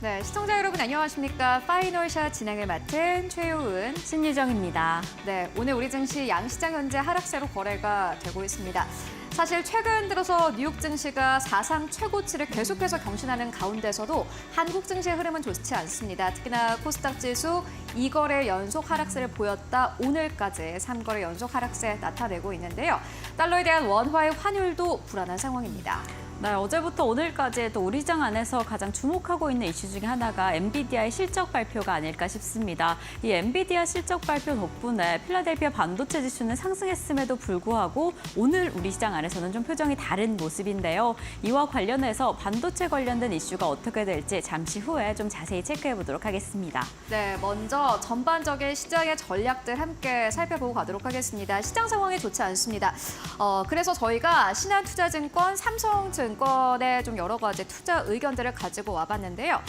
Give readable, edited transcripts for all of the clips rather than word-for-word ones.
네, 시청자 여러분 안녕하십니까? 파이널샷 진행을 맡은 최효은, 신유정입니다. 네, 오늘 우리 증시 양시장 현재 하락세로 거래가 되고 있습니다. 사실 최근 들어서 뉴욕 증시가 사상 최고치를 계속해서 경신하는 가운데서도 한국 증시의 흐름은 좋지 않습니다. 특히나 코스닥 지수 2거래 연속 하락세를 보였다 오늘까지 3거래 연속 하락세 나타내고 있는데요. 달러에 대한 원화의 환율도 불안한 상황입니다. 네, 어제부터 오늘까지 또 우리 시장 안에서 가장 주목하고 있는 이슈 중에 하나가 엔비디아의 실적 발표가 아닐까 싶습니다. 이 엔비디아 실적 발표 덕분에 필라델피아 반도체 지수는 상승했음에도 불구하고 오늘 우리 시장 안에서는 좀 표정이 다른 모습인데요. 이와 관련해서 반도체 관련된 이슈가 어떻게 될지 잠시 후에 좀 자세히 체크해 보도록 하겠습니다. 네, 먼저 전반적인 시장의 전략들 함께 살펴보고 가도록 하겠습니다. 시장 상황이 좋지 않습니다. 그래서 저희가 신한투자증권, 삼성증권의 좀 여러 가지 투자 의견들을 가지고 와봤는데요.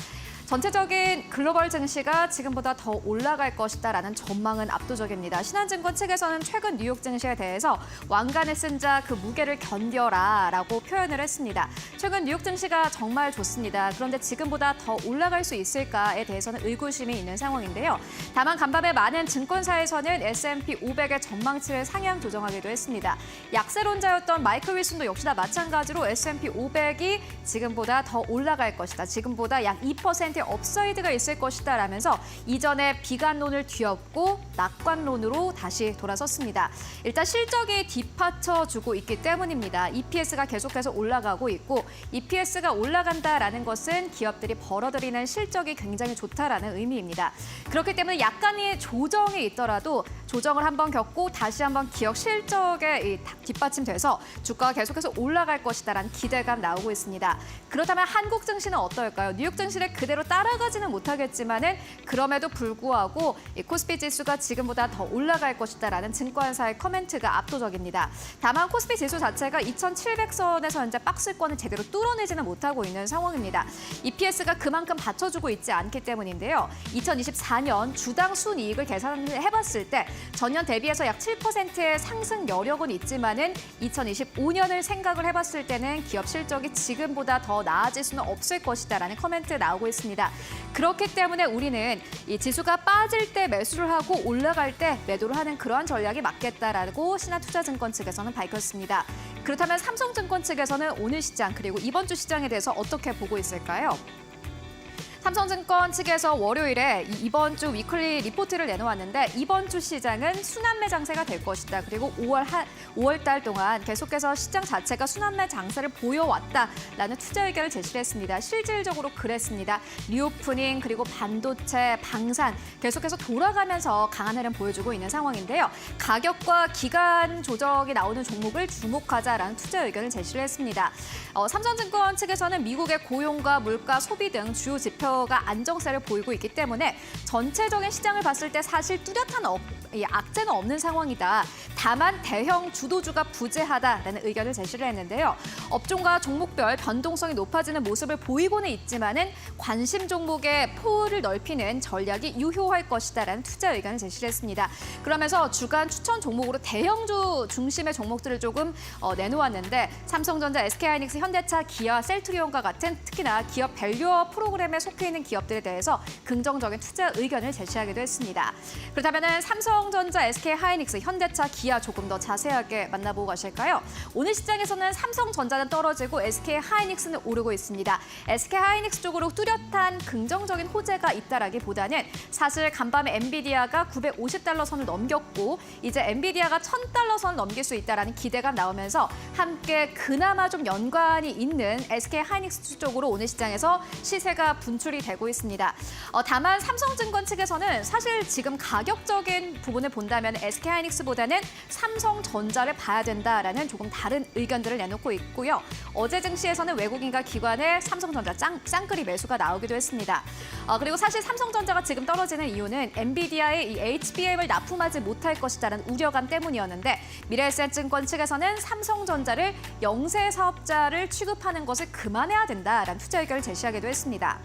전체적인 글로벌 증시가 지금보다 더 올라갈 것이다라는 전망은 압도적입니다. 신한증권 측에서는 최근 뉴욕 증시에 대해서 왕관을 쓴 자 그 무게를 견뎌라라고 표현을 했습니다. 최근 뉴욕 증시가 정말 좋습니다. 그런데 지금보다 더 올라갈 수 있을까에 대해서는 의구심이 있는 상황인데요. 다만 간밤에 많은 증권사에서는 S&P 500의 전망치를 상향 조정하기도 했습니다. 약세론자였던 마이클 윌슨도 역시나 마찬가지로 S&P 500이 지금보다 더 올라갈 것이다. 지금보다 약 2% 업사이드가 있을 것이다 라면서 이전에 비관론을 뒤엎고 낙관론으로 다시 돌아섰습니다. 일단 실적이 뒷받쳐주고 있기 때문입니다. EPS가 계속해서 올라가고 있고 EPS가 올라간다라는 것은 기업들이 벌어들이는 실적이 굉장히 좋다라는 의미입니다. 그렇기 때문에 약간의 조정이 있더라도 조정을 한번 겪고 다시 한번 기업 실적에 뒷받침돼서 주가가 계속해서 올라갈 것이다라는 기대감 나오고 있습니다. 그렇다면 한국 증시는 어떨까요? 뉴욕 증시를 그대로 따라가지는 못하겠지만은 그럼에도 불구하고 이 코스피 지수가 지금보다 더 올라갈 것이다라는 증권사의 커멘트가 압도적입니다. 다만 코스피 지수 자체가 2,700선에서 현재 박스권을 제대로 뚫어내지는 못하고 있는 상황입니다. EPS가 그만큼 받쳐주고 있지 않기 때문인데요. 2024년 주당 순이익을 계산을 해봤을 때 전년 대비해서 약 7%의 상승 여력은 있지만은 2025년을 생각을 해봤을 때는 기업 실적이 지금보다 더 나아질 수는 없을 것이다라는 커멘트 나오고 있습니다. 그렇기 때문에 우리는 이 지수가 빠질 때 매수를 하고 올라갈 때 매도를 하는 그러한 전략이 맞겠다라고 신한투자증권 측에서는 밝혔습니다. 그렇다면 삼성증권 측에서는 오늘 시장 그리고 이번 주 시장에 대해서 어떻게 보고 있을까요? 삼성증권 측에서 월요일에 이번 주 위클리 리포트를 내놓았는데 이번 주 시장은 순환매 장세가 될 것이다. 그리고 5월 달 동안 계속해서 시장 자체가 순환매 장세를 보여왔다라는 투자 의견을 제시를 했습니다. 실질적으로 그랬습니다. 리오프닝 그리고 반도체, 방산 계속해서 돌아가면서 강한 흐름 보여주고 있는 상황인데요. 가격과 기간 조정이 나오는 종목을 주목하자라는 투자 의견을 제시를 했습니다. 삼성증권 측에서는 미국의 고용과 물가, 소비 등 주요 지표 가 안정세를 보이고 있기 때문에 전체적인 시장을 봤을 때 사실 뚜렷한 악재는 없는 상황이다. 다만 대형 주도주가 부재하다라는 의견을 제시를 했는데요. 업종과 종목별 변동성이 높아지는 모습을 보이고는 있지만은 관심 종목의 포를 넓히는 전략이 유효할 것이다라는 투자 의견을 제시를 했습니다. 그러면서 주간 추천 종목으로 대형주 중심의 종목들을 조금 내놓았는데 삼성전자, SK하이닉스, 현대차, 기아, 셀트리온과 같은 특히나 기업 밸류어 프로그램에 속해 있는 기업들에 대해서 긍정적인 투자 의견을 제시하기도 했습니다. 그렇다면 삼성전자, SK하이닉스, 현대차, 기아 조금 더 자세하게 만나보고 가실까요? 오늘 시장에서는 삼성전자는 떨어지고 SK하이닉스는 오르고 있습니다. SK하이닉스 쪽으로 뚜렷한 긍정적인 호재가 있다라기보다는 사실 간밤에 엔비디아가 950달러 선을 넘겼고 이제 엔비디아가 1000달러 선을 넘길 수 있다라는 기대가 나오면서 함께 그나마 좀 연관이 있는 SK하이닉스 쪽으로 오늘 시장에서 시세가 분출이 되고 있습니다. 다만 삼성증권 측에서는 사실 지금 가격적인 부분을 본다면 SK하이닉스보다는 삼성전자를 봐야 된다라는 조금 다른 의견들을 내놓고 있고요. 어제 증시에서는 외국인과 기관의 삼성전자 짱끌이 매수가 나오기도 했습니다. 그리고 사실 삼성전자가 지금 떨어지는 이유는 엔비디아의 이 HBM을 납품하지 못할 것이라는 우려감 때문이었는데 미래에셋증권 측에서는 삼성전자를 영세 사업자를 취급하는 것을 그만해야 된다라는 투자 의견을 제시하기도 했습니다.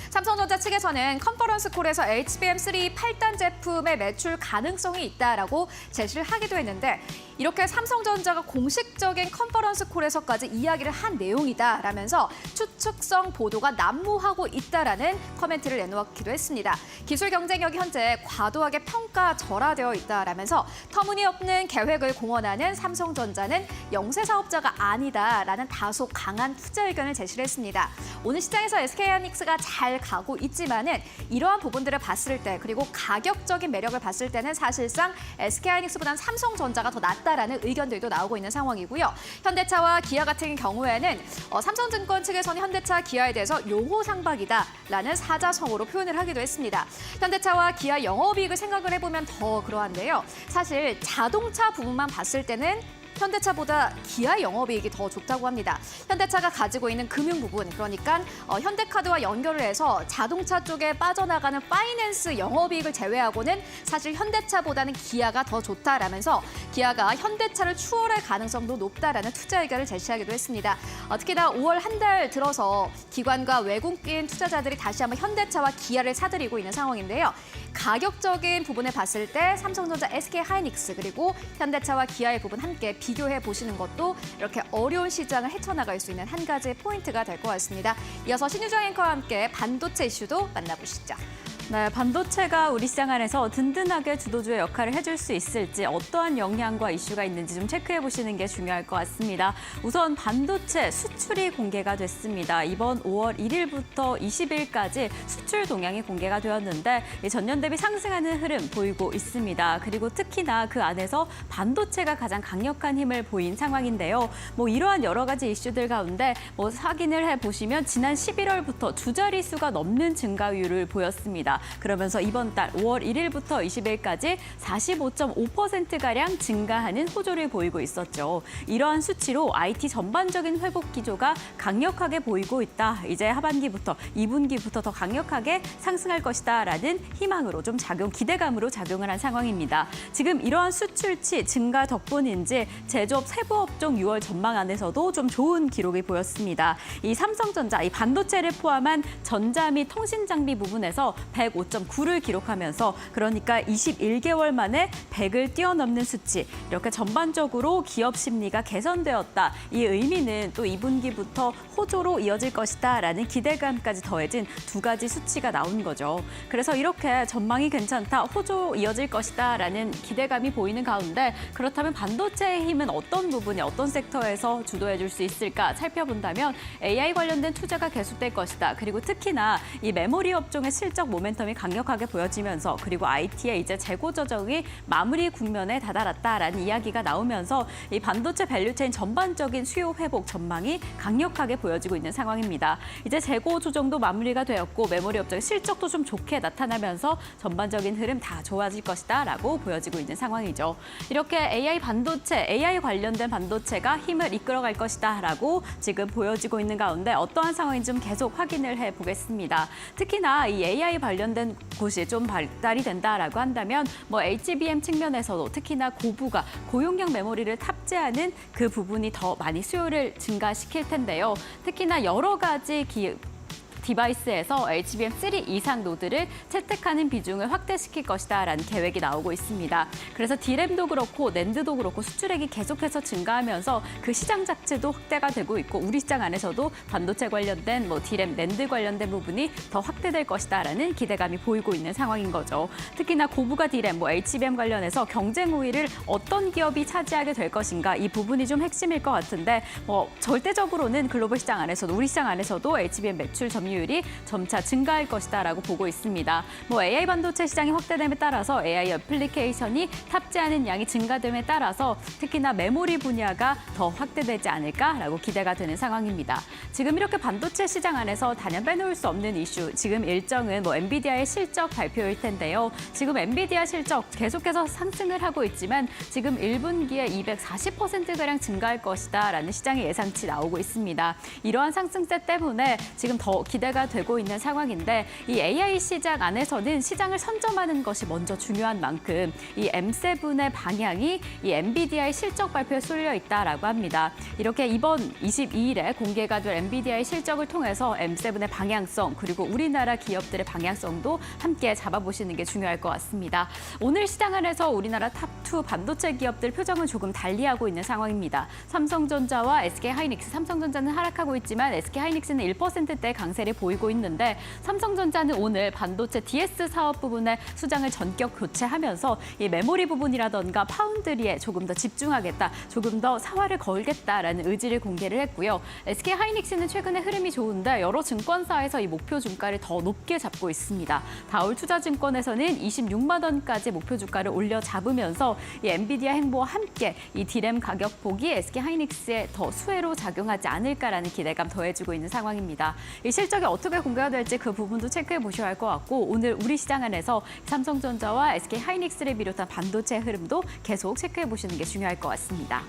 삼성전자 측에서는 컨퍼런스 콜에서 HBM3 8단 제품의 매출 가능성이 있다라고 제시를 하기도 했는데 이렇게 삼성전자가 공식적인 컨퍼런스 콜에서까지 이야기를 한 내용이다라면서 추측성 보도가 난무하고 있다라는 코멘트를 내놓기도 했습니다. 기술 경쟁력이 현재 과도하게 평가절하되어 있다라면서 터무니없는 계획을 공언하는 삼성전자는 영세 사업자가 아니다라는 다소 강한 투자 의견을 제시를 했습니다. 오늘 시장에서 SK하이닉스가 잘 가고 있지만은 이러한 부분들을 봤을 때 그리고 가격적인 매력을 봤을 때는 사실상 SK하이닉스보다는 삼성전자가 더 낫다라는 의견들도 나오고 있는 상황이고요. 현대차와 기아 같은 경우에는 삼성증권 측에서는 현대차, 기아에 대해서 용호상박이다라는 사자성어로 표현을 하기도 했습니다. 현대차와 기아 영업이익을 생각을 해보면 더 그러한데요. 사실 자동차 부분만 봤을 때는 현대차보다 기아 영업이익이 더 좋다고 합니다. 현대차가 가지고 있는 금융 부분, 그러니까 현대카드와 연결을 해서 자동차 쪽에 빠져나가는 파이낸스 영업이익을 제외하고는 사실 현대차보다는 기아가 더 좋다라면서 기아가 현대차를 추월할 가능성도 높다라는 투자 의견을 제시하기도 했습니다. 특히나 5월 한 달 들어서 기관과 외국인 투자자들이 다시 한번 현대차와 기아를 사들이고 있는 상황인데요. 가격적인 부분을 봤을 때 삼성전자, SK하이닉스 그리고 현대차와 기아의 부분 함께 비교해 보시는 것도 이렇게 어려운 시장을 헤쳐나갈 수 있는 한 가지 포인트가 될 것 같습니다. 이어서 신유정 앵커와 함께 반도체 이슈도 만나보시죠. 네, 반도체가 우리 시장 안에서 든든하게 주도주의 역할을 해줄 수 있을지 어떠한 영향과 이슈가 있는지 좀 체크해 보시는 게 중요할 것 같습니다. 우선 반도체 수출이 공개가 됐습니다. 이번 5월 1일부터 20일까지 수출 동향이 공개가 되었는데 전년 대비 상승하는 흐름 보이고 있습니다. 그리고 특히나 그 안에서 반도체가 가장 강력한 힘을 보인 상황인데요. 이러한 여러 가지 이슈들 가운데 확인을 해보시면 지난 11월부터 두 자릿수가 넘는 증가율을 보였습니다. 그러면서 이번 달 5월 1일부터 20일까지 45.5%가량 증가하는 호조를 보이고 있었죠. 이러한 수치로 IT 전반적인 회복 기조가 강력하게 보이고 있다. 이제 하반기부터 2분기부터 더 강력하게 상승할 것이다라는 희망으로 좀 기대감으로 작용을 한 상황입니다. 지금 이러한 수출치 증가 덕분인지 제조업 세부 업종 6월 전망 안에서도 좀 좋은 기록이 보였습니다. 이 삼성전자, 이 반도체를 포함한 전자 및 통신 장비 부분에서 105.9를 기록하면서 그러니까 21개월 만에 100을 뛰어넘는 수치. 이렇게 전반적으로 기업 심리가 개선되었다. 이 의미는 또 2분기부터 호조로 이어질 것이다라는 기대감까지 더해진 두 가지 수치가 나온 거죠. 그래서 이렇게 전망이 괜찮다, 호조 이어질 것이다라는 기대감이 보이는 가운데 그렇다면 반도체의 힘은 어떤 부분이 어떤 섹터에서 주도해 줄 수 있을까 살펴본다면 AI 관련된 투자가 계속될 것이다. 그리고 특히나 이 메모리 업종의 실적 모멘텀이 강력하게 보여지면서 그리고 IT의 이제 재고 조정이 마무리 국면에 다다랐다라는 이야기가 나오면서 이 반도체 밸류체인 전반적인 수요 회복 전망이 강력하게 보여지고 있는 상황입니다. 이제 재고 조정도 마무리가 되었고 메모리 업종의 실적도 좀 좋게 나타나면서 전반적인 흐름 다 좋아질 것이다라고 보여지고 있는 상황이죠. 이렇게 AI 반도체, AI 관련된 반도체가 힘을 이끌어갈 것이다라고 지금 보여지고 있는 가운데 어떠한 상황인지 좀 계속 확인을 해보겠습니다. 특히나 이 AI 관련된 곳이 좀 발달이 된다라고 한다면 HBM 측면에서도 특히나 고부가 고용량 메모리를 탑재하는 그 부분이 더 많이 수요를 증가시킬 텐데요. 특히나 여러 가지 디바이스에서 HBM3 이상 노드를 채택하는 비중을 확대시킬 것이다라는 계획이 나오고 있습니다. 그래서 D램도 그렇고 낸드도 그렇고 수출액이 계속해서 증가하면서 그 시장 자체도 확대가 되고 있고 우리 시장 안에서도 반도체 관련된 D램, 낸드 관련된 부분이 더 확대될 것이다라는 기대감이 보이고 있는 상황인 거죠. 특히나 고부가 D램, HBM 관련해서 경쟁 우위를 어떤 기업이 차지하게 될 것인가 이 부분이 좀 핵심일 것 같은데 절대적으로는 글로벌 시장 안에서도 우리 시장 안에서도 HBM 매출 점유율이 점차 증가할 것이다라고 보고 있습니다. AI 반도체 시장이 확대됨에 따라서 AI 애플리케이션이 탑재하는 양이 증가됨에 따라서 특히나 메모리 분야가 더 확대되지 않을까라고 기대가 되는 상황입니다. 지금 이렇게 반도체 시장 안에서 단연 빼놓을 수 없는 이슈, 지금 일정은 엔비디아의 실적 발표일 텐데요. 지금 엔비디아 실적 계속해서 상승을 하고 있지만 지금 1분기에 240%가량 증가할 것이다라는 시장의 예상치 나오고 있습니다. 이러한 상승세 때문에 지금 더 기대가 기대가 되고 있는 상황인데 이 AI 시장 안에서는 시장을 선점하는 것이 먼저 중요한 만큼 이 M7의 방향이 이 엔비디아의 실적 발표에 쏠려 있다라고 합니다. 이렇게 이번 22일에 공개가 될 엔비디아의 실적을 통해서 M7의 방향성 그리고 우리나라 기업들의 방향성도 함께 잡아보시는 게 중요할 것 같습니다. 오늘 시장 안에서 우리나라 탑2 반도체 기업들 표정은 조금 달리하고 있는 상황입니다. 삼성전자와 SK하이닉스, 삼성전자는 하락하고 있지만 SK하이닉스는 1%대 강세를 보이고 있는데 삼성전자는 오늘 반도체 DS 사업 부분의 수장을 전격 교체하면서 이 메모리 부분이라던가 파운드리에 조금 더 집중하겠다, 조금 더 사활을 걸겠다라는 의지를 공개를 했고요. SK하이닉스는 최근에 흐름이 좋은데 여러 증권사에서 이 목표 주가를 더 높게 잡고 있습니다. 다올투자증권에서는 26만 원까지 목표 주가를 올려 잡으면서 이 엔비디아 행보와 함께 이 디램 가격 폭이 SK하이닉스에 더 수혜로 작용하지 않을까라는 기대감 더해주고 있는 상황입니다. 이 실적이 어떻게 공개가 될지 그 부분도 체크해 보셔야 할 것 같고 오늘 우리 시장 안에서 삼성전자와 SK하이닉스를 비롯한 반도체 흐름도 계속 체크해 보시는 게 중요할 것 같습니다.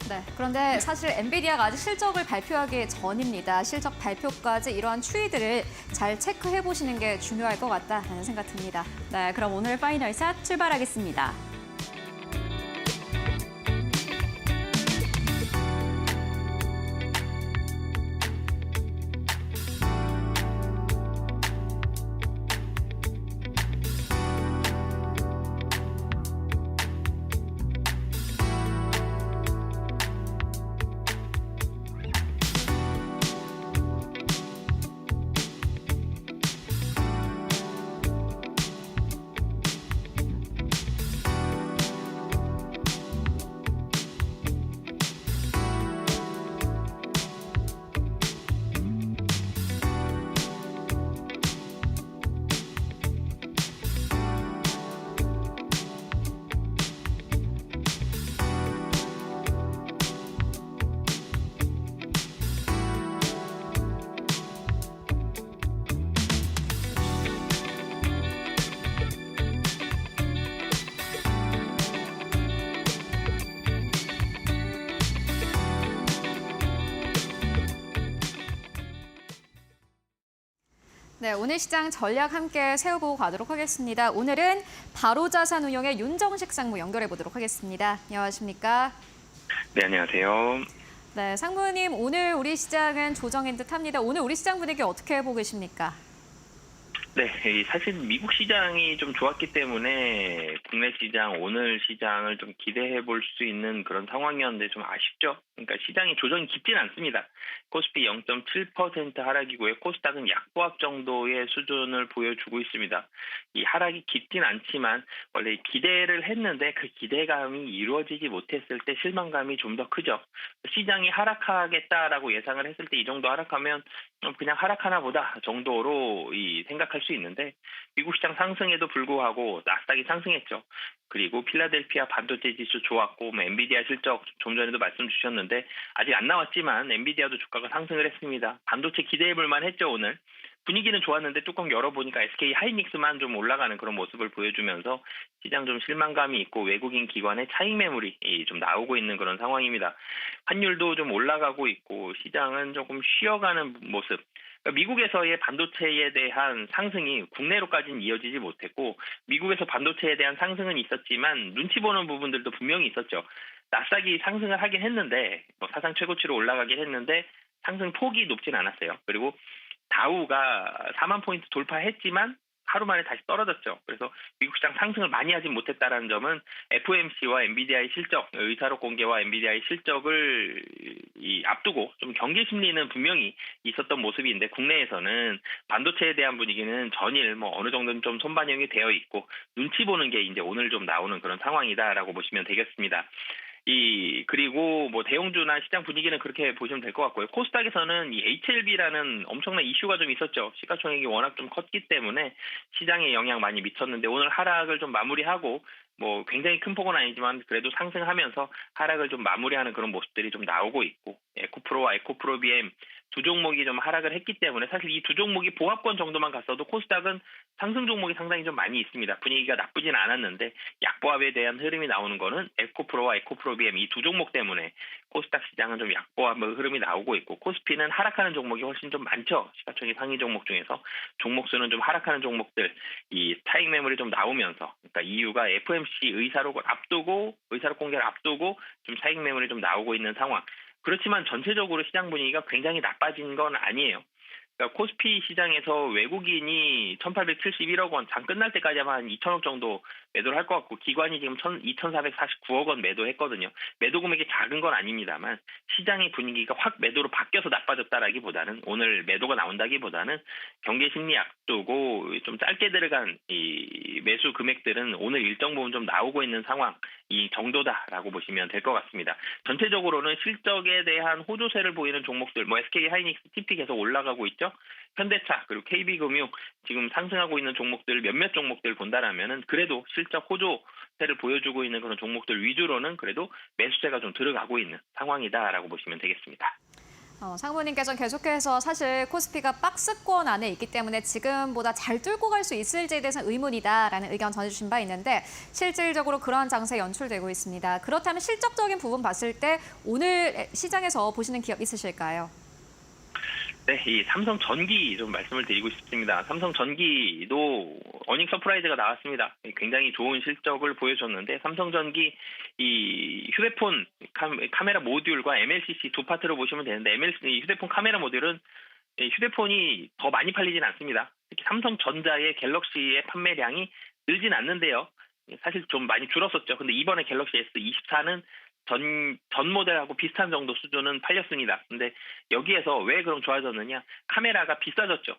네, 그런데 사실 엔비디아가 아직 실적을 발표하기 전입니다. 실적 발표까지 이러한 추이들을 잘 체크해 보시는 게 중요할 것 같다는 생각 듭니다. 네, 그럼 오늘 파이널샷 출발하겠습니다. 네, 오늘 시장 전략 함께 세워보고 가도록 하겠습니다. 오늘은 바로자산운용의 윤정식 상무 연결해 보도록 하겠습니다. 안녕하십니까? 네, 안녕하세요. 네, 상무님, 오늘 우리 시장은 조정인 듯합니다. 오늘 우리 시장 분위기 어떻게 보고 계십니까? 네, 사실 미국 시장이 좀 좋았기 때문에 국내 시장, 오늘 시장을 좀 기대해 볼 수 있는 그런 상황이었는데 좀 아쉽죠. 그러니까 시장이 조정이 깊진 않습니다. 코스피 0.7% 하락이고요. 코스닥은 약보합 정도의 수준을 보여주고 있습니다. 이 하락이 깊진 않지만 원래 기대를 했는데 그 기대감이 이루어지지 못했을 때 실망감이 좀 더 크죠. 시장이 하락하겠다라고 예상을 했을 때 이 정도 하락하면 그냥 하락하나 보다 정도로 생각할 수 있는데 미국 시장 상승에도 불구하고 나스닥이 상승했죠. 그리고 필라델피아 반도체 지수 좋았고 엔비디아 실적 좀 전에도 말씀 주셨는데 아직 안 나왔지만 엔비디아도 주가가 상승을 했습니다. 반도체 기대해 볼 만했죠. 오늘. 분위기는 좋았는데 뚜껑 열어보니까 SK 하이닉스만 좀 올라가는 그런 모습을 보여주면서 시장 좀 실망감이 있고 외국인 기관의 차익 매물이 좀 나오고 있는 그런 상황입니다. 환율도 좀 올라가고 있고 시장은 조금 쉬어가는 모습. 미국에서의 반도체에 대한 상승이 국내로까지는 이어지지 못했고 미국에서 반도체에 대한 상승은 있었지만 눈치 보는 부분들도 분명히 있었죠. 나스닥이 상승을 하긴 했는데 사상 최고치로 올라가긴 했는데 상승 폭이 높진 않았어요. 그리고 다우가 4만 포인트 돌파했지만 하루 만에 다시 떨어졌죠. 그래서 미국 시장 상승을 많이 하진 못했다는 점은 FOMC와 엔비디아의 실적, 의사록 공개와 엔비디아의 실적을 앞두고 좀 경계 심리는 분명히 있었던 모습인데 국내에서는 반도체에 대한 분위기는 전일 어느 정도는 좀 손반영이 되어 있고 눈치 보는 게 이제 오늘 좀 나오는 그런 상황이다라고 보시면 되겠습니다. 그리고 대형주나 시장 분위기는 그렇게 보시면 될 것 같고요. 코스닥에서는 이 HLB라는 엄청난 이슈가 좀 있었죠. 시가총액이 워낙 좀 컸기 때문에 시장에 영향 많이 미쳤는데 오늘 하락을 좀 마무리하고 굉장히 큰 폭은 아니지만 그래도 상승하면서 하락을 좀 마무리하는 그런 모습들이 좀 나오고 있고 에코프로와 에코프로 BM 두 종목이 좀 하락을 했기 때문에 사실 이 두 종목이 보합권 정도만 갔어도 코스닥은 상승 종목이 상당히 좀 많이 있습니다. 분위기가 나쁘진 않았는데 약보합에 대한 흐름이 나오는 거는 에코프로와 에코프로비엠 이 두 종목 때문에 코스닥 시장은 좀 약보합 흐름이 나오고 있고 코스피는 하락하는 종목이 훨씬 좀 많죠. 시가총액 상위 종목 중에서 종목 수는 좀 하락하는 종목들 이 타익 매물이 좀 나오면서 그러니까 이유가 FOMC 의사록 공개를 앞두고 좀 차익 매물이 좀 나오고 있는 상황. 그렇지만 전체적으로 시장 분위기가 굉장히 나빠진 건 아니에요. 그러니까 코스피 시장에서 외국인이 1,871억 원, 장 끝날 때까지 아마 한 2천억 정도 매도를 할 것 같고 기관이 지금 2,449억 원 매도했거든요. 매도 금액이 작은 건 아닙니다만 시장의 분위기가 확 매도로 바뀌어서 나빠졌다라기보다는 오늘 매도가 나온다기보다는 경제 심리 앞두고 좀 짧게 들어간 이 매수 금액들은 오늘 일정 부분 좀 나오고 있는 상황 이 정도다라고 보시면 될 것 같습니다. 전체적으로는 실적에 대한 호조세를 보이는 종목들, 뭐 SK 하이닉스, TP 계속 올라가고 있죠. 현대차 그리고 KB금융 지금 상승하고 있는 종목들 몇몇 종목들 본다라면은 그래도 실적 호조세를 보여주고 있는 그런 종목들 위주로는 그래도 매수세가 좀 들어가고 있는 상황이다라고 보시면 되겠습니다. 상무님께서 계속해서 사실 코스피가 박스권 안에 있기 때문에 지금보다 잘 뚫고 갈 수 있을지에 대해서 의문이다라는 의견 전해주신 바 있는데 실질적으로 그러한 장세 연출되고 있습니다. 그렇다면 실적적인 부분 봤을 때 오늘 시장에서 보시는 기업 있으실까요? 네, 이 삼성전기 좀 말씀을 드리고 싶습니다. 삼성전기도 어닝 서프라이즈가 나왔습니다. 굉장히 좋은 실적을 보여줬는데 삼성전기 이 휴대폰 카메라 모듈과 MLCC 두 파트로 보시면 되는데 휴대폰 카메라 모듈은 휴대폰이 더 많이 팔리진 않습니다. 특히 삼성전자의 갤럭시의 판매량이 늘진 않는데요. 사실 좀 많이 줄었었죠. 근데 이번에 갤럭시 S24는 전 모델하고 비슷한 정도 수준은 팔렸습니다. 근데 여기에서 왜 그럼 좋아졌느냐? 카메라가 비싸졌죠.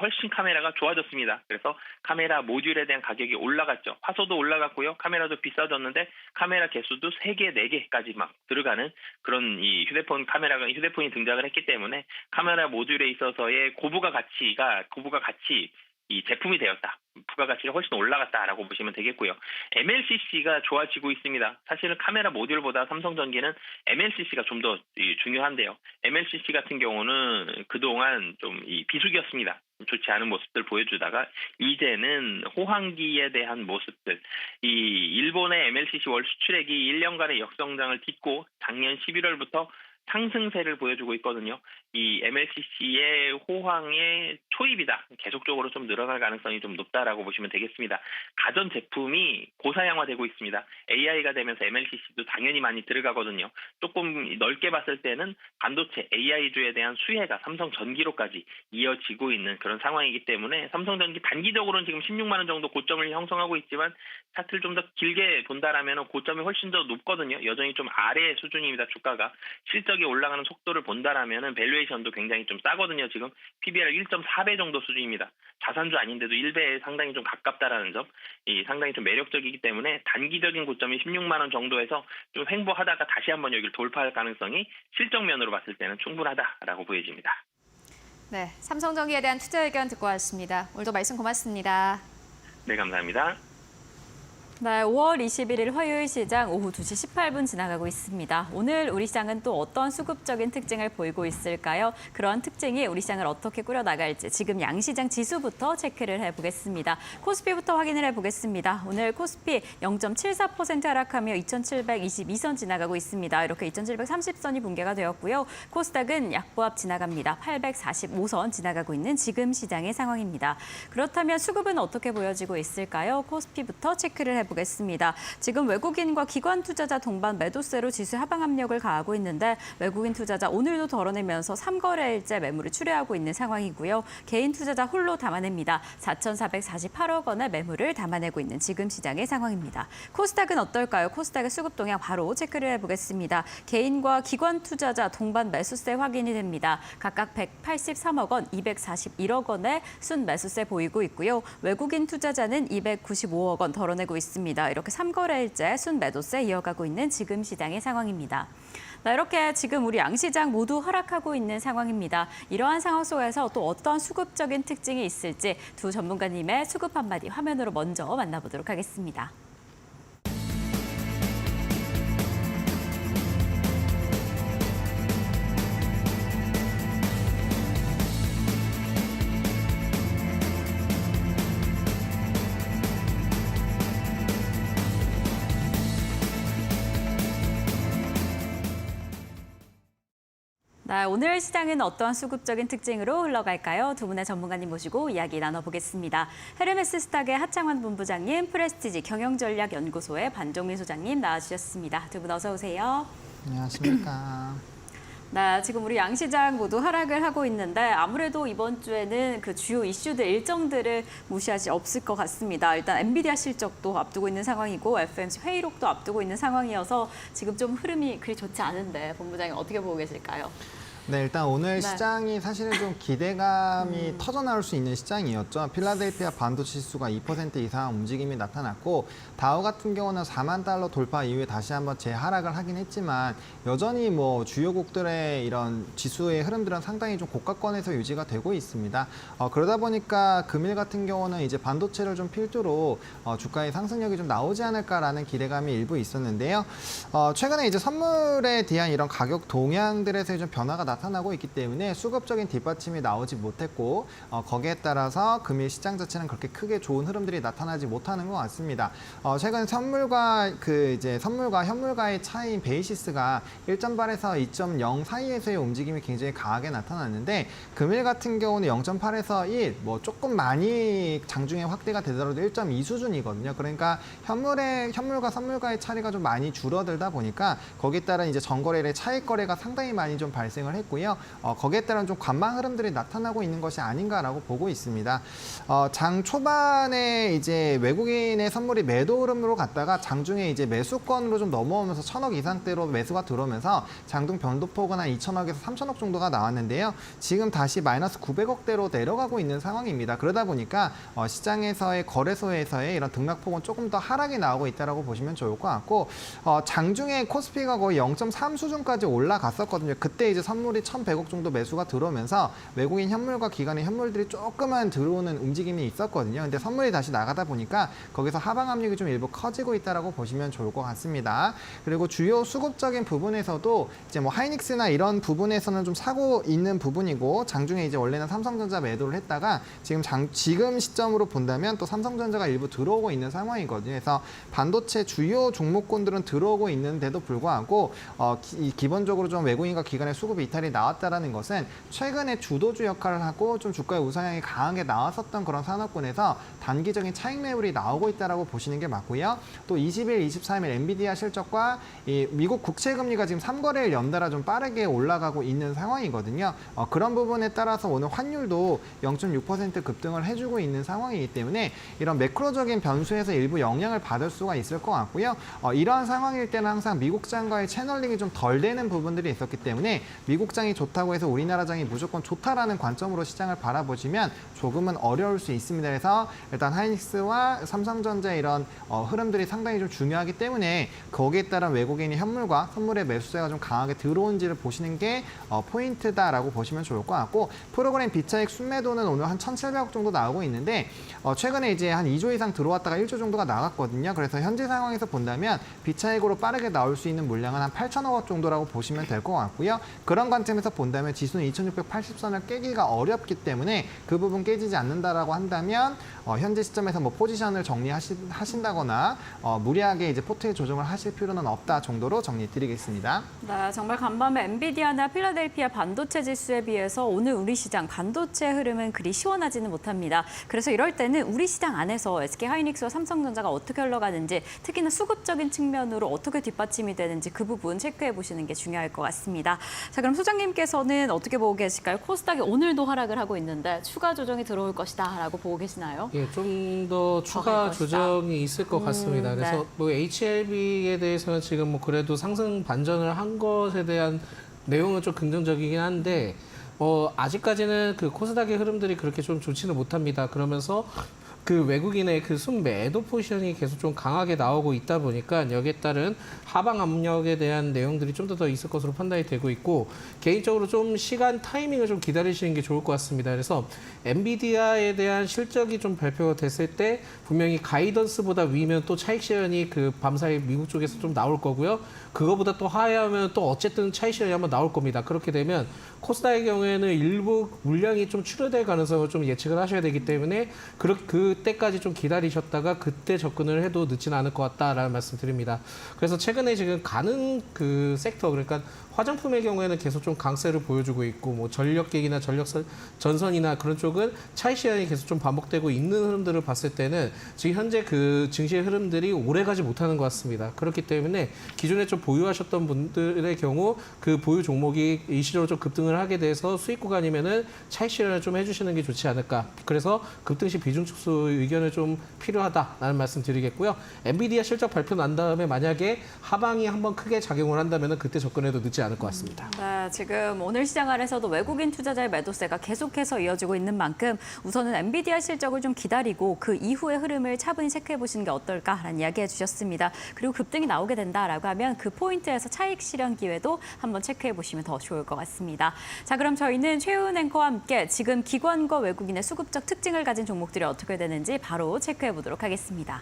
훨씬 카메라가 좋아졌습니다. 그래서 카메라 모듈에 대한 가격이 올라갔죠. 화소도 올라갔고요. 카메라도 비싸졌는데 카메라 개수도 3개, 4개까지 막 들어가는 그런 이 휴대폰이 등장을 했기 때문에 카메라 모듈에 있어서의 고부가 가치 이 제품이 되었다. 부가가치가 훨씬 올라갔다라고 보시면 되겠고요. MLCC가 좋아지고 있습니다. 사실은 카메라 모듈보다 삼성전기는 MLCC가 좀 더 중요한데요. MLCC 같은 경우는 그동안 좀 비수기였습니다. 좋지 않은 모습들 보여주다가 이제는 호황기에 대한 모습들. 이 일본의 MLCC 월 수출액이 1년간의 역성장을 딛고 작년 11월부터 상승세를 보여주고 있거든요. 이 MLCC의 호황의 초입이다. 계속적으로 좀 늘어날 가능성이 좀 높다라고 보시면 되겠습니다. 가전 제품이 고사양화되고 있습니다. AI가 되면서 MLCC도 당연히 많이 들어가거든요. 조금 넓게 봤을 때는 반도체 AI주에 대한 수혜가 삼성전기로까지 이어지고 있는 그런 상황이기 때문에 삼성전기 단기적으로는 지금 16만 원 정도 고점을 형성하고 있지만 차트를 좀 더 길게 본다라면 고점이 훨씬 더 높거든요. 여전히 좀 아래 수준입니다. 주가가. 실적이 올라가는 속도를 본다라면 밸류에이션도 굉장히 좀 싸거든요. 지금 PBR 1.4배 정도 수준입니다. 자산주 아닌데도 1배에 상당히 좀 가깝다라는 점, 상당히 좀 매력적이기 때문에 단기적인 고점이 16만 원 정도에서 좀 횡보하다가 다시 한번 여기를 돌파할 가능성이 실적면으로 봤을 때는 충분하다라고 보여집니다. 네, 삼성전기에 대한 투자 의견 듣고 왔습니다. 오늘도 말씀 고맙습니다. 네, 감사합니다. 네, 5월 21일 화요일 시장 오후 2시 18분 지나가고 있습니다. 오늘 우리 시장은 또 어떤 수급적인 특징을 보이고 있을까요? 그런 특징이 우리 시장을 어떻게 꾸려나갈지 지금 양시장 지수부터 체크를 해보겠습니다. 코스피부터 확인을 해보겠습니다. 오늘 코스피 0.74% 하락하며 2,722선 지나가고 있습니다. 이렇게 2,730선이 붕괴가 되었고요. 코스닥은 약보합 지나갑니다. 845선 지나가고 있는 지금 시장의 상황입니다. 그렇다면 수급은 어떻게 보여지고 있을까요? 코스피부터 체크를 해보겠습니다. 지금 외국인과 기관 투자자 동반 매도세로 지수 하방 압력을 가하고 있는데 외국인 투자자 오늘도 덜어내면서 3거래일째 매물을 출회하고 있는 상황이고요. 개인 투자자 홀로 담아냅니다. 4,448억 원의 매물을 담아내고 있는 지금 시장의 상황입니다. 코스닥은 어떨까요? 코스닥의 수급 동향 바로 체크를 해보겠습니다. 개인과 기관 투자자 동반 매수세 확인이 됩니다. 각각 183억 원, 241억 원의 순 매수세 보이고 있고요. 외국인 투자자는 295억 원 덜어내고 있습니다. 이렇게 3거래일째 순 매도세 이어가고 있는 지금 시장의 상황입니다. 이렇게 지금 우리 양시장 모두 하락하고 있는 상황입니다. 이러한 상황 속에서 또 어떤 수급적인 특징이 있을지 두 전문가님의 수급 한마디 화면으로 먼저 만나보도록 하겠습니다. 네, 오늘 시장은 어떠한 수급적인 특징으로 흘러갈까요? 두 분의 전문가님 모시고 이야기 나눠보겠습니다. 헤르메스 스탁의 하창환 본부장님, 프레스티지 경영전략연구소의 반종민 소장님 나와주셨습니다. 두 분 어서 오세요. 안녕하십니까. 네, 지금 우리 양시장 모두 하락을 하고 있는데 아무래도 이번 주에는 그 주요 이슈들 일정들을 무시할 수 없을 것 같습니다. 일단 엔비디아 실적도 앞두고 있는 상황이고 FMC 회의록도 앞두고 있는 상황이어서 지금 좀 흐름이 그리 좋지 않은데 본부장님 어떻게 보고 계실까요? 네, 일단 오늘 네. 시장이 사실은 좀 기대감이 터져나올 수 있는 시장이었죠. 필라델피아 반도체 지수가 2% 이상 움직임이 나타났고 다우 같은 경우는 4만 달러 돌파 이후에 다시 한번 재하락을 하긴 했지만 여전히 뭐 주요국들의 이런 지수의 흐름들은 상당히 좀 고가권에서 유지가 되고 있습니다. 그러다 보니까 금일 같은 경우는 이제 반도체를 좀 필두로 주가의 상승력이 좀 나오지 않을까라는 기대감이 일부 있었는데요. 최근에 이제 선물에 대한 이런 가격 동향들에서의 좀 변화가 나타나고 있기 때문에 수급적인 뒷받침이 나오지 못했고 거기에 따라서 금일 시장 자체는 그렇게 크게 좋은 흐름들이 나타나지 못하는 것 같습니다. 최근 선물과 현물과의 차이인 베이시스가 1.8에서 2.0 사이에서의 움직임이 굉장히 강하게 나타났는데 금일 같은 경우는 0.8에서 1, 뭐 조금 많이 장중에 확대가 되더라도 1.2 수준이거든요. 그러니까 현물과 선물과의 차이가 좀 많이 줄어들다 보니까 거기에 따른 이제 전거래일의 차익 거래가 상당히 많이 좀 발생을 했고요. 거기에 따른 좀 관망 흐름들이 나타나고 있는 것이 아닌가라고 보고 있습니다. 장 초반에 이제 외국인의 선물이 매도 흐름으로 갔다가 장중에 이제 매수권으로 좀 넘어오면서 1,000억 이상대로 매수가 들어오면서 장중 변동폭은 한 2,000억에서 3,000억 정도가 나왔는데요. 지금 다시 마이너스 900억대로 내려가고 있는 상황입니다. 그러다 보니까 시장에서의 거래소에서의 이런 등락폭은 조금 더 하락이 나오고 있다고 보시면 좋을 것 같고 장중에 코스피가 거의 0.3 수준까지 올라갔었거든요. 그때 이제 선물이 1,100억 정도 매수가 들어오면서 외국인 현물과 기관의 현물들이 조금만 들어오는 움직임이 있었거든요. 근데 선물이 다시 나가다 보니까 거기서 하방 압력이 좀 일부 커지고 있다고 보시면 좋을 것 같습니다. 그리고 주요 수급적인 부분에서도 이제 뭐 하이닉스나 이런 부분에서는 좀 사고 있는 부분이고 장중에 이제 원래는 삼성전자 매도를 했다가 지금 시점으로 본다면 또 삼성전자가 일부 들어오고 있는 상황이거든요. 그래서 반도체 주요 종목군들은 들어오고 있는데도 불구하고 기본적으로 좀 외국인과 기관의 수급 이탈이 나왔다라는 것은 최근에 주도주 역할을 하고 좀 주가의 우상향이 강하게 나왔었던 그런 산업군에서 단기적인 차익 매물이 나오고 있다라고 보시는 게 맞고요. 또 20일, 23일 엔비디아 실적과 이 미국 국채 금리가 지금 3거래일 연달아 좀 빠르게 올라가고 있는 상황이거든요. 그런 부분에 따라서 오늘 환율도 0.6% 급등을 해주고 있는 상황이기 때문에 이런 매크로적인 변수에서 일부 영향을 받을 수가 있을 것 같고요. 이러한 상황일 때는 항상 미국장과의 채널링이 좀 덜 되는 부분들이 있었기 때문에 미국장이 좋다고 해서 우리나라 장이 무조건 좋다라는 관점으로 시장을 바라보시면 조금은 어려울 수 있습니다. 그래서 일단 하이닉스와 삼성전자의 이런 흐름들이 상당히 좀 중요하기 때문에 거기에 따른 외국인이 현물과 선물의 매수세가 좀 강하게 들어온지를 보시는 게 포인트다라고 보시면 좋을 것 같고 프로그램 비차익 순매도는 오늘 한 1,700억 정도 나오고 있는데 최근에 이제 한 2조 이상 들어왔다가 1조 정도가 나갔거든요. 그래서 현재 상황에서 본다면 비차익으로 빠르게 나올 수 있는 물량은 한 8,000억 원 정도라고 보시면 될 것 같고요. 그런 관점에서 본다면 지수는 2,680선을 깨기가 어렵기 때문에 그 부분 깨지지 않는다라고 한다면 현재 시점에서 뭐 포지션을 정리하신다거나 무리하게 이제 포트에 조정을 하실 필요는 없다 정도로 정리드리겠습니다. 네, 정말 간밤에 엔비디아나 필라델피아 반도체 지수에 비해서 오늘 우리 시장 반도체 흐름은 그리 시원하지는 못합니다. 그래서 이럴 때는 우리 시장 안에서 SK하이닉스와 삼성전자가 어떻게 흘러가는지 특히나 수급적인 측면으로 어떻게 뒷받침이 되는지 그 부분 체크해 보시는 게 중요할 것 같습니다. 자, 그럼 소장님께서는 어떻게 보고 계실까요? 코스닥이 오늘도 하락을 하고 있는데 추가 조정이 들어올 것이다라고 보고 계시나요? 예, 좀 더 추가 조정이 있을 것 같습니다. 그래서 네. 뭐 HLB에 대해서는 지금 뭐 그래도 상승 반전을 한 것에 대한 내용은 좀 긍정적이긴 한데 아직까지는 그 코스닥의 흐름들이 그렇게 좀 좋지는 못합니다. 그러면서 그 외국인의 그 순매도 포지션이 계속 좀 강하게 나오고 있다 보니까 여기에 따른 하방 압력에 대한 내용들이 좀 더 있을 것으로 판단이 되고 있고 개인적으로 좀 시간 타이밍을 좀 기다리시는 게 좋을 것 같습니다. 그래서 엔비디아에 대한 실적이 좀 발표가 됐을 때 분명히 가이던스보다 위면 또 차익 실현이 그 밤사이 미국 쪽에서 좀 나올 거고요. 그거보다 또 하회하면 또 어쨌든 차익 실현이 한번 나올 겁니다. 그렇게 되면 코스닥의 경우에는 일부 물량이 좀 출혈될 가능성을 좀 예측을 하셔야 되기 때문에 그때까지 좀 기다리셨다가 그때 접근을 해도 늦지는 않을 것 같다라는 말씀 드립니다. 그래서 최근에 지금 가는 그 섹터, 그러니까 화장품의 경우에는 계속 좀 강세를 보여주고 있고, 뭐 전력객이나 전선이나 그런 쪽은 차익 시장이 계속 좀 반복되고 있는 흐름들을 봤을 때는 지금 현재 그 증시의 흐름들이 오래가지 못하는 것 같습니다. 그렇기 때문에 기존에 좀 보유하셨던 분들의 경우 그 보유 종목이 일시적으로 좀 급등을 하게 돼서 수익 구간이면은 차익 실현을 좀 해주시는 게 좋지 않을까. 그래서 급등시 비중 축소 의견을 좀 필요하다라는 말씀 드리겠고요. 엔비디아 실적 발표 난 다음에 만약에 하방이 한번 크게 작용을 한다면은 그때 접근해도 늦지 않을 것 같습니다. 네, 지금 오늘 시장 안에서도 외국인 투자자의 매도세가 계속해서 이어지고 있는 만큼 우선은 엔비디아 실적을 좀 기다리고 그 이후의 흐름을 차분히 체크해 보시는 게 어떨까라는 이야기해 주셨습니다. 그리고 급등이 나오게 된다라고 하면 그 포인트에서 차익 실현 기회도 한번 체크해 보시면 더 좋을 것 같습니다. 자, 그럼 저희는 최훈 앵커와 함께 지금 기관과 외국인의 수급적 특징을 가진 종목들이 어떻게 되는지 바로 체크해 보도록 하겠습니다.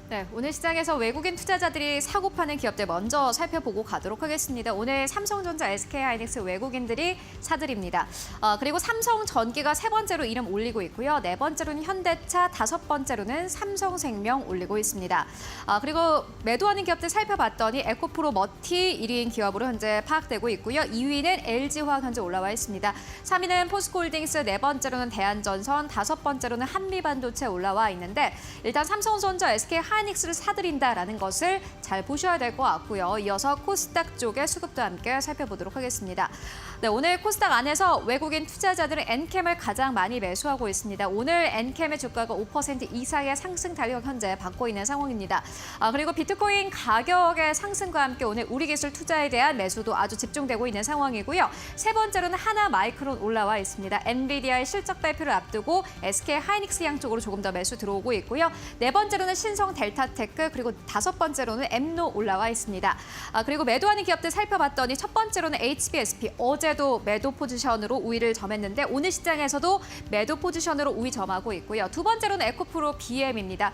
네, 오늘 시장에서 외국인 투자자들이 사고 파는 기업들 먼저 살펴보고 가도록 하겠습니다. 오늘 삼성전자, SK하이닉스 외국인들이 사들입니다. 그리고 삼성전기가 세 번째로 이름 올리고 있고요. 네 번째로는 현대차, 다섯 번째로는 삼성생명 올리고 있습니다. 그리고 매도하는 기업들 살펴봤더니 에코프로 머티 1위인 기업으로 현재 파악되고 있고요. 2위는 LG화학 현재 올라와 있습니다. 3위는 포스코홀딩스, 네 번째로는 대한전선, 다섯 번째로는 한미반도체 올라와 있는데 일단 삼성전자, SK하이닉스를 사들인다라는 것을 잘 보셔야 될 것 같고요. 이어서 코스닥 쪽의 수급도 함께 살펴보도록 하겠습니다. 네, 오늘 코스닥 안에서 외국인 투자자들은 엔캠을 가장 많이 매수하고 있습니다. 오늘 엔캠의 주가가 5% 이상의 상승 탄력 현재 받고 있는 상황입니다. 그리고 비트코인 가격의 상승과 함께 오늘 우리기술 투자에 대한 매수도 아주 집중되고 있는 상황이고요. 세 번째로는 하나마이크론 올라와 있습니다. 엔비디아의 실적 발표를 앞두고 SK하이닉스 양쪽으로 조금 더 매수 들어오고 있고요. 네 번째로는 신성 델타테크, 그리고 다섯 번째로는 엠노 올라와 있습니다. 그리고 매도하는 기업들 살펴봤더니 첫 번째로는 HBSP, 어제도 매도 포지션으로 우위를 점했는데 오늘 시장에서도 매도 포지션으로 우위 점하고 있고요. 두 번째로는 에코프로 BM입니다.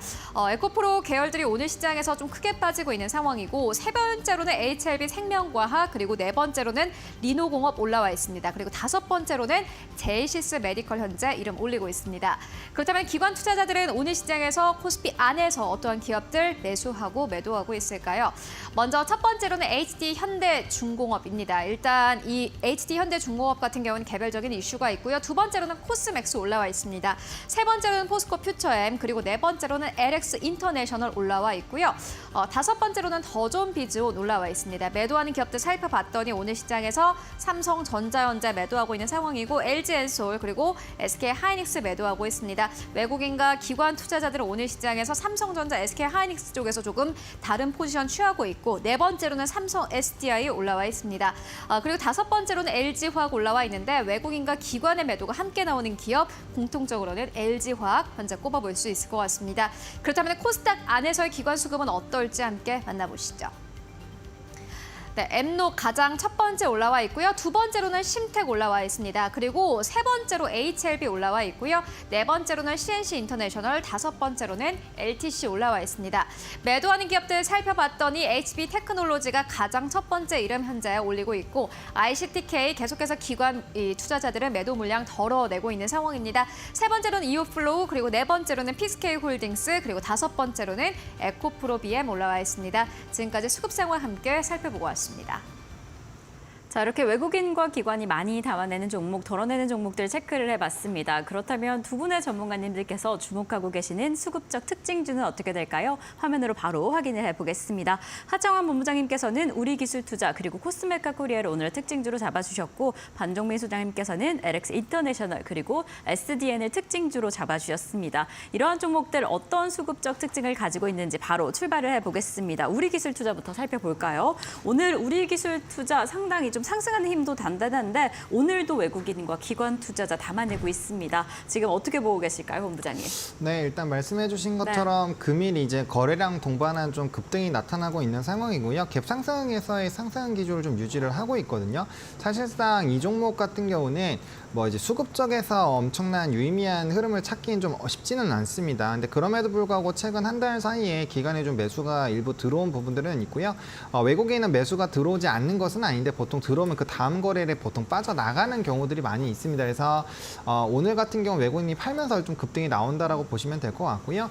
에코프로 계열들이 오늘 시장에서 좀 크게 빠지고 있는 상황이고, 세 번째로는 HLB 생명과학, 그리고 네 번째로는 리노공업 올라와 있습니다. 그리고 다섯 번째로는 제이시스 메디컬 현재 이름 올리고 있습니다. 그렇다면 기관 투자자들은 오늘 시장에서 코스피 안에서 어떠한 기업들 매수하고 매도하고 있을까요? 먼저 첫 번째로는 HD 현대중공업입니다. 일단 이 HD 현대중공업 같은 경우는 개별적인 이슈가 있고요. 두 번째로는 코스맥스 올라와 있습니다. 세 번째로는 포스코 퓨처엠, 그리고 네 번째로는 LX 인터내셔널 올라와 있고요. 다섯 번째로는 더존 비즈온 올라와 있습니다. 매도하는 기업들 살펴봤더니 오늘 시장에서 삼성전자 현재 매도하고 있는 상황이고, LG엔솔 그리고 SK하이닉스 매도하고 있습니다. 외국인과 기관 투자자들은 오늘 시장에서 삼성전자, SK하이닉스 쪽에서 조금 다른 포지션 취하고 있고, 네 번째로는 삼성 SDI 올라와 있습니다. 그리고 다섯 번째로는 LG화학 올라와 있는데 외국인과 기관의 매도가 함께 나오는 기업, 공통적으로는 LG화학 현재 꼽아볼 수 있을 것 같습니다. 그렇다면 코스닥 안에서의 기관 수급은 어떨지 함께 만나보시죠. 네, 엠노 가장 첫 번째 올라와 있고요. 두 번째로는 심텍 올라와 있습니다. 그리고 세 번째로 HLB 올라와 있고요. 네 번째로는 CNC 인터내셔널, 다섯 번째로는 LTC 올라와 있습니다. 매도하는 기업들 살펴봤더니 HB 테크놀로지가 가장 첫 번째 이름 현재 올리고 있고, ICTK 계속해서 기관 투자자들은 매도 물량 덜어내고 있는 상황입니다. 세 번째로는 이오플로우, 그리고 네 번째로는 PSK 홀딩스, 그리고 다섯 번째로는 에코프로 BM 올라와 있습니다. 지금까지 수급 상황 함께 살펴보고 왔습니다. 자, 이렇게 외국인과 기관이 많이 담아내는 종목, 덜어내는 종목들 체크를 해봤습니다. 그렇다면 두 분의 전문가님들께서 주목하고 계시는 수급적 특징주는 어떻게 될까요? 화면으로 바로 확인을 해보겠습니다. 하정환 본부장님께서는 우리기술투자 그리고 코스메카 코리아를 오늘 특징주로 잡아주셨고, 반종민 소장님께서는 LX 인터내셔널 그리고 SDN을 특징주로 잡아주셨습니다. 이러한 종목들 어떤 수급적 특징을 가지고 있는지 바로 출발을 해보겠습니다. 우리기술투자부터 살펴볼까요? 오늘 우리기술투자 상당히 좀 상승하는 힘도 단단한데 오늘도 외국인과 기관 투자자 담아내고 있습니다. 지금 어떻게 보고 계실까요, 본부장님? 네, 일단 말씀해 주신 것처럼 금일 이제 거래량 동반한 좀 급등이 나타나고 있는 상황이고요. 갭 상승에서의 상승 기조를 좀 유지를 하고 있거든요. 사실상 이 종목 같은 경우는 뭐 이제 수급 쪽에서 엄청난 유의미한 흐름을 찾기는 좀 쉽지는 않습니다. 근데 그럼에도 불구하고 최근 한 달 사이에 기간에 좀 매수가 일부 들어온 부분들은 있고요. 외국에는 매수가 들어오지 않는 것은 아닌데 보통 들어오면 그 다음 거래일에 보통 빠져나가는 경우들이 많이 있습니다. 그래서 오늘 같은 경우 외국인이 팔면서 좀 급등이 나온다라고 보시면 될 것 같고요.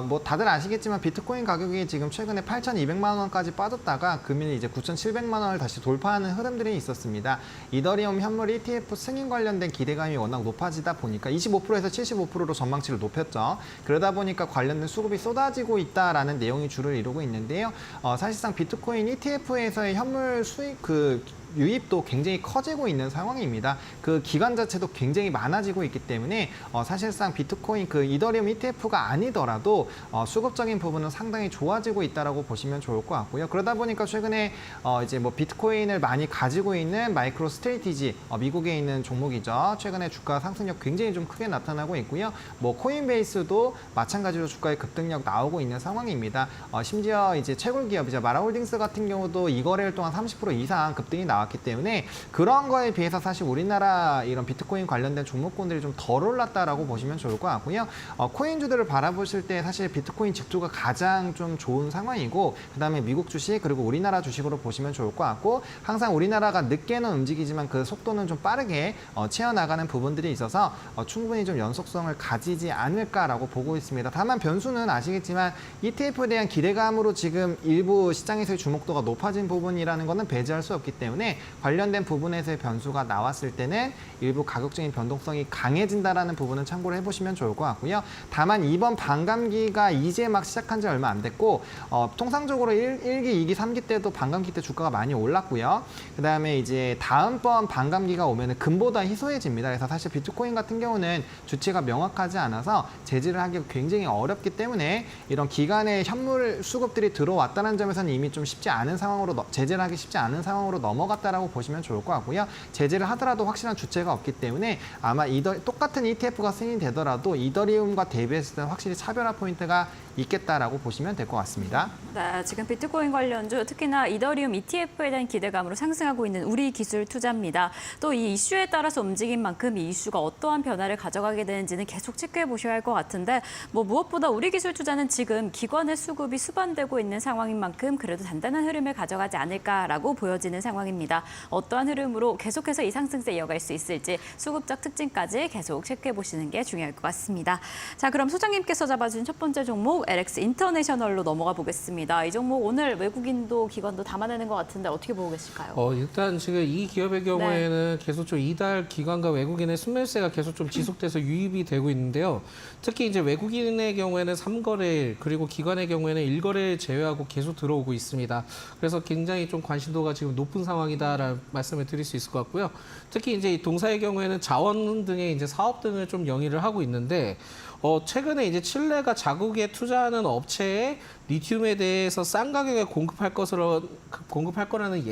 뭐 다들 아시겠지만 비트코인 가격이 지금 최근에 8,200만 원까지 빠졌다가 금일 이제 9,700만 원을 다시 돌파하는 흐름들이 있었습니다. 이더리움 현물 ETF 승인 관련된 기대감이 워낙 높아지다 보니까 25%에서 75%로 전망치를 높였죠. 그러다 보니까 관련된 수급이 쏟아지고 있다라는 내용이 주를 이루고 있는데요. 사실상 비트코인 ETF에서의 현물 수익 유입도 굉장히 커지고 있는 상황입니다. 그 기간 자체도 굉장히 많아지고 있기 때문에 사실상 비트코인 이더리움 ETF가 아니더라도 수급적인 부분은 상당히 좋아지고 있다라고 보시면 좋을 것 같고요. 그러다 보니까 최근에 이제 뭐 비트코인을 많이 가지고 있는 마이크로 스트레이티지 미국에 있는 종목이죠. 최근에 주가 상승력 굉장히 좀 크게 나타나고 있고요. 뭐 코인베이스도 마찬가지로 주가의 급등력 나오고 있는 상황입니다. 심지어 이제 채굴 기업이죠. 마라홀딩스 같은 경우도 이 거래일 동안 30% 이상 급등이 나왔기 때문에 그런 거에 비해서 사실 우리나라 이런 비트코인 관련된 종목군들이 좀 덜 올랐다라고 보시면 좋을 것 같고요. 코인주들을 바라보실 때 사실 비트코인 직조가 가장 좀 좋은 상황이고 그다음에 미국 주식 그리고 우리나라 주식으로 보시면 좋을 것 같고 항상 우리나라가 늦게는 움직이지만 그 속도는 좀 빠르게 채워나가는 부분들이 있어서 충분히 좀 연속성을 가지지 않을까라고 보고 있습니다. 다만 변수는 아시겠지만 ETF에 대한 기대감으로 지금 일부 시장에서의 주목도가 높아진 부분이라는 것은 배제할 수 없기 때문에 관련된 부분에서의 변수가 나왔을 때는 일부 가격적인 변동성이 강해진다라는 부분은 참고를 해보시면 좋을 것 같고요. 다만 이번 반감기가 이제 막 시작한 지 얼마 안 됐고 통상적으로 1기, 2기, 3기 때도 반감기 때 주가가 많이 올랐고요. 그다음에 이제 다음번 반감기가 오면은 금보다 희소해집니다. 그래서 사실 비트코인 같은 경우는 주체가 명확하지 않아서 제지를 하기가 굉장히 어렵기 때문에 이런 기간의 현물 수급들이 들어왔다는 점에서는 이미 좀 쉽지 않은 상황으로 제재를 하기 쉽지 않은 상황으로 넘어갔다라고 보시면 좋을 것 같고요. 제재를 하더라도 확실한 주체가 없기 때문에 아마 똑같은 ETF가 승인되더라도 이더리움과 대비했을 때는 확실히 차별화 포인트가 있겠다라고 보시면 될 것 같습니다. 네, 지금 비트코인 관련주 특히나 이더리움 ETF에 대한 기대감으로 상승하고 있는 우리 기술 투자입니다. 또 이 이슈에 따라서 움직인 만큼 이 이슈가 어떠한 변화를 가져가게 되는지는 계속 체크해 보셔야 할 것 같은데 뭐 무엇보다 우리 기술 투자는 지금 기관의 수급이 수반되고 있는 상황인 만큼 그래도 단단한 흐름을 가져가지 않을까라고 보여지는 상황입니다. 어떠한 흐름으로 계속해서 이 상승세 이어갈 수 있을지 수급적 특징까지 계속 체크해 보시는 게 중요할 것 같습니다. 자, 그럼 소장님께서 잡아준 첫 번째 종목 LX 인터내셔널로 넘어가 보겠습니다. 이 종목 오늘 외국인도 기관도 담아내는 것 같은데 어떻게 보고 계실까요? 일단 지금 이 기업의 경우에는 계속 좀 이달 기관과 외국인의 순매수세가 계속 좀 지속돼서 유입이 되고 있는데요. 특히 이제 외국인의 경우에는 3거래일 그리고 기관의 경우에는 1거래일 제외하고 계속 들어오고 있습니다. 그래서 굉장히 좀 관심도가 지금 높은 상황이다라는 말씀을 드릴 수 있을 것 같고요. 특히 이제 이 동사의 경우에는 자원 등의 이제 사업 등을 좀 영위를 하고 있는데 최근에 이제 칠레가 자국에 투자하는 업체에 리튬에 대해서 싼 가격에 공급할 거라는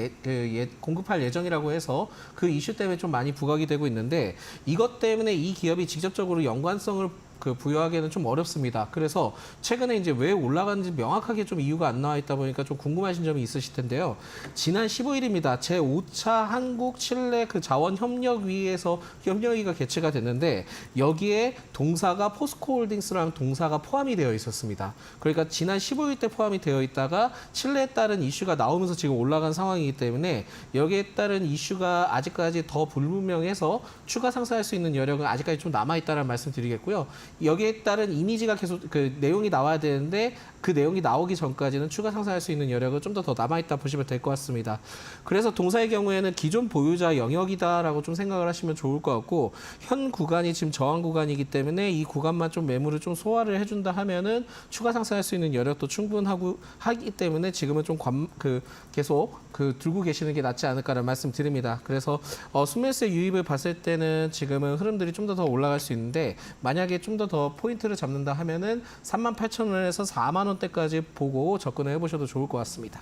공급할 예정이라고 해서 그 이슈 때문에 좀 많이 부각이 되고 있는데 이것 때문에 이 기업이 직접적으로 연관성을 부여하기에는 좀 어렵습니다. 그래서 최근에 이제 왜 올라가는지 명확하게 좀 이유가 안 나와 있다 보니까 좀 궁금하신 점이 있으실 텐데요. 지난 15일입니다. 제5차 한국 칠레 자원협력위에서 협력위가 개최가 됐는데 여기에 동사가 포스코홀딩스랑 동사가 포함이 되어 있었습니다. 그러니까 지난 15일 때 포함이 되어 있다가 칠레에 따른 이슈가 나오면서 지금 올라간 상황이기 때문에 여기에 따른 이슈가 아직까지 더 불분명해서 추가 상승할 수 있는 여력은 아직까지 좀 남아있다는 말씀 드리겠고요. 여기에 따른 이미지가 계속 내용이 나와야 되는데 그 내용이 나오기 전까지는 추가 상승할 수 있는 여력은 좀 더 남아있다 보시면 될 것 같습니다. 그래서 동사의 경우에는 기존 보유자 영역이다라고 좀 생각을 하시면 좋을 것 같고 현 구간이 지금 저항 구간이기 때문에 이 구간만 좀 매물을 좀 소화를 해준다 하면은 추가 상승할 수 있는 여력도 충분하기 때문에 지금은 좀 계속 들고 계시는 게 낫지 않을까라는 말씀 드립니다. 그래서 순매수의 유입을 봤을 때는 지금은 흐름들이 좀 더 올라갈 수 있는데 만약에 좀 더 포인트를 잡는다 하면은 38,000원에서 4만 원대까지 보고 접근을 해보셔도 좋을 것 같습니다.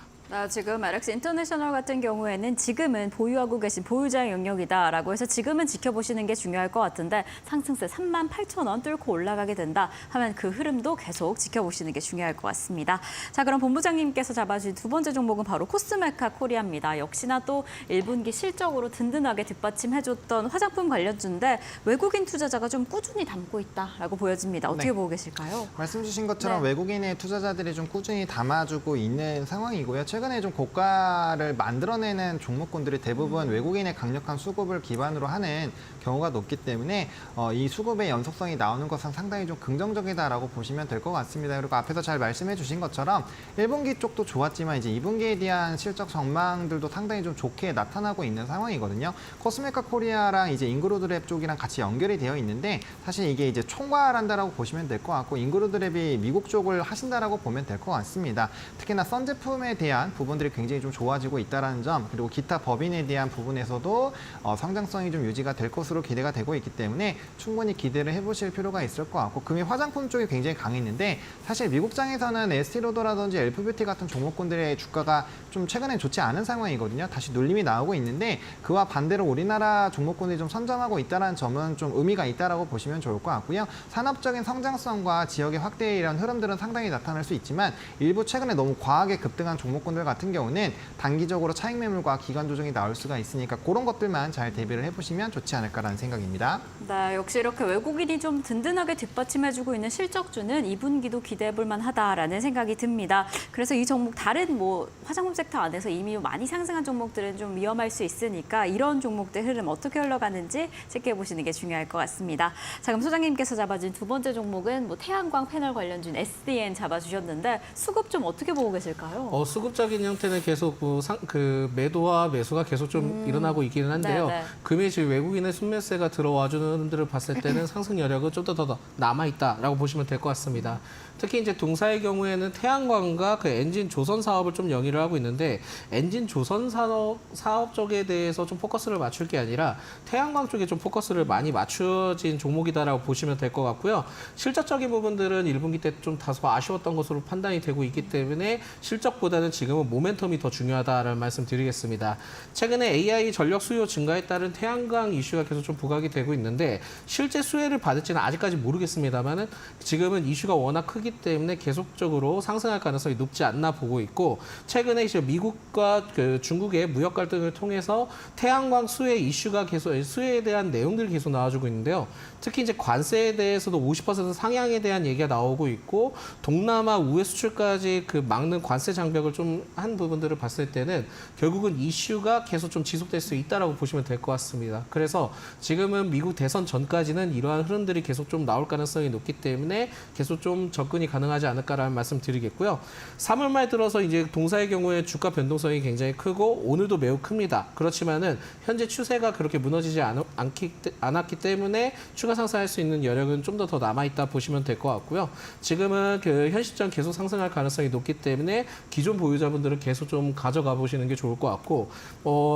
지금 LX 인터내셔널 같은 경우에는 지금은 보유하고 계신 보유자의 영역이다라고 해서 지금은 지켜보시는 게 중요할 것 같은데 상승세 38,000원 뚫고 올라가게 된다 하면 그 흐름도 계속 지켜보시는 게 중요할 것 같습니다. 자, 그럼 본부장님께서 잡아주신 두 번째 종목은 바로 코스메카 코리아입니다. 역시나 또 1분기 실적으로 든든하게 뒷받침해줬던 화장품 관련주인데 외국인 투자자가 좀 꾸준히 담고 있다라고 보여집니다. 어떻게 네. 보고 계실까요? 말씀 주신 것처럼 네. 외국인의 투자자들이 좀 꾸준히 담아주고 있는 상황이고요. 최근에 좀 고가를 만들어내는 종목군들이 대부분 외국인의 강력한 수급을 기반으로 하는 경우가 높기 때문에 이 수급의 연속성이 나오는 것은 상당히 좀 긍정적이다라고 보시면 될 것 같습니다. 그리고 앞에서 잘 말씀해 주신 것처럼 1분기 쪽도 좋았지만 이제 2분기에 대한 실적 전망들도 상당히 좀 좋게 나타나고 있는 상황이거든요. 코스메카 코리아랑 이제 인그로드랩 쪽이랑 같이 연결이 되어 있는데 사실 이게 이제 총괄한다라고 보시면 될 것 같고 인그로드랩이 미국 쪽을 하신다라고 보면 될 것 같습니다. 특히나 선 제품에 대한 부분들이 굉장히 좀 좋아지고 있다는 점 그리고 기타 법인에 대한 부분에서도 성장성이 좀 유지가 될 것으로 기대가 되고 있기 때문에 충분히 기대를 해보실 필요가 있을 것 같고 금이 화장품 쪽이 굉장히 강했는데 사실 미국장에서는 에스티로더라든지 엘프뷰티 같은 종목군들의 주가가 좀 최근에 좋지 않은 상황이거든요. 다시 눌림이 나오고 있는데 그와 반대로 우리나라 종목군들이 좀 선점하고 있다는 점은 좀 의미가 있다라고 보시면 좋을 것 같고요. 산업적인 성장성과 지역의 확대에 이런 흐름들은 상당히 나타날 수 있지만 일부 최근에 너무 과하게 급등한 종목군들 같은 경우는 단기적으로 차익 매물과 기간 조정이 나올 수가 있으니까 그런 것들만 잘 대비를 해보시면 좋지 않을까라는 생각입니다. 네, 역시 이렇게 외국인이 좀 든든하게 뒷받침해주고 있는 실적주는 2분기도 기대해볼 만하다라는 생각이 듭니다. 그래서 이 종목 다른 화장품 섹터 안에서 이미 많이 상승한 종목들은 좀 위험할 수 있으니까 이런 종목들 흐름 어떻게 흘러가는지 체크해보시는 게 중요할 것 같습니다. 자, 그럼 소장님께서 잡아준 두 번째 종목은 태양광 패널 관련주인 SDN 잡아주셨는데 수급 좀 어떻게 보고 계실까요? 수급적인 형태는 계속 매도와 매수가 계속 좀 일어나고 있기는 한데요. 네네. 금이 지금 외국인의 순매수가 들어와주는 흐름들을 봤을 때는 상승 여력은 좀 더 남아있다라고 보시면 될 것 같습니다. 특히 이제 동사의 경우에는 태양광과 그 엔진 조선 사업을 좀 영위를 하고 있는데 엔진 조선 사업 쪽에 대해서 좀 포커스를 맞출 게 아니라 태양광 쪽에 좀 포커스를 많이 맞춰진 종목이다라고 보시면 될 것 같고요. 실적적인 부분들은 1분기 때 좀 다소 아쉬웠던 것으로 판단이 되고 있기 때문에 실적보다는 지금은 모멘텀이 더 중요하다라는 말씀 드리겠습니다. 최근에 AI 전력 수요 증가에 따른 태양광 이슈가 계속 좀 부각이 되고 있는데 실제 수혜를 받을지는 아직까지 모르겠습니다만은 지금은 이슈가 워낙 크기 때문에 계속적으로 상승할 가능성이 높지 않나 보고 있고 최근에 이제 미국과 중국의 무역 갈등을 통해서 태양광 수혜 이슈가 계속 수혜에 대한 내용들이 계속 나와주고 있는데요. 특히 이제 관세에 대해서도 50% 상향에 대한 얘기가 나오고 있고 동남아 우회 수출까지 막는 관세 장벽을 좀 한 부분들을 봤을 때는 결국은 이슈가 계속 좀 지속될 수 있다라고 보시면 될 것 같습니다. 그래서 지금은 미국 대선 전까지는 이러한 흐름들이 계속 좀 나올 가능성이 높기 때문에 계속 좀 접근이 가능하지 않을까라는 말씀 드리겠고요. 3월 말 들어서 이제 동사의 경우에 주가 변동성이 굉장히 크고 오늘도 매우 큽니다. 그렇지만은 현재 추세가 그렇게 무너지지 않았기 때문에 추가 상승할 수 있는 여력은 좀 더 남아있다 보시면 될 것 같고요. 지금은 현 시점 계속 상승할 가능성이 높기 때문에 기존 보유자분들은 계속 좀 가져가 보시는 게 좋을 것 같고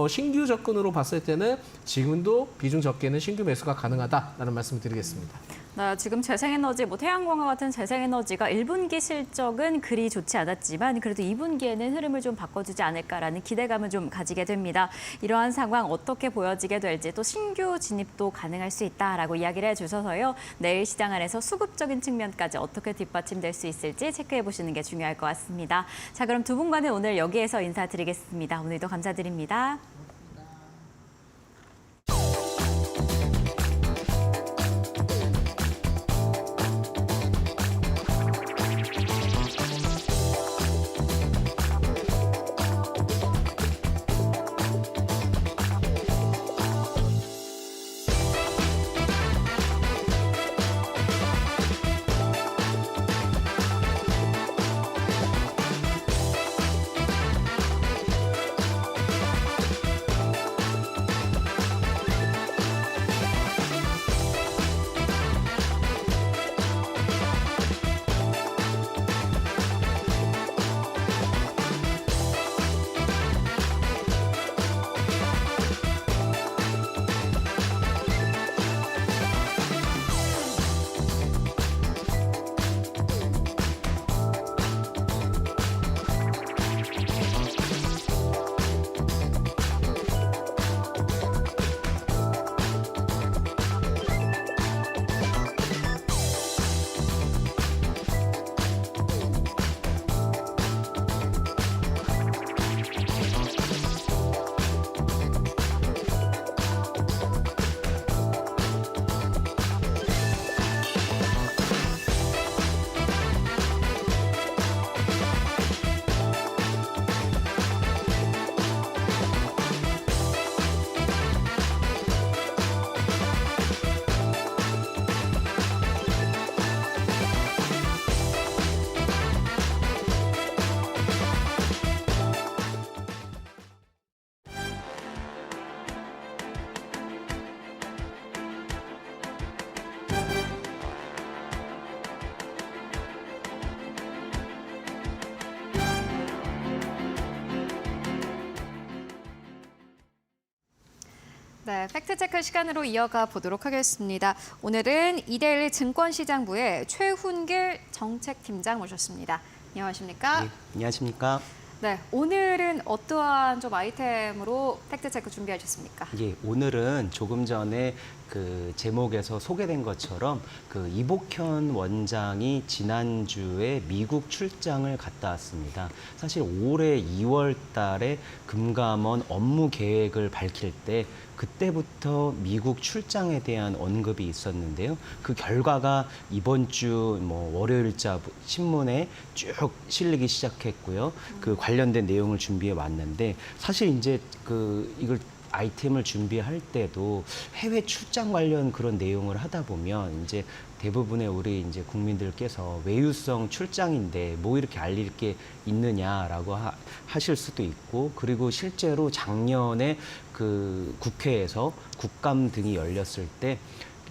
신규 접근으로 봤을 때는 지금도 비중 적게는 신규 매수가 가능하다라는 말씀을 드리겠습니다. 네, 지금 재생에너지, 태양광과 같은 재생에너지가 1분기 실적은 그리 좋지 않았지만 그래도 2분기에는 흐름을 좀 바꿔주지 않을까라는 기대감을 좀 가지게 됩니다. 이러한 상황 어떻게 보여지게 될지 또 신규 진입도 가능할 수 있다라고 이야기를 해주셔서요. 내일 시장 안에서 수급적인 측면까지 어떻게 뒷받침될 수 있을지 체크해 보시는 게 중요할 것 같습니다. 자, 그럼 두 분과는 오늘 여기에서 인사드리겠습니다. 오늘도 감사드립니다. 네, 팩트체크 시간으로 이어가 보도록 하겠습니다. 오늘은 이데일리 증권시장부의 최훈길 정책팀장 모셨습니다. 안녕하십니까? 네, 안녕하십니까? 네, 오늘은 어떠한 좀 아이템으로 팩트체크 준비하셨습니까? 예, 오늘은 조금 전에 그 제목에서 소개된 것처럼 그 이복현 원장이 지난주에 미국 출장을 갔다 왔습니다. 사실 올해 2월 달에 금감원 업무 계획을 밝힐 때 그때부터 미국 출장에 대한 언급이 있었는데요. 그 결과가 이번 주 뭐 월요일자 신문에 쭉 실리기 시작했고요. 그 관련된 내용을 준비해 왔는데 사실 이제 그 이걸 아이템을 준비할 때도 해외 출장 관련 그런 내용을 하다 보면 이제 대부분의 우리 이제 국민들께서 외유성 출장인데 뭐 이렇게 알릴 게 있느냐라고 하실 수도 있고, 그리고 실제로 작년에 그 국회에서 국감 등이 열렸을 때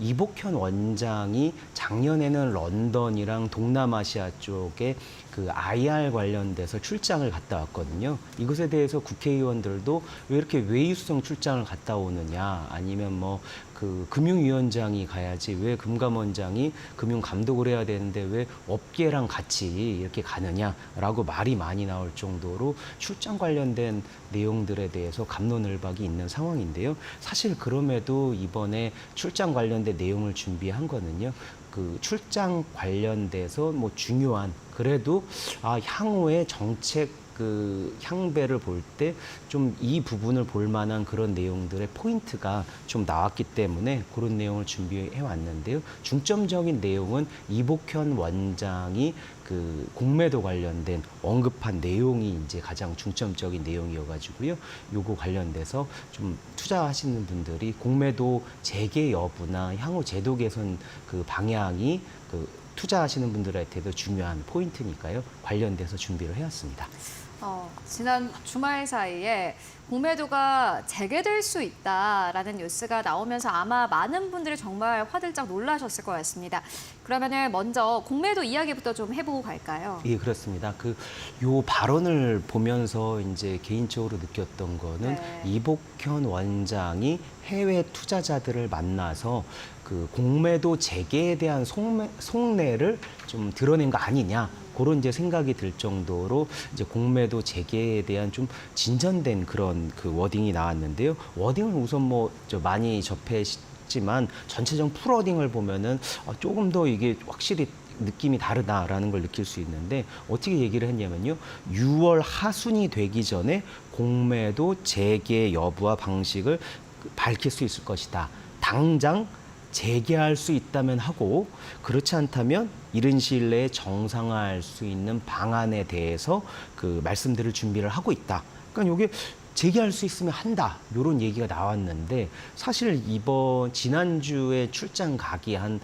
이복현 원장이 작년에는 런던이랑 동남아시아 쪽에 그 IR 관련돼서 출장을 갔다 왔거든요. 이것에 대해서 국회의원들도 왜 이렇게 외유성 출장을 갔다 오느냐, 아니면 뭐 그 금융위원장이 가야지 왜 금감원장이 금융감독을 해야 되는데 왜 업계랑 같이 이렇게 가느냐라고 말이 많이 나올 정도로 출장 관련된 내용들에 대해서 갑론을박이 있는 상황인데요. 사실 그럼에도 이번에 출장 관련된 내용을 준비한 거는요. 그 출장 관련돼서 뭐 중요한, 그래도 향후의 정책 그 향배를 볼 때 좀 이 부분을 볼 만한 그런 내용들의 포인트가 좀 나왔기 때문에 그런 내용을 준비해 왔는데요. 중점적인 내용은 이복현 원장이 그 공매도 관련된 언급한 내용이 이제 가장 중점적인 내용이어가지고요. 요거 관련돼서 좀 투자하시는 분들이 공매도 재개 여부나 향후 제도 개선 그 방향이 그 투자하시는 분들한테도 중요한 포인트니까요. 관련돼서 준비를 해왔습니다. 지난 주말 사이에 공매도가 재개될 수 있다라는 뉴스가 나오면서 아마 많은 분들이 정말 화들짝 놀라셨을 것 같습니다. 그러면은 먼저 공매도 이야기부터 좀 해보고 갈까요? 예, 그렇습니다. 요 발언을 보면서 이제 개인적으로 느꼈던 거는 네. 이복현 원장이 해외 투자자들을 만나서 그 공매도 재개에 대한 속내를 좀 드러낸 거 아니냐. 그런 이제 생각이 들 정도로 이제 공매도 재개에 대한 좀 진전된 그런 그 워딩이 나왔는데요. 워딩을 우선 뭐 많이 접했지만 전체적 풀워딩을 보면은 조금 더 이게 확실히 느낌이 다르다라는 걸 느낄 수 있는데, 어떻게 얘기를 했냐면요. 6월 하순이 되기 전에 공매도 재개 여부와 방식을 밝힐 수 있을 것이다. 당장 재개할 수 있다면 하고, 그렇지 않다면 이른 시일 내에 정상화할 수 있는 방안에 대해서 그 말씀들을 준비를 하고 있다. 그러니까 이게 재개할 수 있으면 한다. 이런 얘기가 나왔는데, 사실 지난주에 출장 가기 한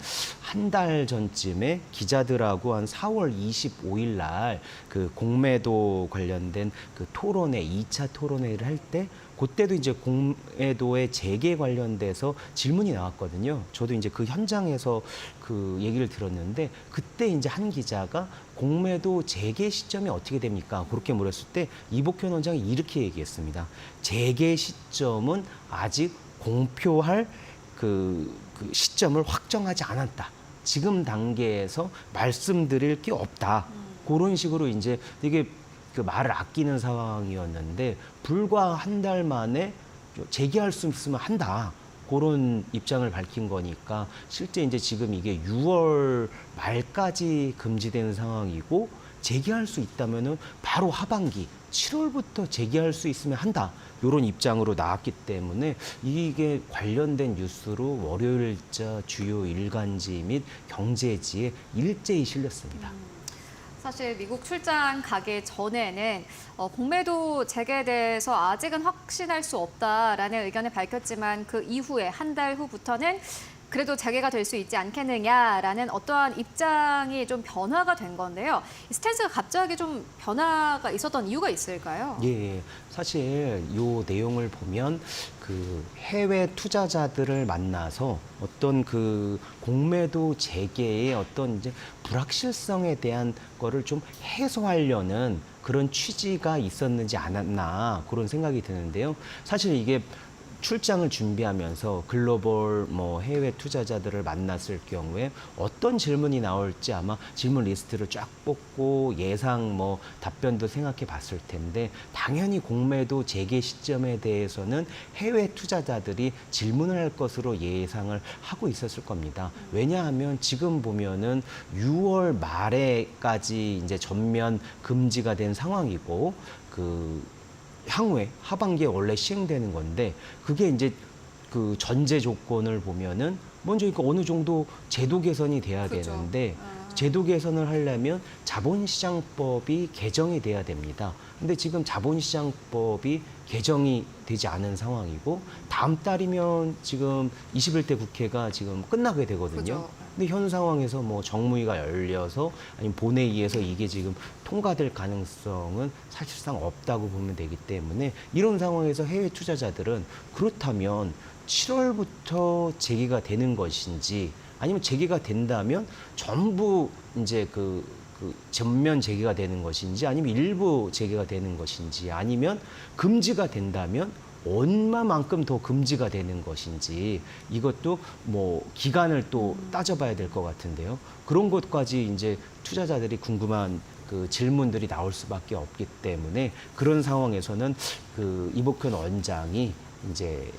달 전쯤에 기자들하고 한 4월 25일 날 그 공매도 관련된 그 토론회, 2차 토론회를 할 때 그때도 이제 공매도의 재개 관련돼서 질문이 나왔거든요. 저도 이제 그 현장에서 그 얘기를 들었는데, 그때 이제 한 기자가 공매도 재개 시점이 어떻게 됩니까? 그렇게 물었을 때 이복현 원장이 이렇게 얘기했습니다. 재개 시점은 아직 공표할 그 시점을 확정하지 않았다. 지금 단계에서 말씀드릴 게 없다. 그런 식으로 이제 되게 그 말을 아끼는 상황이었는데, 불과 한 달 만에 재개할 수 있으면 한다. 그런 입장을 밝힌 거니까, 실제 이제 지금 이게 6월 말까지 금지되는 상황이고, 재개할 수 있다면은 바로 하반기 7월부터 재개할 수 있으면 한다. 이런 입장으로 나왔기 때문에 이게 관련된 뉴스로 월요일자 주요 일간지 및 경제지에 일제히 실렸습니다. 사실 미국 출장 가기 전에는 공매도 재개에 대해서 아직은 확신할 수 없다라는 의견을 밝혔지만, 그 이후에 한 달 후부터는 그래도 재개가 될 수 있지 않겠느냐라는 어떠한 입장이 좀 변화가 된 건데요. 이 스탠스가 갑자기 좀 변화가 있었던 이유가 있을까요? 예, 사실 이 내용을 보면 그 해외 투자자들을 만나서 어떤 그 공매도 재개의 어떤 이제 불확실성에 대한 거를 좀 해소하려는 그런 취지가 있었는지 않았나, 그런 생각이 드는데요. 사실 이게 출장을 준비하면서 글로벌 뭐 해외 투자자들을 만났을 경우에 어떤 질문이 나올지 아마 질문 리스트를 쫙 뽑고 예상 뭐 답변도 생각해 봤을 텐데 당연히 공매도 재개 시점에 대해서는 해외 투자자들이 질문을 할 것으로 예상을 하고 있었을 겁니다. 왜냐하면 지금 보면은 6월 말에까지 이제 전면 금지가 된 상황이고 향후에 하반기에 원래 시행되는 건데 그게 이제 그 전제 조건을 보면은 먼저 그러니까 어느 정도 제도 개선이 돼야 그죠. 되는데 제도 개선을 하려면 자본시장법이 개정이 돼야 됩니다. 근데 지금 자본시장법이 개정이 되지 않은 상황이고 다음 달이면 지금 21대 국회가 지금 끝나게 되거든요. 그죠. 근데 현 상황에서 뭐 정무위가 열려서 아니면 본회의에서 이게 지금 통과될 가능성은 사실상 없다고 보면 되기 때문에 이런 상황에서 해외 투자자들은 그렇다면 7월부터 재개가 되는 것인지 아니면 재개가 된다면 전부 이제 그 전면 재개가 되는 것인지 아니면 일부 재개가 되는 것인지 아니면 금지가 된다면 얼마만큼 더 금지가 되는 것인지 이것도 뭐 기간을 또 따져봐야 될 것 같은데요. 그런 것까지 이제 투자자들이 궁금한 그 질문들이 나올 수밖에 없기 때문에 그런 상황에서는 그 이복현 원장이 이제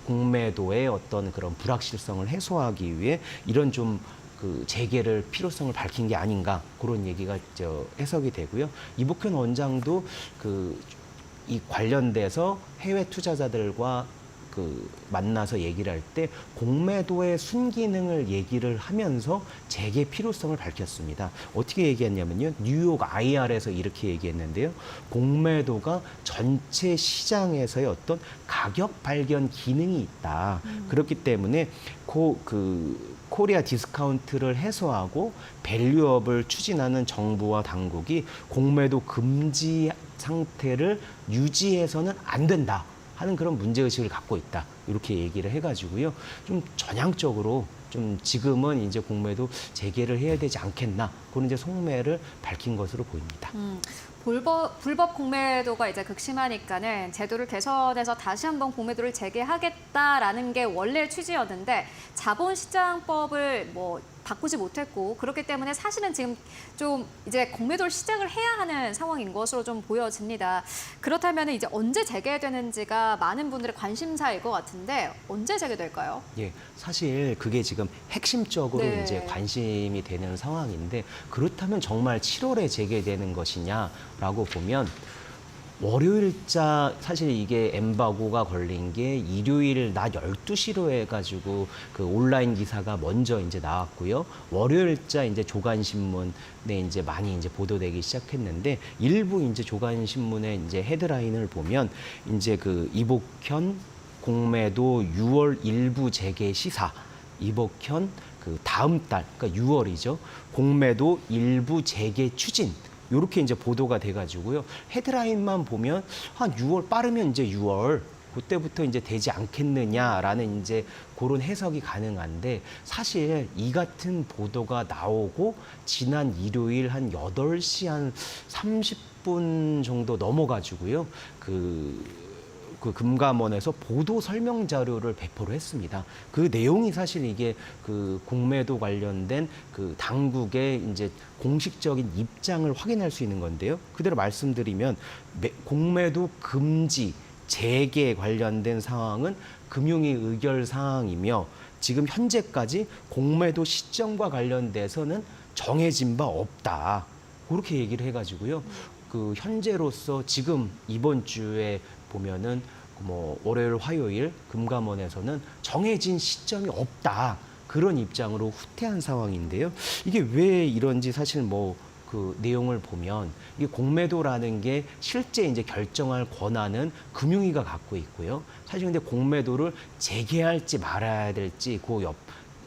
공매도의 어떤 그런 불확실성을 해소하기 위해 이런 좀 그 재개를 필요성을 밝힌 게 아닌가 그런 얘기가 해석이 되고요. 이복현 원장도 이 관련돼서 해외 투자자들과 만나서 얘기를 할 때 공매도의 순기능을 얘기를 하면서 재개 필요성을 밝혔습니다. 어떻게 얘기했냐면요. 뉴욕 IR에서 이렇게 얘기했는데요. 공매도가 전체 시장에서의 어떤 가격 발견 기능이 있다. 그렇기 때문에 코리아 디스카운트를 해소하고 밸류업을 추진하는 정부와 당국이 공매도 금지 상태를 유지해서는 안 된다 하는 그런 문제의식을 갖고 있다. 이렇게 얘기를 해가지고요. 좀 전향적으로 좀 지금은 이제 공매도 재개를 해야 되지 않겠나 그런 이제 속내를 밝힌 것으로 보입니다. 불법 공매도가 이제 극심하니까는 제도를 개선해서 다시 한번 공매도를 재개하겠다라는 게 원래 취지였는데 자본시장법을 뭐 바꾸지 못했고 그렇기 때문에 사실은 지금 좀 이제 공매도를 시작을 해야 하는 상황인 것으로 좀 보여집니다. 그렇다면 이제 언제 재개되는지가 많은 분들의 관심사일 것 같은데 언제 재개될까요? 예, 사실 그게 지금 핵심적으로 네. 이제 관심이 되는 상황인데 그렇다면 정말 7월에 재개되는 것이냐라고 보면 월요일자 사실 이게 엠바고가 걸린 게 일요일 낮 12시로 해가지고 그 온라인 기사가 먼저 이제 나왔고요. 월요일자 이제 조간신문에 이제 많이 이제 보도되기 시작했는데 일부 이제 조간신문의 이제 헤드라인을 보면 이제 그 이복현 공매도 6월 일부 재개 시사 이복현 그 다음 달 그러니까 6월이죠. 공매도 일부 재개 추진 이렇게 이제 보도가 돼가지고요. 헤드라인만 보면 한 6월 빠르면 이제 6월 그때부터 이제 되지 않겠느냐라는 이제 그런 해석이 가능한데 사실 이 같은 보도가 나오고 지난 일요일 한 8시 한 30분 정도 넘어가지고요. 그 금감원에서 보도 설명 자료를 배포를 했습니다. 그 내용이 사실 이게 그 공매도 관련된 그 당국의 이제 공식적인 입장을 확인할 수 있는 건데요. 그대로 말씀드리면 공매도 금지 재개 관련된 상황은 금융위 의결 사항이며 지금 현재까지 공매도 시점과 관련돼서는 정해진 바 없다. 그렇게 얘기를 해가지고요. 그 현재로서 지금 이번 주에 보면은 뭐 월요일, 화요일 금감원에서는 정해진 시점이 없다. 그런 입장으로 후퇴한 상황인데요. 이게 왜 이런지 사실 뭐 그 내용을 보면 이게 공매도라는 게 실제 이제 결정할 권한은 금융위가 갖고 있고요. 사실 근데 공매도를 재개할지 말아야 될지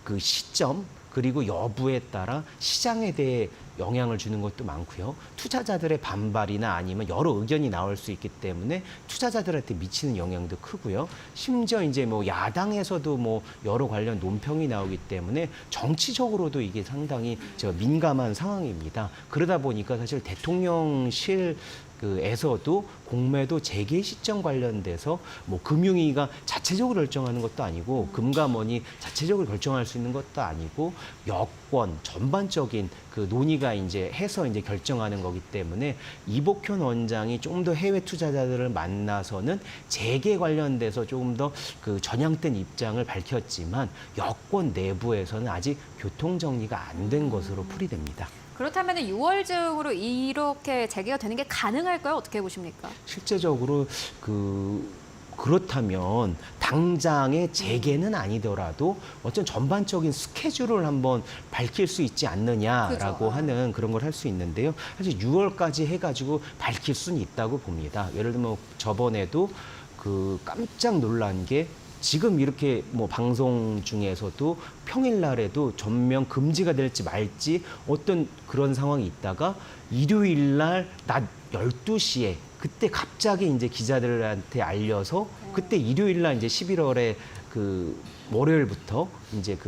그 시점 그리고 여부에 따라 시장에 대해 영향을 주는 것도 많고요. 투자자들의 반발이나 아니면 여러 의견이 나올 수 있기 때문에 투자자들한테 미치는 영향도 크고요. 심지어 이제 뭐 야당에서도 뭐 여러 관련 논평이 나오기 때문에 정치적으로도 이게 상당히 민감한 상황입니다. 그러다 보니까 사실 대통령실 에서도 공매도 재개 시점 관련돼서 뭐 금융위가 자체적으로 결정하는 것도 아니고 금감원이 자체적으로 결정할 수 있는 것도 아니고 여권 전반적인 그 논의가 이제 해서 이제 결정하는 거기 때문에 이복현 원장이 조금 더 해외 투자자들을 만나서는 재개 관련돼서 조금 더 그 전향된 입장을 밝혔지만 여권 내부에서는 아직 교통 정리가 안 된 것으로 풀이됩니다. 그렇다면 6월 중으로 이렇게 재개가 되는 게 가능할까요? 어떻게 보십니까? 실제적으로 그렇다면 당장의 재개는 아니더라도 어떤 전반적인 스케줄을 한번 밝힐 수 있지 않느냐라고 그죠. 하는 그런 걸 할 수 있는데요. 사실 6월까지 해가지고 밝힐 수는 있다고 봅니다. 예를 들면 저번에도 깜짝 놀란 게 지금 이렇게 뭐 방송 중에서도 평일날에도 전면 금지가 될지 말지 어떤 그런 상황이 있다가 일요일날 낮 12시에 그때 갑자기 이제 기자들한테 알려서 그때 일요일날 이제 11월에 월요일부터 이제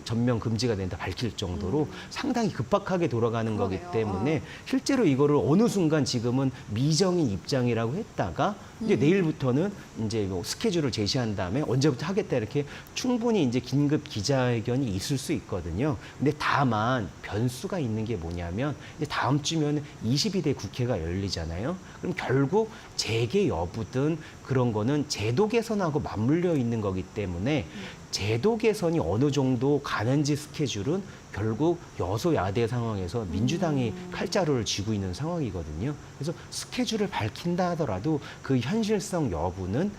전면 금지가 된다 밝힐 정도로 상당히 급박하게 돌아가는 그러네요. 거기 때문에 실제로 이거를 어느 순간 지금은 미정인 입장이라고 했다가 이제 내일부터는 이제 뭐 스케줄을 제시한 다음에 언제부터 하겠다 이렇게 충분히 이제 긴급 기자회견이 있을 수 있거든요. 근데 다만 변수가 있는 게 뭐냐면 이제 다음 주면 22대 국회가 열리잖아요. 그럼 결국 재개 여부든 그런 거는 제도 개선하고 맞물려 있는 거기 때문에 제도 개선이 어느 정도 가는지 스케줄은 결국 여소야대 상황에서 민주당이 칼자루를 쥐고 있는 상황이거든요. 그래서 스케줄을 밝힌다 하더라도 그 현실성 여부는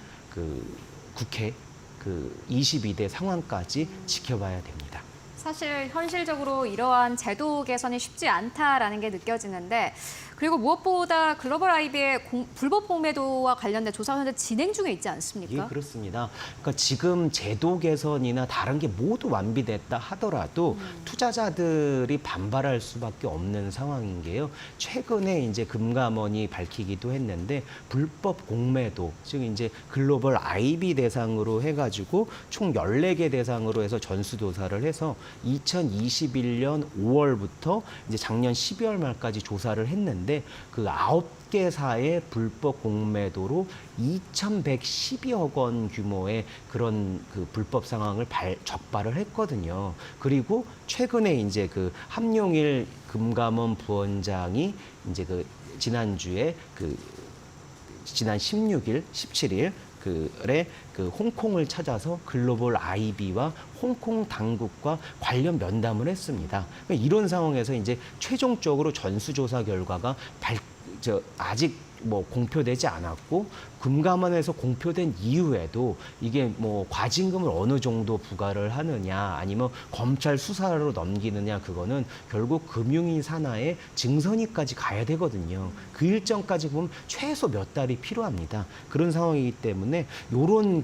국회 22대 상황까지 지켜봐야 됩니다. 사실 현실적으로 이러한 제도 개선이 쉽지 않다라는 게 느껴지는데 그리고 무엇보다 글로벌 IB의 불법 공매도와 관련된 조사가 현재 진행 중에 있지 않습니까? 예, 그렇습니다. 그러니까 지금 제도 개선이나 다른 게 모두 완비됐다 하더라도 투자자들이 반발할 수밖에 없는 상황인 게요. 최근에 이제 금감원이 밝히기도 했는데 불법 공매도, 즉 이제 글로벌 IB 대상으로 해가지고 총 14개 대상으로 해서 전수조사를 해서 2021년 5월부터 이제 작년 12월 말까지 조사를 했는데 그 9개사의 불법 공매도로 2,112억 원 규모의 그런 불법 상황을 적발을 했거든요. 그리고 최근에 이제 함용일 금감원 부원장이 이제 지난주에 지난 16일, 17일 홍콩을 찾아서 글로벌 IB와 홍콩 당국과 관련 면담을 했습니다. 그러니까 이런 상황에서 이제 최종적으로 전수조사 결과가 아직 뭐 공표되지 않았고 금감원에서 공표된 이후에도 이게 뭐 과징금을 어느 정도 부과를 하느냐 아니면 검찰 수사로 넘기느냐 그거는 결국 금융위 산하의 증선위까지 가야 되거든요. 그 일정까지 보면 최소 몇 달이 필요합니다. 그런 상황이기 때문에 요런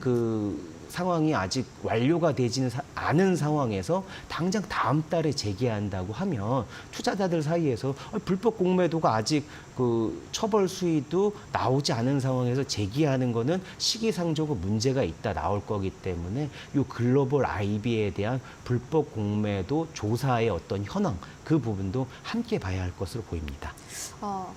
상황이 아직 완료가 되지는 않은 상황에서 당장 다음 달에 재개한다고 하면 투자자들 사이에서 불법 공매도가 아직 처벌 수위도 나오지 않은 상황에서 재개하는 거는 시기상조고 문제가 있다 나올 거기 때문에 이 글로벌 IB에 대한 불법 공매도 조사의 어떤 현황 그 부분도 함께 봐야 할 것으로 보입니다.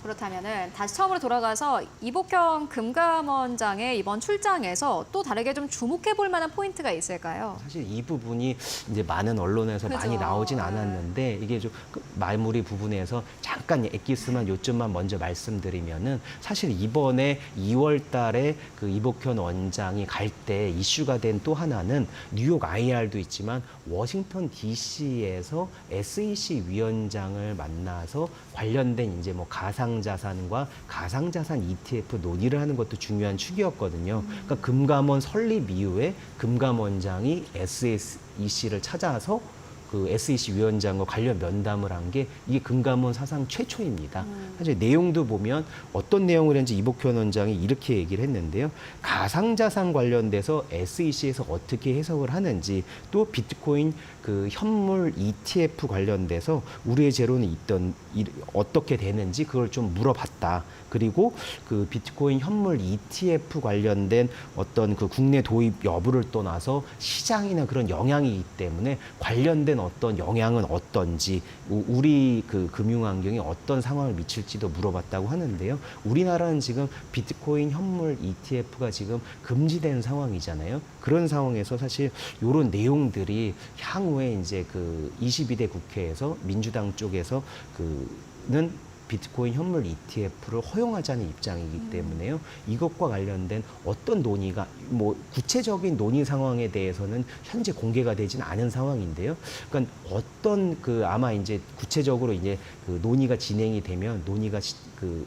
그렇다면은 다시 처음으로 돌아가서 이복현 금감원장의 이번 출장에서 또 다르게 좀 주목해 볼 만한 포인트가 있을까요? 사실 이 부분이 이제 많은 언론에서 그죠. 많이 나오진 않았는데 이게 좀 마무리 부분에서 잠깐 엑기스만 요점만 먼저 말씀드리면은 사실 이번에 2월 달에 이복현 원장이 갈 때 이슈가 된 또 하나는 뉴욕 IR도 있지만 워싱턴 DC에서 SEC 위원장을 만나서 관련된 이제 뭐 가상자산과 가상자산 ETF 논의를 하는 것도 중요한 축이었거든요. 그러니까 금감원 설립 이후에 금감원장이 SEC를 찾아서 SEC 위원장과 관련 면담을 한 게 이게 금감원 사상 최초입니다. 사실 내용도 보면 어떤 내용을 했는지 이복현 원장이 이렇게 얘기를 했는데요. 가상자산 관련돼서 SEC에서 어떻게 해석을 하는지 또 비트코인 현물 ETF 관련돼서 우리의 제로는 어떻게 되는지 그걸 좀 물어봤다. 그리고 비트코인 현물 ETF 관련된 어떤 국내 도입 여부를 떠나서 시장이나 그런 영향이기 때문에 관련된 대한 어떤 영향은 어떤지, 우리 그 금융 환경에 어떤 상황을 미칠지도 물어봤다고 하는데요. 우리나라는 지금 비트코인 현물 ETF가 지금 금지된 상황이잖아요. 그런 상황에서 사실 이런 내용들이 향후에 이제 그 22대 국회에서 민주당 쪽에서 그는 비트코인 현물 ETF를 허용하자는 입장이기 때문에요. 이것과 관련된 어떤 논의가 뭐 구체적인 논의 상황에 대해서는 현재 공개가 되지는 않은 상황인데요. 그러니까 어떤 그 아마 이제 구체적으로 이제 그 논의가 진행이 되면 논의가 그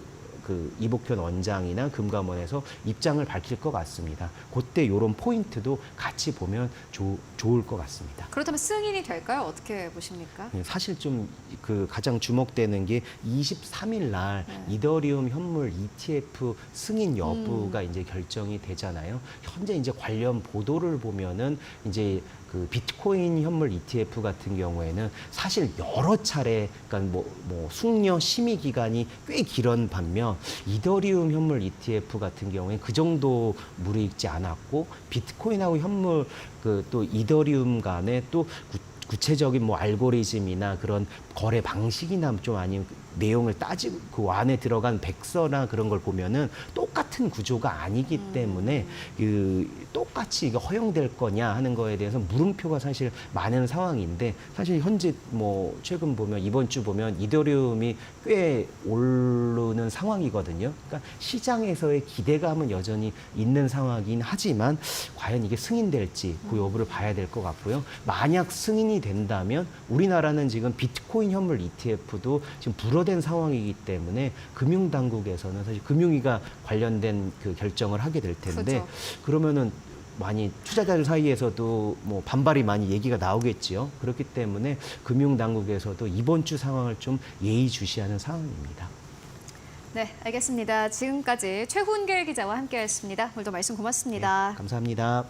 이복현 원장이나 금감원에서 입장을 밝힐 것 같습니다. 그때 이런 포인트도 같이 보면 좋을 것 같습니다. 그렇다면 승인이 될까요? 어떻게 보십니까? 사실 좀 그 가장 주목되는 게 23일 날 이더리움 현물 ETF 승인 여부가 이제 결정이 되잖아요. 현재 이제 관련 보도를 보면은 이제 그 비트코인 현물 ETF 같은 경우에는 사실 여러 차례, 그러니까 뭐 숙려 심의 기간이 꽤 길은 반면 이더리움 현물 ETF 같은 경우에 그 정도 무르익지 않았고 비트코인하고 현물 그 또 이더리움 간에 또 구체적인 뭐 알고리즘이나 그런 거래 방식이나 좀 아니면 내용을 따지고 그 안에 들어간 백서나 그런 걸 보면은 똑같은 구조가 아니기 때문에 그 똑같이 이게 허용될 거냐 하는 거에 대해서 물음표가 사실 많은 상황인데 사실 현재 뭐 최근 보면 이번 주 보면 이더리움이 꽤 오르는 상황이거든요. 그러니까 시장에서의 기대감은 여전히 있는 상황이긴 하지만 과연 이게 승인될지 그 여부를 봐야 될 것 같고요. 만약 승인이 된다면 우리나라는 지금 비트코인 현물 ETF도 지금 불어된 상황이기 때문에 금융당국에서는 사실 금융위가 관련된 그 결정을 하게 될 텐데 그렇죠. 그러면은 많이 투자자들 사이에서도 뭐 반발이 많이 얘기가 나오겠지요. 그렇기 때문에 금융당국에서도 이번 주 상황을 좀 예의주시하는 상황입니다. 네, 알겠습니다. 지금까지 최훈길 기자와 함께했습니다. 오늘도 말씀 고맙습니다. 네, 감사합니다.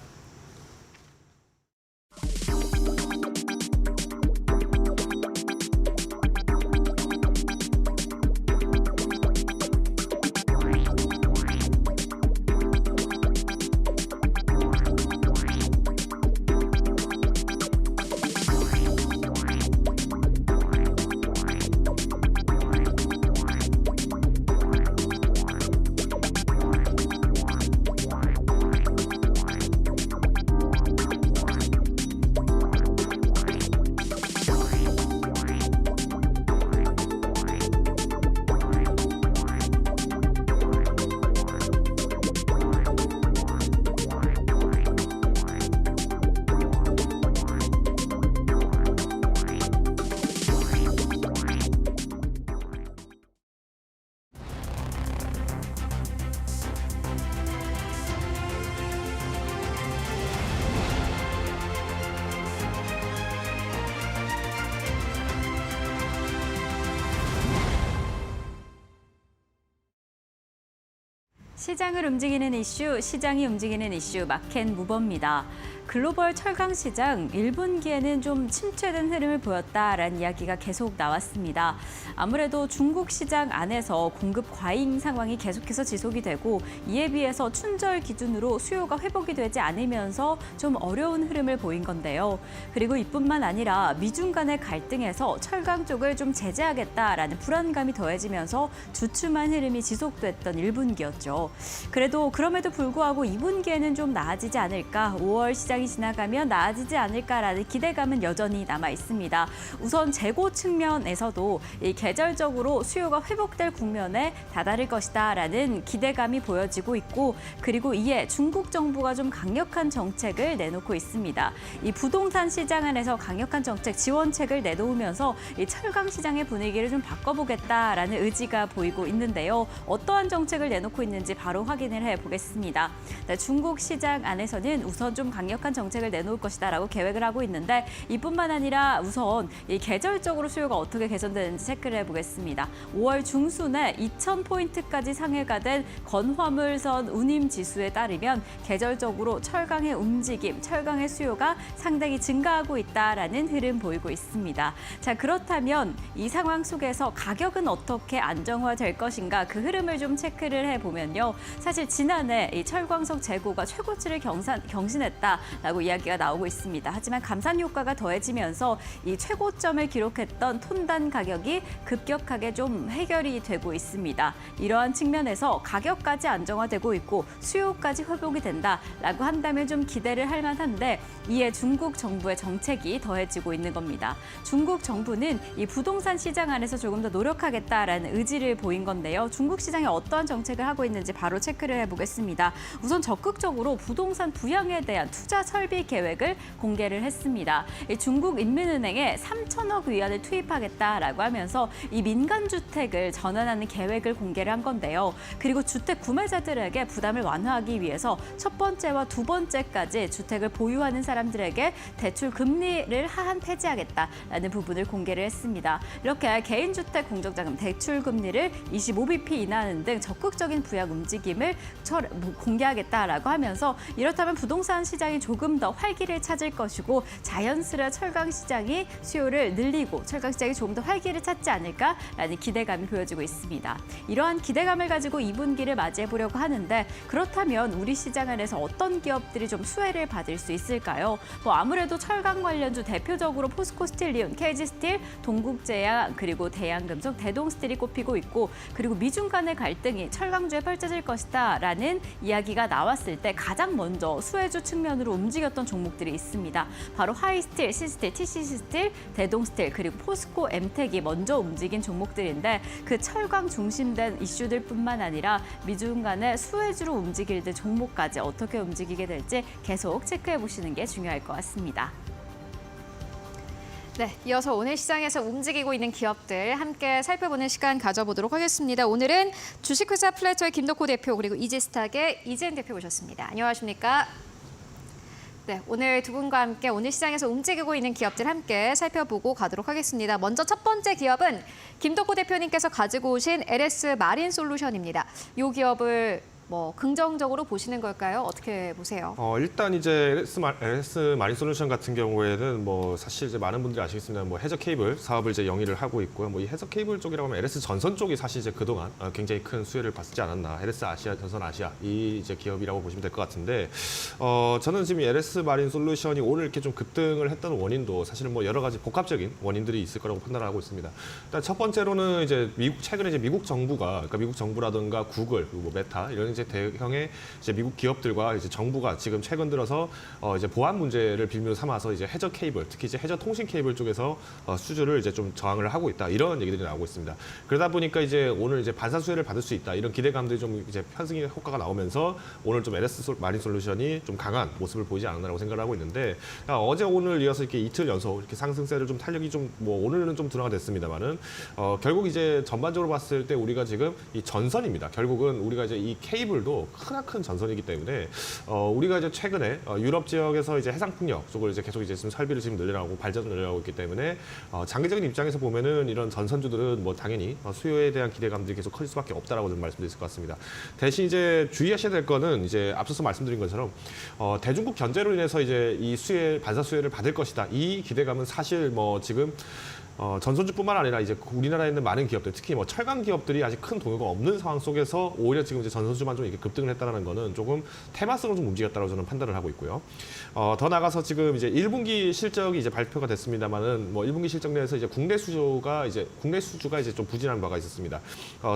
시장을 움직이는 이슈, 시장이 움직이는 이슈, 마켓 무버입니다. 글로벌 철강 시장 1분기에는 좀 침체된 흐름을 보였다라는 이야기가 계속 나왔습니다. 아무래도 중국 시장 안에서 공급 과잉 상황이 계속해서 지속이 되고 이에 비해서 춘절 기준으로 수요가 회복이 되지 않으면서 좀 어려운 흐름을 보인 건데요. 그리고 이뿐만 아니라 미중 간의 갈등에서 철강 쪽을 좀 제재하겠다라는 불안감이 더해지면서 주춤한 흐름이 지속됐던 1분기였죠. 그래도 그럼에도 불구하고 2분기에는 좀 나아지지 않을까, 5월 시장이 지나가면 나아지지 않을까라는 기대감은 여전히 남아 있습니다. 우선 재고 측면에서도 이 계절적으로 수요가 회복될 국면에 다다를 것이다라는 기대감이 보여지고 있고, 그리고 이에 중국 정부가 좀 강력한 정책을 내놓고 있습니다. 이 부동산 시장 안에서 강력한 정책 지원책을 내놓으면서 이 철강 시장의 분위기를 좀 바꿔보겠다라는 의지가 보이고 있는데요. 어떠한 정책을 내놓고 있는지 바로 확인을 해보겠습니다. 네, 중국 시장 안에서는 우선 좀 강력한 정책을 내놓을 것이다라고 계획을 하고 있는데, 이뿐만 아니라 우선 이 계절적으로 수요가 어떻게 개선되는지 체크를 해보겠습니다. 5월 중순에 2,000포인트까지 상회가 된 건화물선 운임 지수에 따르면 계절적으로 철강의 움직임, 철강의 수요가 상당히 증가하고 있다라는 흐름 보이고 있습니다. 자, 그렇다면 이 상황 속에서 가격은 어떻게 안정화될 것인가, 그 흐름을 좀 체크를 해보면요. 사실 지난해 이 철광석 재고가 최고치를 경신했다. 있다라고 이야기가 나오고 있습니다. 하지만 감산 효과가 더해지면서 이 최고점을 기록했던 톤단 가격이 급격하게 좀 해결이 되고 있습니다. 이러한 측면에서 가격까지 안정화되고 있고 수요까지 회복이 된다라고 한다면 좀 기대를 할 만한데 이에 중국 정부의 정책이 더해지고 있는 겁니다. 중국 정부는 이 부동산 시장 안에서 조금 더 노력하겠다라는 의지를 보인 건데요. 중국 시장이 어떠한 정책을 하고 있는지 바로 체크를 해보겠습니다. 우선 적극적으로 부동산 부양에 대한 투자 설비 계획을 공개를 했습니다. 이 중국 인민은행에 3천억 위안을 투입하겠다라고 하면서 이 민간 주택을 전환하는 계획을 공개를 한 건데요. 그리고 주택 구매자들에게 부담을 완화하기 위해서 첫 번째와 두 번째까지 주택을 보유하는 사람들에게 대출 금리를 하한 폐지하겠다라는 부분을 공개를 했습니다. 이렇게 개인주택 공적자금 대출 금리를 25bp 인하하는 등 적극적인 부양 움직임을 공개하겠다라고 하면서 이렇다면 부동산 시장이 조금 더 활기를 찾을 것이고 자연스레 철강 시장이 수요를 늘리고 철강 시장이 조금 더 활기를 찾지 않을까라는 기대감이 보여지고 있습니다. 이러한 기대감을 가지고 2분기를 맞이해 보려고 하는데 그렇다면 우리 시장 안에서 어떤 기업들이 좀 수혜를 받을 수 있을까요? 아무래도 철강 관련주 대표적으로 포스코 스틸리온, KG 스틸, 동국제약 그리고 대양금속, 대동스틸이 꼽히고 있고 그리고 미중 간의 갈등이 철강주에 펼쳐질 것이다라는 이야기가 나왔을 때 가장 먼저 수혜주 측면으로 움직였던 종목들이 있습니다. 바로 하이스틸, C스틸, TCC스틸, 대동스틸 그리고 포스코 엠텍이 먼저 움직인 종목들인데 그 철강 중심된 이슈들뿐만 아니라 미중 간의 수혜주로 움직일 듯 종목까지 어떻게 움직이게 될지 계속 체크해 보시는 게 중요할 것 같습니다. 네, 이어서 오늘 시장에서 움직이고 있는 기업들 함께 살펴보는 시간 가져보도록 하겠습니다. 오늘은 주식회사 플래터의 김덕호 대표 그리고 이지스탁의 이재은 대표 오셨습니다. 안녕하십니까? 네, 오늘 두 분과 함께 오늘 시장에서 움직이고 있는 기업들 함께 살펴보고 가도록 하겠습니다. 먼저 첫 번째 기업은 김덕호 대표님께서 가지고 오신 LS 마린 솔루션입니다. 이 기업을 긍정적으로 보시는 걸까요? 어떻게 보세요? 일단 이제 LS 마린 솔루션 같은 경우에는 사실 이제 많은 분들이 아시겠습니다. 해저 케이블 사업을 이제 영위를 하고 있고요. 이 해저 케이블 쪽이라고 하면 LS 전선 쪽이 사실 이제 그동안 굉장히 큰 수혜를 받지 않았나. LS 아시아, 전선 아시아 이 이제 기업이라고 보시면 될 것 같은데, 저는 지금 LS 마린 솔루션이 오늘 이렇게 좀 급등을 했던 원인도 사실은 여러 가지 복합적인 원인들이 있을 거라고 판단하고 있습니다. 일단 첫 번째로는 이제 최근에 이제 미국 정부가, 그러니까 미국 정부라든가 구글 그리고 메타 이런 이제 대형의 이제 미국 기업들과 이제 정부가 지금 최근 들어서 이제 보안 문제를 빌미로 삼아서 이제 해저 케이블, 특히 이제 해저 통신 케이블 쪽에서 수주를 이제 좀 저항을 하고 있다 이런 얘기들이 나오고 있습니다. 그러다 보니까 이제 오늘 이제 반사 수혜를 받을 수 있다 이런 기대감들이 좀 이제 편승의 효과가 나오면서 오늘 좀 LS 마린 솔루션이 좀 강한 모습을 보이지 않았나라고 생각을 하고 있는데 어제 오늘 이어서 이렇게 이틀 연속 이렇게 상승세를 좀 탄력이 좀 오늘은 좀 둔화가 됐습니다만은 결국 이제 전반적으로 봤을 때 우리가 지금 이 전선입니다. 결국은 우리가 이제 이 케이블도 크나큰 전선이기 때문에 우리가 이제 최근에 유럽 지역에서 이제 해상풍력 쪽을 이제 계속 이제 지금 설비를 지금 늘려나가고 발전을 늘려나가고 있기 때문에 장기적인 입장에서 보면은 이런 전선주들은 당연히 수요에 대한 기대감들이 계속 커질 수밖에 없다라고 좀 말씀드릴 수 있을 것 같습니다. 대신 이제 주의하셔야 될 거는 이제 앞서서 말씀드린 것처럼 대중국 견제로 인해서 이제 이 반사 수혜를 받을 것이다. 이 기대감은 사실 지금 전선주뿐만 아니라 이제 우리나라에 있는 많은 기업들, 특히 철강 기업들이 아직 큰 동요가 없는 상황 속에서 오히려 지금 이제 전선주만 좀 이렇게 급등을 했다는 거는 조금 테마성으로 좀 움직였다고 저는 판단을 하고 있고요. 더 나가서 지금 이제 1분기 실적이 이제 발표가 됐습니다만은 1분기 실적 내에서 이제 국내 수주가 이제 좀 부진한 바가 있었습니다.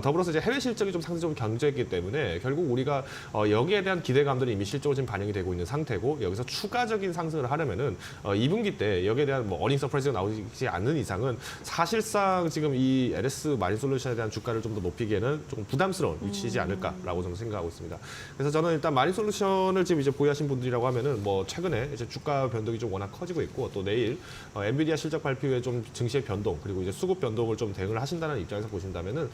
더불어서 이제 해외 실적이 좀 상대적으로 견조했기 때문에 결국 우리가 여기에 대한 기대감들이 이미 실적으로 지금 반영이 되고 있는 상태고 여기서 추가적인 상승을 하려면은 2분기 때 여기에 대한 어닝 서프라이즈가 나오지 않는 이상은 사실상 지금 이 LS 마린 솔루션에 대한 주가를 좀 더 높이기에는 조금 부담스러운 위치이지 않을까라고 저는 생각하고 있습니다. 그래서 저는 일단 마린 솔루션을 지금 이제 보유하신 분들이라고 하면은 최근에 이제 주가 변동이 좀 워낙 커지고 있고 또 내일 엔비디아 실적 발표에 좀 증시의 변동 그리고 이제 수급 변동을 좀 대응을 하신다는 입장에서 보신다면은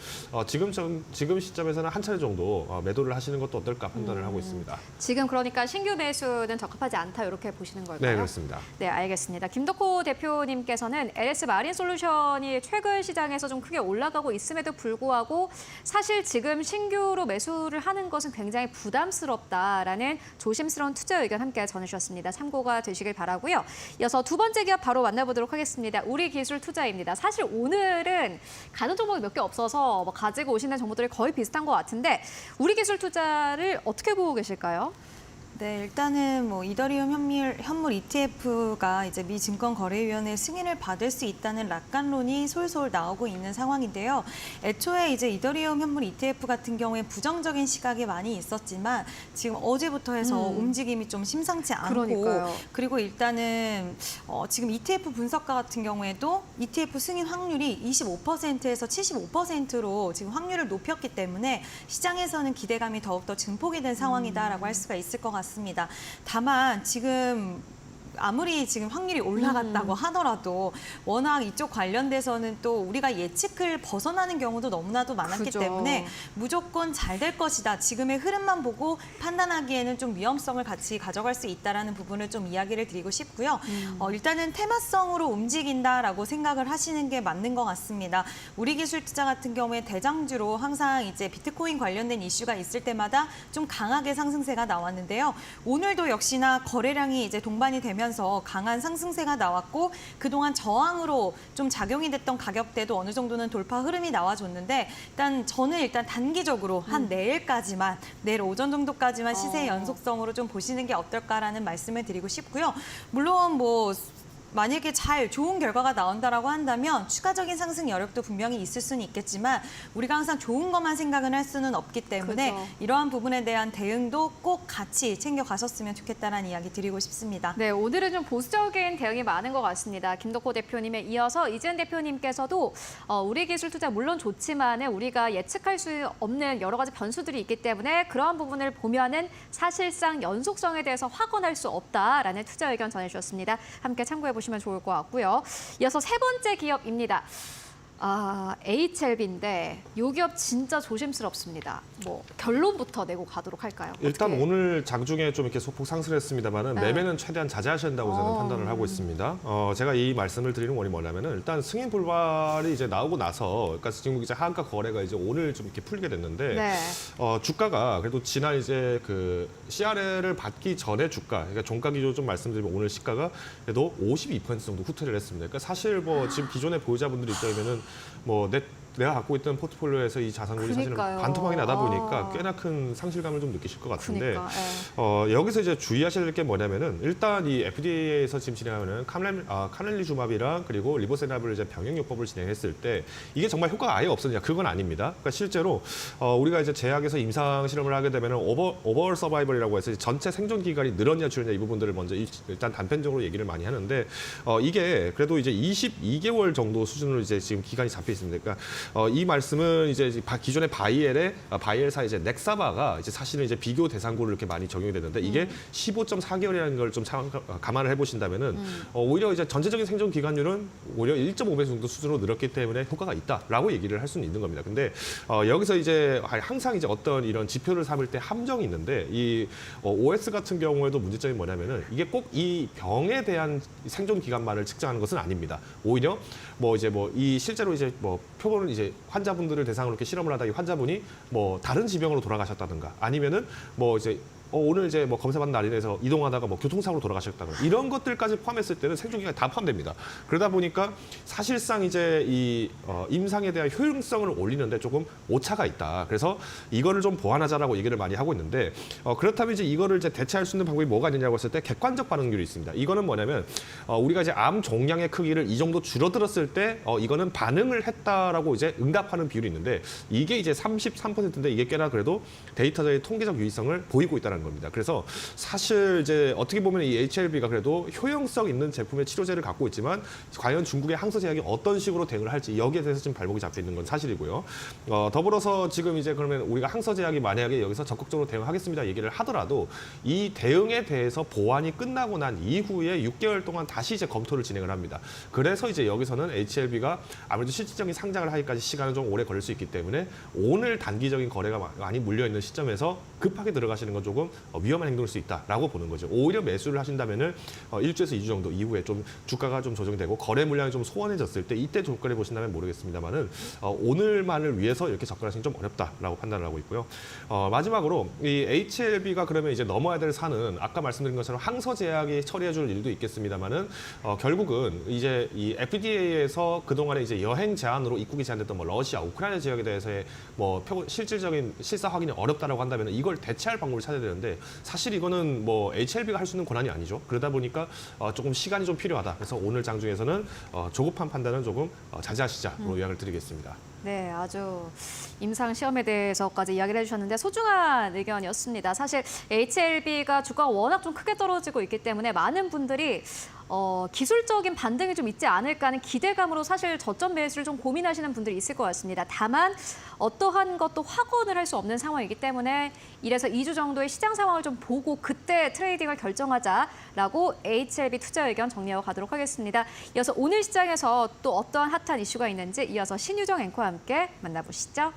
지금 시점에서는 한 차례 정도 매도를 하시는 것도 어떨까 판단을 하고 있습니다. 지금 그러니까 신규 매수는 적합하지 않다 이렇게 보시는 걸까요? 네, 그렇습니다. 네, 알겠습니다. 김덕호 대표님께서는 LS 마린 솔루션이 최근 시장에서 좀 크게 올라가고 있음에도 불구하고 사실 지금 신규로 매수를 하는 것은 굉장히 부담스럽다라는 조심스러운 투자 의견 함께 전해주셨습니다. 참고가 되시길 바라고요. 이어서 두 번째 기업 바로 만나보도록 하겠습니다. 우리기술투자입니다. 사실 오늘은 가는 종목이 몇 개 없어서 가지고 오시는 정보들이 거의 비슷한 것 같은데 우리기술투자를 어떻게 보고 계실까요? 네, 일단은 뭐 이더리움 현물 ETF가 이제 미 증권거래위원회 승인을 받을 수 있다는 낙관론이 솔솔 나오고 있는 상황인데요. 애초에 이제 이더리움 현물 ETF 같은 경우에 부정적인 시각이 많이 있었지만 지금 어제부터 해서 움직임이 좀 심상치 않고 그러니까요. 그리고 일단은 지금 ETF 분석가 같은 경우에도 ETF 승인 확률이 25%에서 75%로 지금 확률을 높였기 때문에 시장에서는 기대감이 더욱더 증폭이 된 상황이다라고 할 수가 있을 것 같습니다. 다만 지금 아무리 지금 확률이 올라갔다고 하더라도 워낙 이쪽 관련돼서는 또 우리가 예측을 벗어나는 경우도 너무나도 많았기 그죠. 때문에 무조건 잘 될 것이다. 지금의 흐름만 보고 판단하기에는 좀 위험성을 같이 가져갈 수 있다라는 부분을 좀 이야기를 드리고 싶고요. 일단은 테마성으로 움직인다라고 생각을 하시는 게 맞는 것 같습니다. 우리 기술 투자 같은 경우에 대장주로 항상 이제 비트코인 관련된 이슈가 있을 때마다 좀 강하게 상승세가 나왔는데요. 오늘도 역시나 거래량이 이제 동반이 되면서 강한 상승세가 나왔고 그동안 저항으로 좀 작용이 됐던 가격대도 어느 정도는 돌파 흐름이 나와줬는데 저는 일단 단기적으로 한 내일까지만 내일 오전 정도까지만 시세 연속성으로 좀 보시는 게 어떨까라는 말씀을 드리고 싶고요. 물론 뭐 만약에 좋은 결과가 나온다라고 한다면 추가적인 상승 여력도 분명히 있을 수는 있겠지만 우리가 항상 좋은 것만 생각은 할 수는 없기 때문에 그죠. 이러한 부분에 대한 대응도 꼭 같이 챙겨가셨으면 좋겠다는 이야기 드리고 싶습니다. 네, 오늘은 좀 보수적인 대응이 많은 것 같습니다. 김덕호 대표님에 이어서 이재은 대표님께서도 우리 기술 투자 물론 좋지만 우리가 예측할 수 없는 여러 가지 변수들이 있기 때문에 그러한 부분을 보면은 사실상 연속성에 대해서 확언할 수 없다라는 투자 의견 전해주셨습니다. 함께 참고해 보시면 좋을 것 같고요. 이어서 세 번째 기업입니다. HLB인데 이 기업 진짜 조심스럽습니다. 뭐 결론부터 내고 가도록 할까요? 일단 어떻게? 오늘 장중에 좀 이렇게 소폭 상승했습니다만은 네. 매매는 최대한 자제하셔야 된다고 저는 판단을 하고 있습니다. 제가 이 말씀을 드리는 원인이 뭐냐면은 일단 승인 불발이 이제 나오고 나서, 그러니까 지금 이제 하한가 거래가 이제 오늘 좀 이렇게 풀게 됐는데, 네. 주가가 그래도 지난 이제 그 CRL을 받기 전에 주가, 그러니까 종가 기준으로 좀 말씀드리면 오늘 시가가 그래도 52% 정도 후퇴를 했습니다. 그러니까 사실 뭐 지금 기존의 보유자분들 입장이면은 뭐 내가 갖고 있던 포트폴리오에서 이 자산군이 사실은 그러니까요. 반토막이 나다 보니까 꽤나 큰 상실감을 좀 느끼실 것 같은데, 그러니까, 예. 여기서 이제 주의하실 게 뭐냐면은 일단 이 FDA에서 지금 진행하는 카넬리주맙이랑 그리고 리보세나블 이제 병행요법을 진행했을 때 이게 정말 효과가 아예 없었냐? 그건 아닙니다. 그러니까 실제로 우리가 이제 제약에서 임상 실험을 하게 되면은 오버올 서바이벌이라고 해서 전체 생존 기간이 늘었냐 줄었냐 이 부분들을 먼저 일단 단편적으로 얘기를 많이 하는데, 이게 그래도 이제 22개월 정도 수준으로 이제 지금 기간이 잡혀 있습니다. 그러니까 이 말씀은 이제 기존의 바이엘사 이제 넥사바가 이제 사실은 이제 비교 대상고를 이렇게 많이 적용이 되는데 이게 15.4개월이라는 걸 좀 감안을 해보신다면은 오히려 이제 전체적인 생존 기간율은 오히려 1.5배 정도 수준으로 늘었기 때문에 효과가 있다라고 얘기를 할 수는 있는 겁니다. 근데 여기서 이제 항상 이제 어떤 이런 지표를 삼을 때 함정이 있는데 이 OS 같은 경우에도 문제점이 뭐냐면은 이게 꼭 이 병에 대한 생존 기간만을 측정하는 것은 아닙니다. 오히려 이 실제로 이제 표본을 이제 환자분들을 대상으로 이렇게 실험을 하다 이 환자분이 뭐 다른 지병으로 돌아가셨다든가 아니면은 이제 오늘 이제 검사받는 날인해서 이동하다가 교통사고로 돌아가셨다거나 이런 것들까지 포함했을 때는 생존기간이 다 포함됩니다. 그러다 보니까 사실상 이제 이 임상에 대한 효용성을 올리는데 조금 오차가 있다. 그래서 이거를 좀 보완하자라고 얘기를 많이 하고 있는데, 그렇다면 이제 이거를 이제 대체할 수 있는 방법이 뭐가 있느냐고 했을 때 객관적 반응률이 있습니다. 이거는 뭐냐면 우리가 이제 암 종양의 크기를 이 정도 줄어들었을 때 이거는 반응을 했다라고 이제 응답하는 비율이 있는데 이게 이제 33%인데 이게 꽤나 그래도 데이터적인 통계적 유의성을 보이고 있다는 겁니다. 그래서 사실 이제 어떻게 보면 이 HLB가 그래도 효용성 있는 제품의 치료제를 갖고 있지만 과연 중국의 항서제약이 어떤 식으로 대응을 할지 여기에 대해서 지금 발목이 잡혀 있는 건 사실이고요. 더불어서 지금 이제 그러면 우리가 항서제약이 만약에 여기서 적극적으로 대응하겠습니다 얘기를 하더라도 이 대응에 대해서 보완이 끝나고 난 이후에 6개월 동안 다시 이제 검토를 진행을 합니다. 그래서 이제 여기서는 HLB가 아무래도 실질적인 상장을 하기까지 시간은 좀 오래 걸릴 수 있기 때문에 오늘 단기적인 거래가 많이 물려 있는 시점에서 급하게 들어가시는 건 조금 위험한 행동일 수 있다라고 보는 거죠. 오히려 매수를 하신다면은 1주에서 2주 정도 이후에 좀 주가가 좀 조정되고 거래 물량이 좀 소원해졌을 때 이때 조건을 보신다면 모르겠습니다만은 오늘만을 위해서 이렇게 접근하시는 좀 어렵다라고 판단을 하고 있고요. 마지막으로 이 HLB가 그러면 이제 넘어야 될 산은 아까 말씀드린 것처럼 항서제약이 처리해줄 일도 있겠습니다만은 결국은 이제 이 FDA에서 그동안에 이제 여행 제한으로 입국이 제한됐던 러시아, 우크라이나 지역에 대해서의 실질적인 실사 확인이 어렵다라고 한다면 이걸 대체할 방법을 찾아야 되는데. 있는데 사실 이거는 뭐 HLB가 할 수 있는 권한이 아니죠. 그러다 보니까 조금 시간이 좀 필요하다. 그래서 오늘 장중에서는 조급한 판단은 조금 자제하시자로 요약을 드리겠습니다. 네, 아주 임상 시험에 대해서까지 이야기를 해주셨는데 소중한 의견이었습니다. 사실 HLB가 주가가 워낙 좀 크게 떨어지고 있기 때문에 많은 분들이 기술적인 반등이 좀 있지 않을까 하는 기대감으로 사실 저점 매수를 좀 고민하시는 분들이 있을 것 같습니다. 다만 어떠한 것도 확언을 할 수 없는 상황이기 때문에 1에서 2주 정도의 시장 상황을 좀 보고 그때 트레이딩을 결정하자라고 HLB 투자 의견 정리하고 가도록 하겠습니다. 이어서 오늘 시장에서 또 어떠한 핫한 이슈가 있는지 이어서 신유정 앵커와 함께 만나보시죠.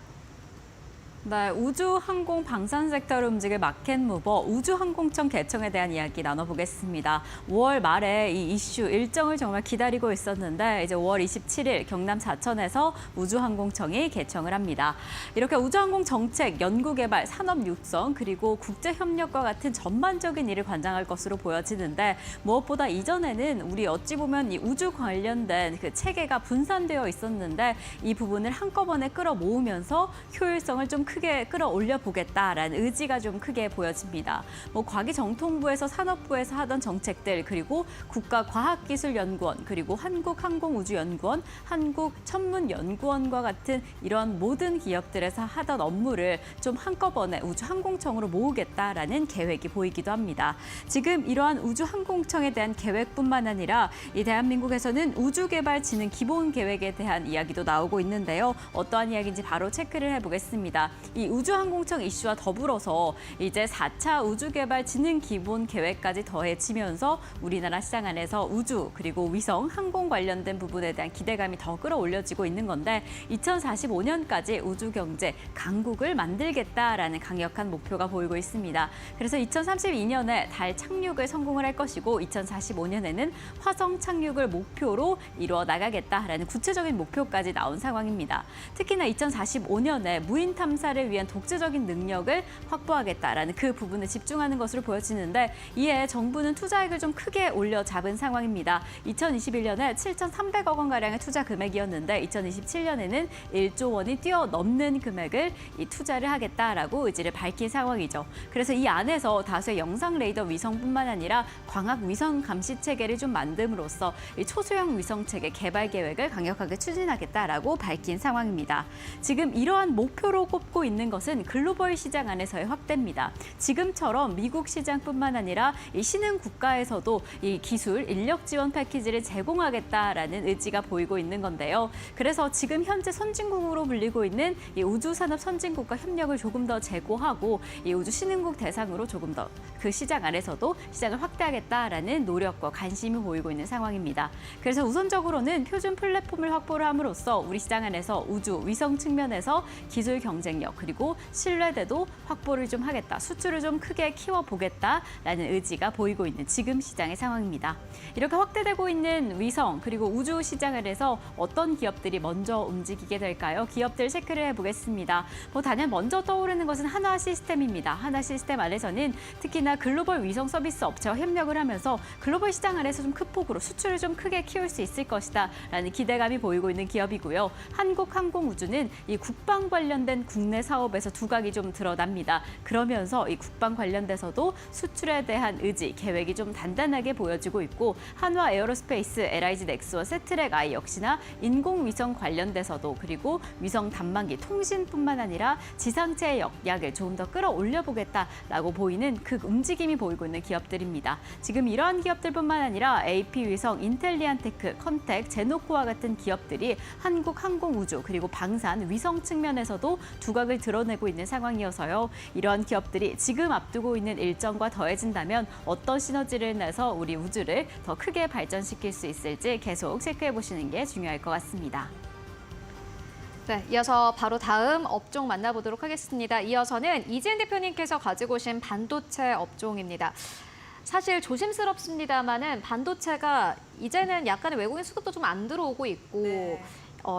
네, 우주, 항공, 방산 섹터를 움직일 마켓무버 우주항공청 개청에 대한 이야기 나눠보겠습니다. 5월 말에 이 이슈 일정을 정말 기다리고 있었는데 이제 5월 27일 경남 사천에서 우주항공청이 개청을 합니다. 이렇게 우주항공 정책, 연구개발, 산업 육성 그리고 국제협력과 같은 전반적인 일을 관장할 것으로 보여지는데 무엇보다 이전에는 우리 어찌 보면 이 우주 관련된 그 체계가 분산되어 있었는데 이 부분을 한꺼번에 끌어모으면서 효율성을 좀 크게 끌어올려 보겠다라는 의지가 좀 크게 보여집니다. 과기정통부에서 산업부에서 하던 정책들 그리고 국가과학기술연구원 그리고 한국항공우주연구원, 한국천문연구원과 같은 이런 모든 기업들에서 하던 업무를 좀 한꺼번에 우주항공청으로 모으겠다라는 계획이 보이기도 합니다. 지금 이러한 우주항공청에 대한 계획뿐만 아니라 이 대한민국에서는 우주개발진흥 기본계획에 대한 이야기도 나오고 있는데요. 어떠한 이야기인지 바로 체크를 해보겠습니다. 이 우주항공청 이슈와 더불어서 이제 4차 우주개발진흥기본계획까지 더해지면서 우리나라 시장 안에서 우주 그리고 위성, 항공 관련된 부분에 대한 기대감이 더 끌어올려지고 있는 건데 2045년까지 우주경제 강국을 만들겠다라는 강력한 목표가 보이고 있습니다. 그래서 2032년에 달 착륙을 성공을 할 것이고 2045년에는 화성 착륙을 목표로 이루어 나가겠다라는 구체적인 목표까지 나온 상황입니다. 특히나 2045년에 무인 탐사를 위한 독자적인 능력을 확보하겠다라는 그 부분에 집중하는 것으로 보여지는데 이에 정부는 투자액을 좀 크게 올려 잡은 상황입니다. 2021년에 7,300억 원가량의 투자 금액이었는데 2027년에는 1조 원이 뛰어넘는 금액을 이 투자를 하겠다라고 의지를 밝힌 상황이죠. 그래서 이 안에서 다수의 영상 레이더 위성뿐만 아니라 광학 위성 감시 체계를 좀 만듦으로써 이 초소형 위성 체계 개발 계획을 강력하게 추진하겠다라고 밝힌 상황입니다. 지금 이러한 목표로 꼽고 있는 것은 글로벌 시장 안에서의 확대입니다. 지금처럼 미국 시장뿐만 아니라 이 신흥 국가에서도 이 기술, 인력 지원 패키지를 제공하겠다라는 의지가 보이고 있는 건데요. 그래서 지금 현재 선진국으로 불리고 있는 이 우주산업 선진국과 협력을 조금 더 제고하고 이 우주 신흥국 대상으로 조금 더 그 시장 안에서도 시장을 확대하겠다라는 노력과 관심이 보이고 있는 상황입니다. 그래서 우선적으로는 표준 플랫폼을 확보를 함으로써 우리 시장 안에서 우주, 위성 측면에서 기술 경쟁력 그리고 신뢰도도 확보를 좀 하겠다, 수출을 좀 크게 키워보겠다라는 의지가 보이고 있는 지금 시장의 상황입니다. 이렇게 확대되고 있는 위성 그리고 우주 시장 안에서 어떤 기업들이 먼저 움직이게 될까요? 기업들 체크를 해보겠습니다. 단연 먼저 떠오르는 것은 한화 시스템입니다. 한화 시스템 안에서는 특히나 글로벌 위성 서비스 업체와 협력을 하면서 글로벌 시장 안에서 좀 큰 폭으로 수출을 좀 크게 키울 수 있을 것이다라는 기대감이 보이고 있는 기업이고요. 한국항공우주는 이 국방 관련된 국내 사업에서 두각이 좀 드러납니다. 그러면서 이 국방 관련돼서도 수출에 대한 의지, 계획이 좀 단단하게 보여지고 있고 한화 에어로스페이스, LIG 넥스와 세트랙 I 역시나 인공위성 관련돼서도 그리고 위성 단말기, 통신뿐만 아니라 지상체의 역량을 조금 더 끌어올려보겠다라고 보이는 그 움직임이 보이고 있는 기업들입니다. 지금 이러한 기업들뿐만 아니라 AP위성, 인텔리안테크, 컨텍, 제노코와 같은 기업들이 한국항공우주 그리고 방산, 위성 측면에서도 두각을 드러내고 있는 상황이어서요. 이러한 기업들이 지금 앞두고 있는 일정과 더해진다면 어떤 시너지를 내서 우리 우주를 더 크게 발전시킬 수 있을지 계속 체크해보시는 게 중요할 것 같습니다. 네, 이어서 바로 다음 업종 만나보도록 하겠습니다. 이어서는 이지은 대표님께서 가지고 오신 반도체 업종입니다. 사실 조심스럽습니다만은 반도체가 이제는 약간의 외국인 수급도 좀 안 들어오고 있고 네.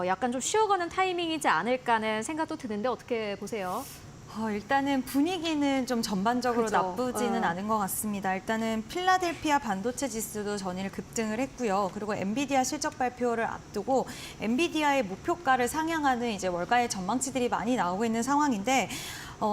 약간 좀 쉬어가는 타이밍이지 않을까 하는 생각도 드는데 어떻게 보세요? 일단은 분위기는 좀 전반적으로 그죠. 나쁘지는 않은 것 같습니다. 일단은 필라델피아 반도체 지수도 전일 급등을 했고요. 그리고 엔비디아 실적 발표를 앞두고 엔비디아의 목표가를 상향하는 이제 월가의 전망치들이 많이 나오고 있는 상황인데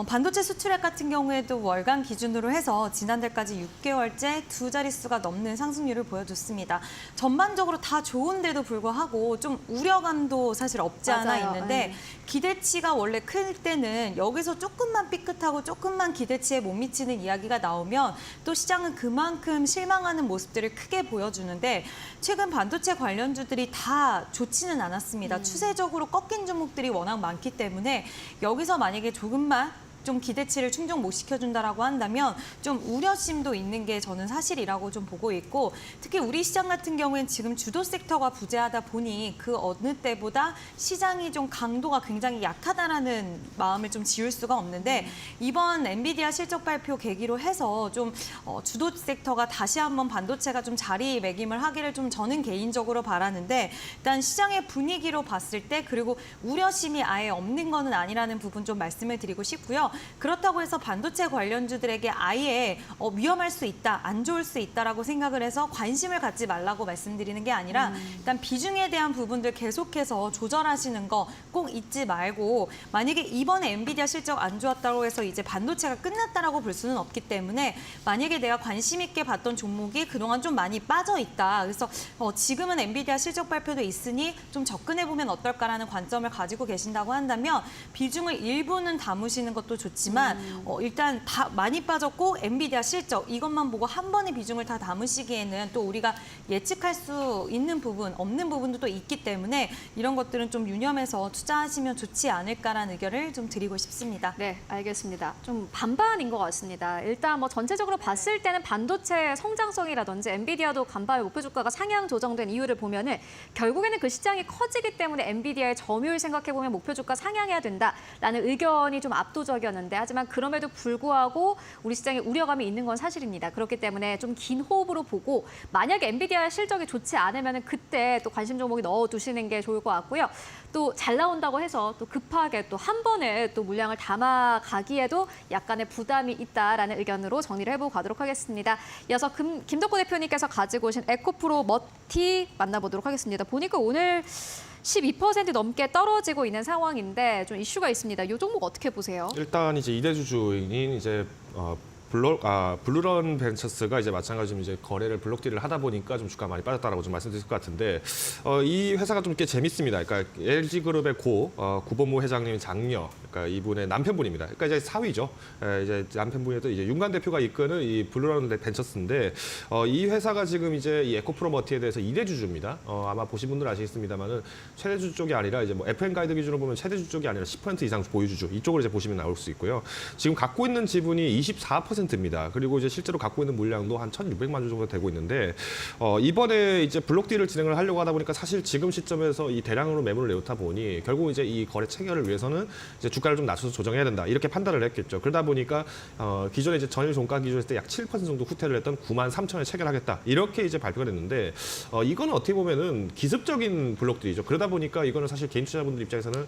반도체 수출액 같은 경우에도 월간 기준으로 해서 지난달까지 6개월째 두 자릿수가 넘는 상승률을 보여줬습니다. 전반적으로 다 좋은데도 불구하고 좀 우려감도 사실 없지 않아 맞아요. 있는데 기대치가 원래 클 때는 여기서 조금만 삐끗하고 조금만 기대치에 못 미치는 이야기가 나오면 또 시장은 그만큼 실망하는 모습들을 크게 보여주는데 최근 반도체 관련주들이 다 좋지는 않았습니다. 추세적으로 꺾인 종목들이 워낙 많기 때문에 여기서 만약에 조금만 좀 기대치를 충족 못 시켜준다라고 한다면 좀 우려심도 있는 게 저는 사실이라고 좀 보고 있고 특히 우리 시장 같은 경우에는 지금 주도 섹터가 부재하다 보니 그 어느 때보다 시장이 좀 강도가 굉장히 약하다라는 마음을 좀 지울 수가 없는데 이번 엔비디아 실적 발표 계기로 해서 좀 주도 섹터가 다시 한번 반도체가 좀 자리매김을 하기를 좀 저는 개인적으로 바라는데 일단 시장의 분위기로 봤을 때 그리고 우려심이 아예 없는 거는 아니라는 부분 좀 말씀을 드리고 싶고요. 그렇다고 해서 반도체 관련주들에게 아예 위험할 수 있다, 안 좋을 수 있다라고 생각을 해서 관심을 갖지 말라고 말씀드리는 게 아니라 일단 비중에 대한 부분들 계속해서 조절하시는 거 꼭 잊지 말고 만약에 이번에 엔비디아 실적 안 좋았다고 해서 이제 반도체가 끝났다라고 볼 수는 없기 때문에 만약에 내가 관심 있게 봤던 종목이 그동안 좀 많이 빠져 있다. 그래서 지금은 엔비디아 실적 발표도 있으니 좀 접근해 보면 어떨까라는 관점을 가지고 계신다고 한다면 비중을 일부는 담으시는 것도 좋지만 일단 다 많이 빠졌고 엔비디아 실적 이것만 보고 한 번에 비중을 다 담으시기에는 또 우리가 예측할 수 있는 부분, 없는 부분도 또 있기 때문에 이런 것들은 좀 유념해서 투자하시면 좋지 않을까라는 의견을 좀 드리고 싶습니다. 네, 알겠습니다. 좀 반반인 것 같습니다. 일단 뭐 전체적으로 봤을 때는 반도체 성장성이라든지 엔비디아도 간밤에 목표 주가가 상향 조정된 이유를 보면은 결국에는 그 시장이 커지기 때문에 엔비디아의 점유율 생각해보면 목표 주가 상향해야 된다라는 의견이 좀 압도적이었는데 하지만 그럼에도 불구하고 우리 시장에 우려감이 있는 건 사실입니다. 그렇기 때문에 좀 긴 호흡으로 보고 만약에 엔비디아 실적이 좋지 않으면 그때 또 관심 종목이 넣어두시는 게 좋을 것 같고요. 또 잘 나온다고 해서 또 급하게 또 한 번에 또 물량을 담아가기에도 약간의 부담이 있다라는 의견으로 정리를 해보고 가도록 하겠습니다. 이어서 김덕호 대표님께서 가지고 오신 에코프로 머티 만나보도록 하겠습니다. 보니까 오늘 12% 넘게 떨어지고 있는 상황인데 좀 이슈가 있습니다. 이 종목 어떻게 보세요? 일단 이제 이대주 주인인 이제 블루런 벤처스가 이제 마찬가지로 이제 거래를 블록딜을 하다 보니까 좀 주가 많이 빠졌다라고 좀 말씀드릴 것 같은데 이 회사가 좀 꽤 재밌습니다. 그러니까 LG그룹의 구본무 회장님의 장녀, 그러니까 이분의 남편분입니다. 그러니까 이제 사위죠. 이제 남편분에도 이제 윤관 대표가 이끄는 이 블루런 벤처스인데 이 회사가 지금 이제 이 에코프로머티에 대해서 2대주주입니다. 아마 보신 분들 아시겠습니다만은 최대주 쪽이 아니라 이제 뭐 FM 가이드 기준으로 보면 최대주 쪽이 아니라 10% 이상 보유주주 이쪽으로 이제 보시면 나올 수 있고요. 지금 갖고 있는 지분이 24%입니다. 그리고 이제 실제로 갖고 있는 물량도 한 1,600만 주 정도 되고 있는데 이번에 이제 블록딜을 진행을 하려고 하다 보니까 사실 지금 시점에서 이 대량으로 매물을 내놓다 보니 결국 이제 이 거래 체결을 위해서는 이제 주가를 좀 낮춰서 조정해야 된다 이렇게 판단을 했겠죠. 그러다 보니까 기존에 이제 전일 종가 기준했을 때 약 7% 정도 후퇴를 했던 93,000에 체결하겠다 이렇게 이제 발표가 됐는데 이거는 어떻게 보면은 기습적인 블록딜이죠. 그러다 보니까 이거는 사실 개인 투자자분들 입장에서는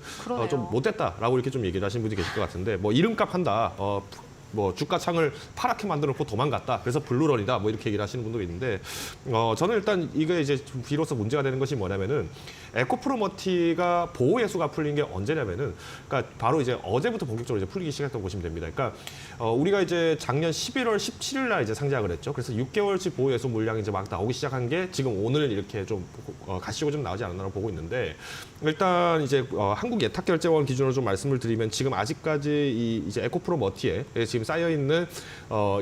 좀 못됐다라고 이렇게 좀 얘기를 하시는 분들이 계실 것 같은데 뭐 이름값 한다. 뭐 주가 창을 파랗게 만들어 놓고 도망갔다. 그래서 블루런이다. 뭐 이렇게 얘기를 하시는 분도 있는데 저는 일단 이게 이제 비로소 문제가 되는 것이 뭐냐면은 에코프로머티가 보호 예수가 풀린 게 언제냐면은 그러니까 바로 이제 어제부터 본격적으로 이제 풀리기 시작했다고 보시면 됩니다. 그러니까 우리가 이제 작년 11월 17일 날 이제 상장을 했죠. 그래서 6개월치 보호 예수 물량이 이제 막 나오기 시작한 게 지금 오늘 이렇게 좀 가시고 좀 나오지 않았나라고 보고 있는데 일단 이제 한국 예탁결제원 기준으로 좀 말씀을 드리면 지금 아직까지 이 이제 에코프로머티에 지금 쌓여 있는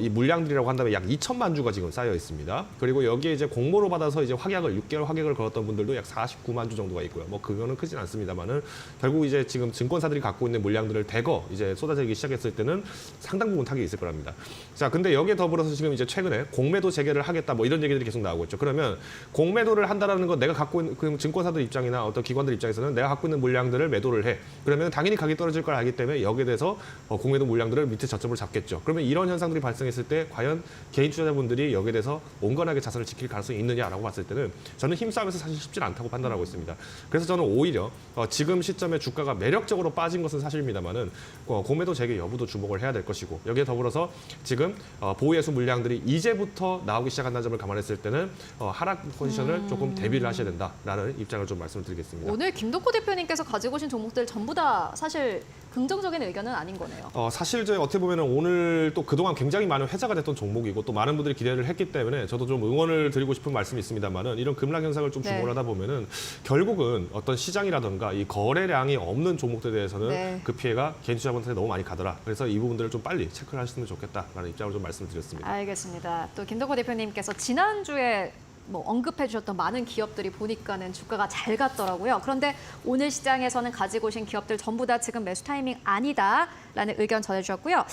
이 물량들이라고 한다면 약 2천만 주가 지금 쌓여 있습니다. 그리고 여기에 이제 공모로 받아서 이제 6개월 확약을 걸었던 분들도 약 49만 주 정도가 있고요. 뭐 그거는 크진 않습니다만은 결국 이제 지금 증권사들이 갖고 있는 물량들을 대거 이제 쏟아지기 시작했을 때는 상당 부분 타격이 있을 거랍니다. 자, 근데 여기에 더불어서 지금 이제 최근에 공매도 재개를 하겠다 뭐 이런 얘기들이 계속 나오고 있죠. 그러면 공매도를 한다라는 건 내가 갖고 있는 그 증권사들 입장이나 어떤 기관들 입장에서는 내가 갖고 있는 물량들을 매도를 해. 그러면 당연히 가격이 떨어질 걸 알기 때문에 여기에 대해서 공매도 물량들을 밑에 저점을 잡겠죠. 그러면 이런 현상들이 발생했을 때 과연 개인 투자자분들이 여기에 대해서 온건하게 자산을 지킬 가능성이 있느냐라고 봤을 때는 저는 힘싸움에서 사실 쉽지는 않다고 판단하고 있습니다. 그래서 저는 오히려 지금 시점에 주가가 매력적으로 빠진 것은 사실입니다만은 공매도 재개 여부도 주목을 해야 될 것이고 여기에 더불어서 지금 보호예수 물량들이 이제부터 나오기 시작한다는 점을 감안했을 때는 하락 포지션을 조금 대비를 하셔야 된다라는 입장을 좀 말씀을 드리겠습니다. 오늘 김덕호 대표님께서 가지고 오신 종목들 전부 다 사실 긍정적인 의견은 아닌 거네요. 사실 이제 어떻게 보면 오늘 또 그동안 굉장히 많은 회자가 됐던 종목이고 또 많은 분들이 기대를 했기 때문에 저도 좀 응원을 드리고 싶은 말씀이 있습니다만은 이런 급락 현상을 좀 네. 주목을 하다 보면은 결국은 어떤 시장이라든가 이 거래량이 없는 종목들에 대해서는 네. 그 피해가 개인 투자분들한테 너무 많이 가더라. 그래서 이 부분들을 좀 빨리 체크를 하셨으면 좋겠다라는 입장을 좀 말씀드렸습니다. 알겠습니다. 또 김덕호 대표님께서 지난주에 언급해 주셨던 많은 기업들이 보니까는 주가가 잘 갔더라고요. 그런데 오늘 시장에서는 가지고 오신 기업들 전부 다 지금 매수 타이밍 아니다라는 의견 전해주셨고요.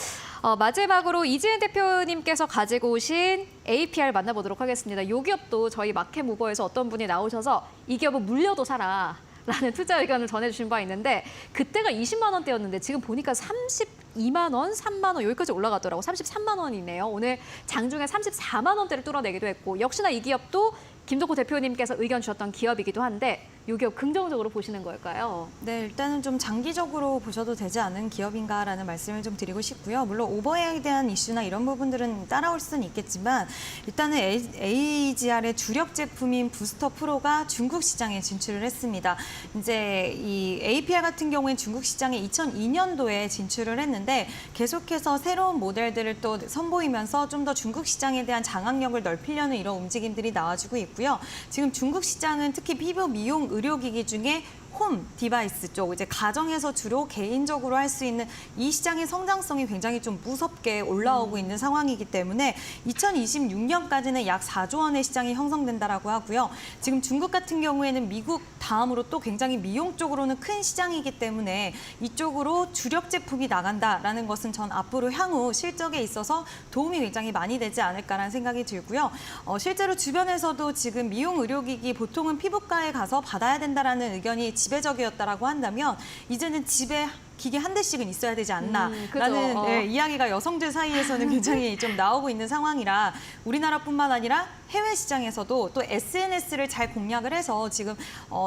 마지막으로 이지은 대표님께서 가지고 오신 APR 만나보도록 하겠습니다. 이 기업도 저희 마켓 무버에서 어떤 분이 나오셔서 이 기업은 물려도 사라. 라는 투자 의견을 전해주신 바 있는데 그때가 20만 원대였는데 지금 보니까 32만 원, 3만 원 여기까지 올라가더라고. 33만 원이네요. 오늘 장중에 34만 원대를 뚫어내기도 했고 역시나 이 기업도 김덕호 대표님께서 의견 주셨던 기업이기도 한데 이 기업 긍정적으로 보시는 걸까요? 네, 일단은 좀 장기적으로 보셔도 되지 않은 기업인가라는 말씀을 좀 드리고 싶고요. 물론 오버헤어에 대한 이슈나 이런 부분들은 따라올 수는 있겠지만 일단은 AGR의 주력 제품인 부스터 프로가 중국 시장에 진출을 했습니다. 이제 이 APR 같은 경우엔 중국 시장에 2002년도에 진출을 했는데 계속해서 새로운 모델들을 또 선보이면서 좀 더 중국 시장에 대한 장악력을 넓히려는 이런 움직임들이 나와주고 있고요. 지금 중국 시장은 특히 피부 미용 의료기기 중에 홈 디바이스 쪽, 이제 가정에서 주로 개인적으로 할 수 있는 이 시장의 성장성이 굉장히 좀 무섭게 올라오고 있는 상황이기 때문에 2026년까지는 약 4조 원의 시장이 형성된다라고 하고요. 지금 중국 같은 경우에는 미국 다음으로 또 굉장히 미용 쪽으로는 큰 시장이기 때문에 이쪽으로 주력 제품이 나간다라는 것은 전 앞으로 향후 실적에 있어서 도움이 굉장히 많이 되지 않을까라는 생각이 들고요. 실제로 주변에서도 지금 미용 의료기기 보통은 피부과에 가서 받아야 된다라는 의견이 지배적이었다라고 한다면 이제는 집에 기계 한 대씩은 있어야 되지 않나라는 그죠. 이야기가 여성들 사이에서는 굉장히 좀 나오고 있는 상황이라 우리나라뿐만 아니라 해외 시장에서도 또 SNS를 잘 공략을 해서 지금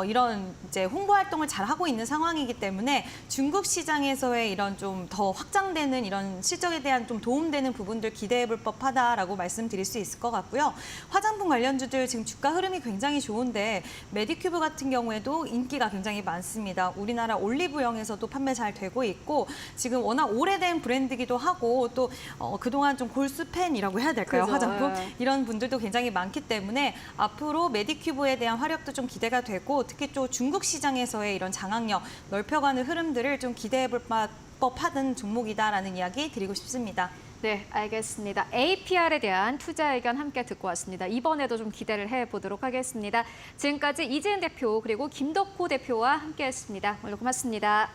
이런 이제 홍보 활동을 잘 하고 있는 상황이기 때문에 중국 시장에서의 이런 좀 더 확장되는 이런 실적에 대한 좀 도움되는 부분들 기대해 볼 법하다라고 말씀드릴 수 있을 것 같고요. 화장품 관련주들 지금 주가 흐름이 굉장히 좋은데 메디큐브 같은 경우에도 인기가 굉장히 많습니다. 우리나라 올리브영에서도 판매 잘 되고 있고 지금 워낙 오래된 브랜드기도 하고 또 그동안 좀 골수 팬이라고 해야 될까요? 그죠. 화장품 예. 이런 분들도 굉장히 많기 때문에 앞으로 메디큐브에 대한 활약도 좀 기대가 되고 특히 또 중국 시장에서의 이런 장악력 넓혀가는 흐름들을 좀 기대해 볼 법하던 종목이다라는 이야기 드리고 싶습니다. 네, 알겠습니다. APR에 대한 투자 의견 함께 듣고 왔습니다. 이번에도 좀 기대를 해보도록 하겠습니다. 지금까지 이지은 대표 그리고 김덕호 대표와 함께했습니다. 오늘 고맙습니다.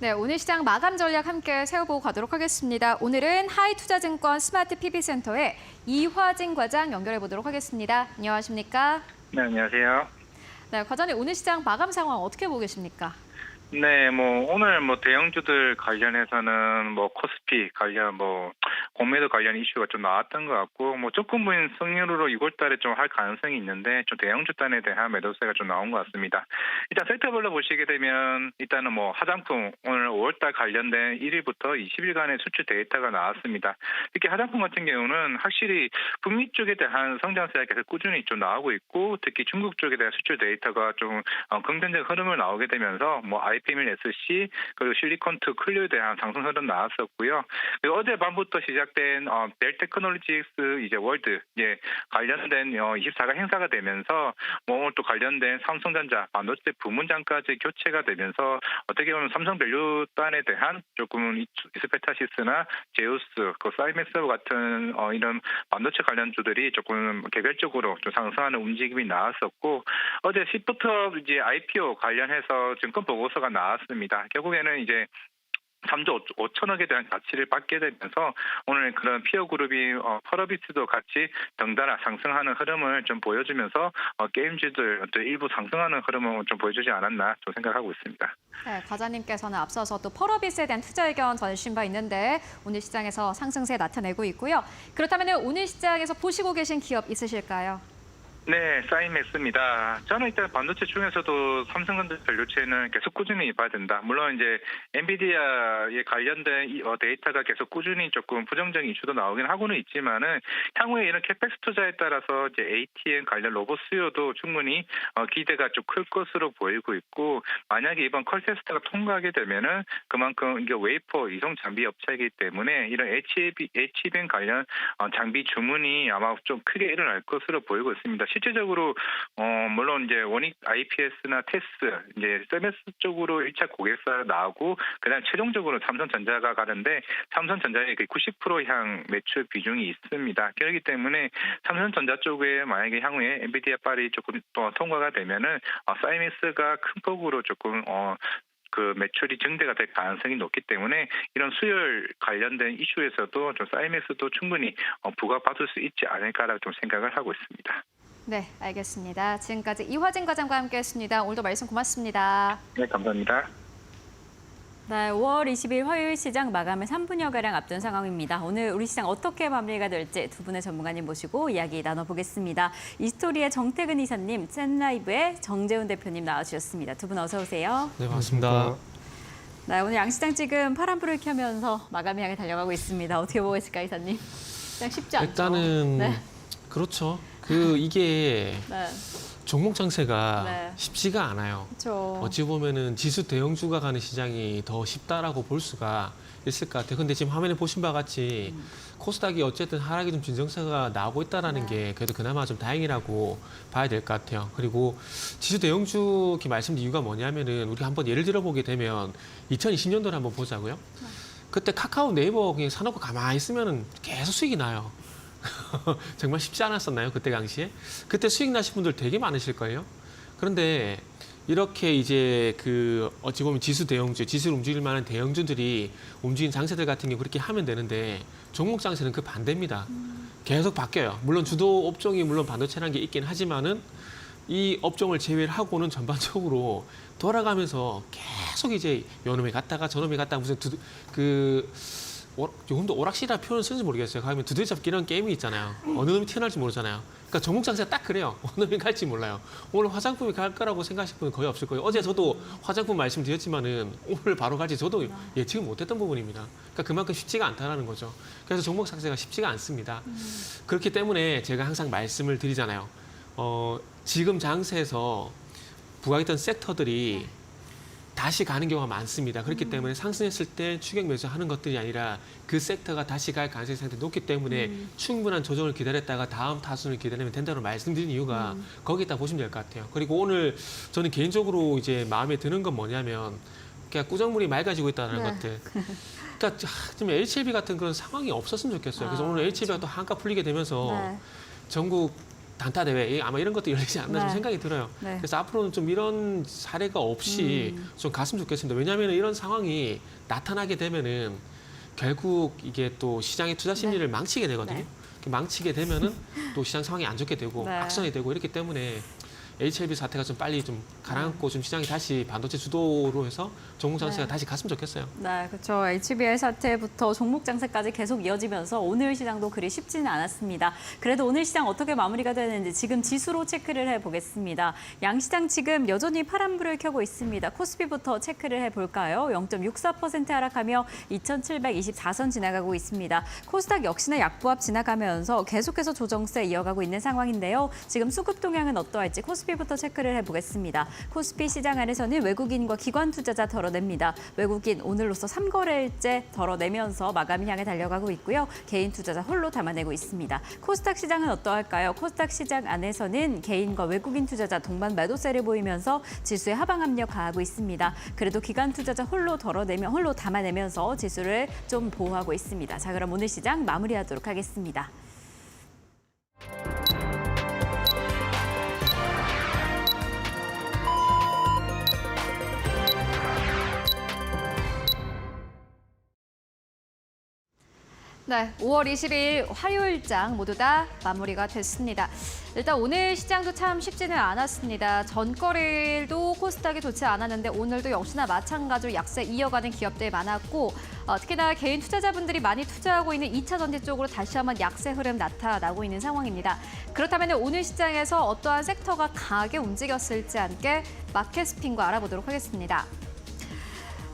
네, 오늘 시장 마감 전략 함께 세워보고 가도록 하겠습니다. 오늘은 하이투자증권 스마트 PB센터의 이화진 과장 연결해 보도록 하겠습니다. 안녕하십니까? 네, 안녕하세요. 네, 과장님 오늘 시장 마감 상황 어떻게 보고 계십니까? 네, 오늘 대형주들 관련해서는 코스피 관련 공매도 관련 이슈가 좀 나왔던 것 같고 조금은 승률으로 6월 달에 좀 할 가능성이 있는데 좀 대형주 단에 대한 매도세가 좀 나온 것 같습니다. 일단 섹터별로 보시게 되면 일단은 화장품 오늘 5월 달 관련된 1일부터 20일간의 수출 데이터가 나왔습니다. 특히 화장품 같은 경우는 확실히 북미 쪽에 대한 성장세가 계속 꾸준히 좀 나오고 있고 특히 중국 쪽에 대한 수출 데이터가 좀 긍정적 흐름을 나오게 되면서 IP 밀 SC 그리고 실리콘2 클리오에 대한 상승 흐름 나왔었고요. 그리고 어젯밤부터 시작 시작된 벨 테크놀로지스 이제 월드 이제 관련된 24가 행사가 되면서 오늘 또 관련된 삼성전자 반도체 부문장까지 교체가 되면서 어떻게 보면 삼성 밸류단에 대한 조금 이스페타시스나 제우스, 사이맥스 같은 이런 반도체 관련주들이 조금 개별적으로 좀 상승하는 움직임이 나왔었고 어제 10부터 이제 IPO 관련해서 증권 보고서가 나왔습니다. 결국에는 이제 3조 5천억에 대한 가치를 받게 되면서 오늘 그런 피어 그룹이 펄어비스도 같이 덩달아 상승하는 흐름을 좀 보여주면서 게임주들 또 일부 상승하는 흐름을 좀 보여주지 않았나 좀 생각하고 있습니다. 네, 과장님께서는 앞서서 또 펄어비스에 대한 투자 의견 전해주신 바 있는데 오늘 시장에서 상승세 나타내고 있고요. 그렇다면 오늘 시장에서 보시고 계신 기업 있으실까요? 네, 사이맥스입니다. 저는 일단 반도체 중에서도 삼성전자 밸류체는 계속 꾸준히 봐야 된다. 물론 이제 엔비디아에 관련된 데이터가 계속 꾸준히 조금 부정적인 이슈도 나오긴 하고는 있지만은 향후에 이런 캐펙스 투자에 따라서 이제 ATM 관련 로봇 수요도 충분히 기대가 좀 클 것으로 보이고 있고 만약에 이번 컬 테스트가 통과하게 되면은 그만큼 이게 웨이퍼 이송 장비 업체이기 때문에 이런 HBM 관련 장비 주문이 아마 좀 크게 일어날 것으로 보이고 있습니다. 실제적으로 물론 이제 원익 IPS나 테스 이제 세메스 쪽으로 1차 고객사 나오고 그다음 최종적으로 삼성전자가 가는데 삼성전자의 그 90%향 매출 비중이 있습니다. 그렇기 때문에 삼성전자 쪽에 만약에 향후에 엔비디아 빨이 조금 더 통과가 되면은 사이맥스가 큰 폭으로 조금 그 매출이 증대가 될 가능성이 높기 때문에 이런 수요일 관련된 이슈에서도 좀 사이맥스도 충분히 부각받을 수 있지 않을까라고 좀 생각을 하고 있습니다. 네, 알겠습니다. 지금까지 이화진 과장과 함께했습니다. 오늘도 말씀 고맙습니다. 네, 감사합니다. 네, 5월 20일 화요일 시장 마감을 3분여가량 앞둔 상황입니다. 오늘 우리 시장 어떻게 마무리가 될지 두 분의 전문가님 모시고 이야기 나눠보겠습니다. 이스토리의 정태근 이사님, 샌라이브의 정재훈 대표님 나와주셨습니다. 두 분 어서 오세요. 네, 반갑습니다. 네, 오늘 양시장 지금 파란불을 켜면서 마감을 향해 달려가고 있습니다. 어떻게 보고 있을까요, 이사님? 시장 쉽지 않죠? 일단은 네. 그렇죠. 이게 네. 종목 장세가 네. 쉽지가 않아요. 그렇죠. 어찌 보면은 지수 대형주가 가는 시장이 더 쉽다라고 볼 수가 있을 것 같아요. 근데 지금 화면에 보신 바와 같이 코스닥이 어쨌든 하락이 좀 진정세가 나오고 있다라는 게 그래도 그나마 좀 다행이라고 봐야 될 것 같아요. 그리고 지수 대형주 이렇게 말씀드린 이유가 뭐냐면은 우리가 한번 예를 들어보게 되면 2020년도를 한번 보자고요. 그때 카카오 네이버 그냥 사놓고 가만히 있으면은 계속 수익이 나요. 정말 쉽지 않았었나요? 그때 당시에? 그때 수익 나신 분들 되게 많으실 거예요. 그런데 이렇게 이제 어찌 보면 지수 대형주, 지수를 움직일 만한 대형주들이 움직인 장세들 같은 게 그렇게 하면 되는데 종목 장세는 그 반대입니다. 계속 바뀌어요. 물론 주도 업종이 물론 반도체라는 게 있긴 하지만은 이 업종을 제외를 하고는 전반적으로 돌아가면서 계속 이제 요놈에 갔다가 저놈에 갔다가 무슨 조금도 오락실이라 표현을 쓰는지 모르겠어요. 가면 두드려 잡기 이런 게임이 있잖아요. 어느 놈이 튀어나올지 모르잖아요. 그러니까 종목 장세가 딱 그래요. 어느 놈이 갈지 몰라요. 오늘 화장품이 갈 거라고 생각하실 분은 거의 없을 거예요. 어제 저도 화장품 말씀드렸지만은 오늘 바로 갈지 저도 예측을 못했던 부분입니다. 그러니까 그만큼 쉽지가 않다는 거죠. 그래서 종목 장세가 쉽지가 않습니다. 그렇기 때문에 제가 항상 말씀을 드리잖아요. 지금 장세에서 부각했던 섹터들이 다시 가는 경우가 많습니다. 그렇기 때문에 상승했을 때 추격 매수하는 것들이 아니라 그 섹터가 다시 갈 가능성이 상당히 높기 때문에 충분한 조정을 기다렸다가 다음 타순을 기다리면 된다고 말씀드린 이유가 거기다 보시면 될 것 같아요. 그리고 오늘 저는 개인적으로 이제 마음에 드는 건 뭐냐면 그냥 꾸정물이 맑아지고 있다는 것들. 그러니까 좀 HLB 같은 그런 상황이 없었으면 좋겠어요. 그래서 오늘 HLB가 또 한가 풀리게 되면서 전국 단타 대회 아마 이런 것도 열리지 않나 좀 생각이 들어요. 그래서 앞으로는 좀 이런 사례가 없이 좀 갔으면 좋겠습니다. 왜냐하면 이런 상황이 나타나게 되면은 결국 이게 또 시장의 투자 심리를 망치게 되거든요. 망치게 되면은 또 시장 상황이 안 좋게 되고 악순환이 되고 이렇기 때문에 HLB 사태가 좀 빨리 좀 가라앉고 좀 시장이 다시 반도체 주도로 해서 종목 장세가 다시 갔으면 좋겠어요. 네, 그렇죠. HBL 사태부터 종목 장세까지 계속 이어지면서 오늘 시장도 그리 쉽지는 않았습니다. 그래도 오늘 시장 어떻게 마무리가 되는지 지금 지수로 체크를 해보겠습니다. 양시장 지금 여전히 파란불을 켜고 있습니다. 코스피부터 체크를 해볼까요? 0.64% 하락하며 2,724선 지나가고 있습니다. 코스닥 역시나 약보합 지나가면서 계속해서 조정세 이어가고 있는 상황인데요. 지금 수급 동향은 어떠할지 코스피 코스피부터 체크를 해보겠습니다. 코스피 시장 안에서는 외국인과 기관 투자자 덜어냅니다. 외국인 오늘로써 3거래일째 덜어내면서 마감을 향해 달려가고 있고요. 개인 투자자 홀로 담아내고 있습니다. 코스닥 시장은 어떠할까요? 코스닥 시장 안에서는 개인과 외국인 투자자 동반 매도세를 보이면서 지수의 하방 압력 가하고 있습니다. 그래도 기관 투자자 홀로 담아내면서 지수를 좀 보호하고 있습니다. 자, 그럼 오늘 시장 마무리하도록 하겠습니다. 네, 5월 22일 화요일장 모두 다 마무리가 됐습니다. 일단 오늘 시장도 참 쉽지는 않았습니다. 전거래일도 코스닥이 좋지 않았는데 오늘도 역시나 마찬가지로 약세 이어가는 기업들이 많았고 특히나 개인 투자자분들이 많이 투자하고 있는 2차 전지 쪽으로 다시 한번 약세 흐름 나타나고 있는 상황입니다. 그렇다면 오늘 시장에서 어떠한 섹터가 강하게 움직였을지 함께 마켓 스핀과 알아보도록 하겠습니다.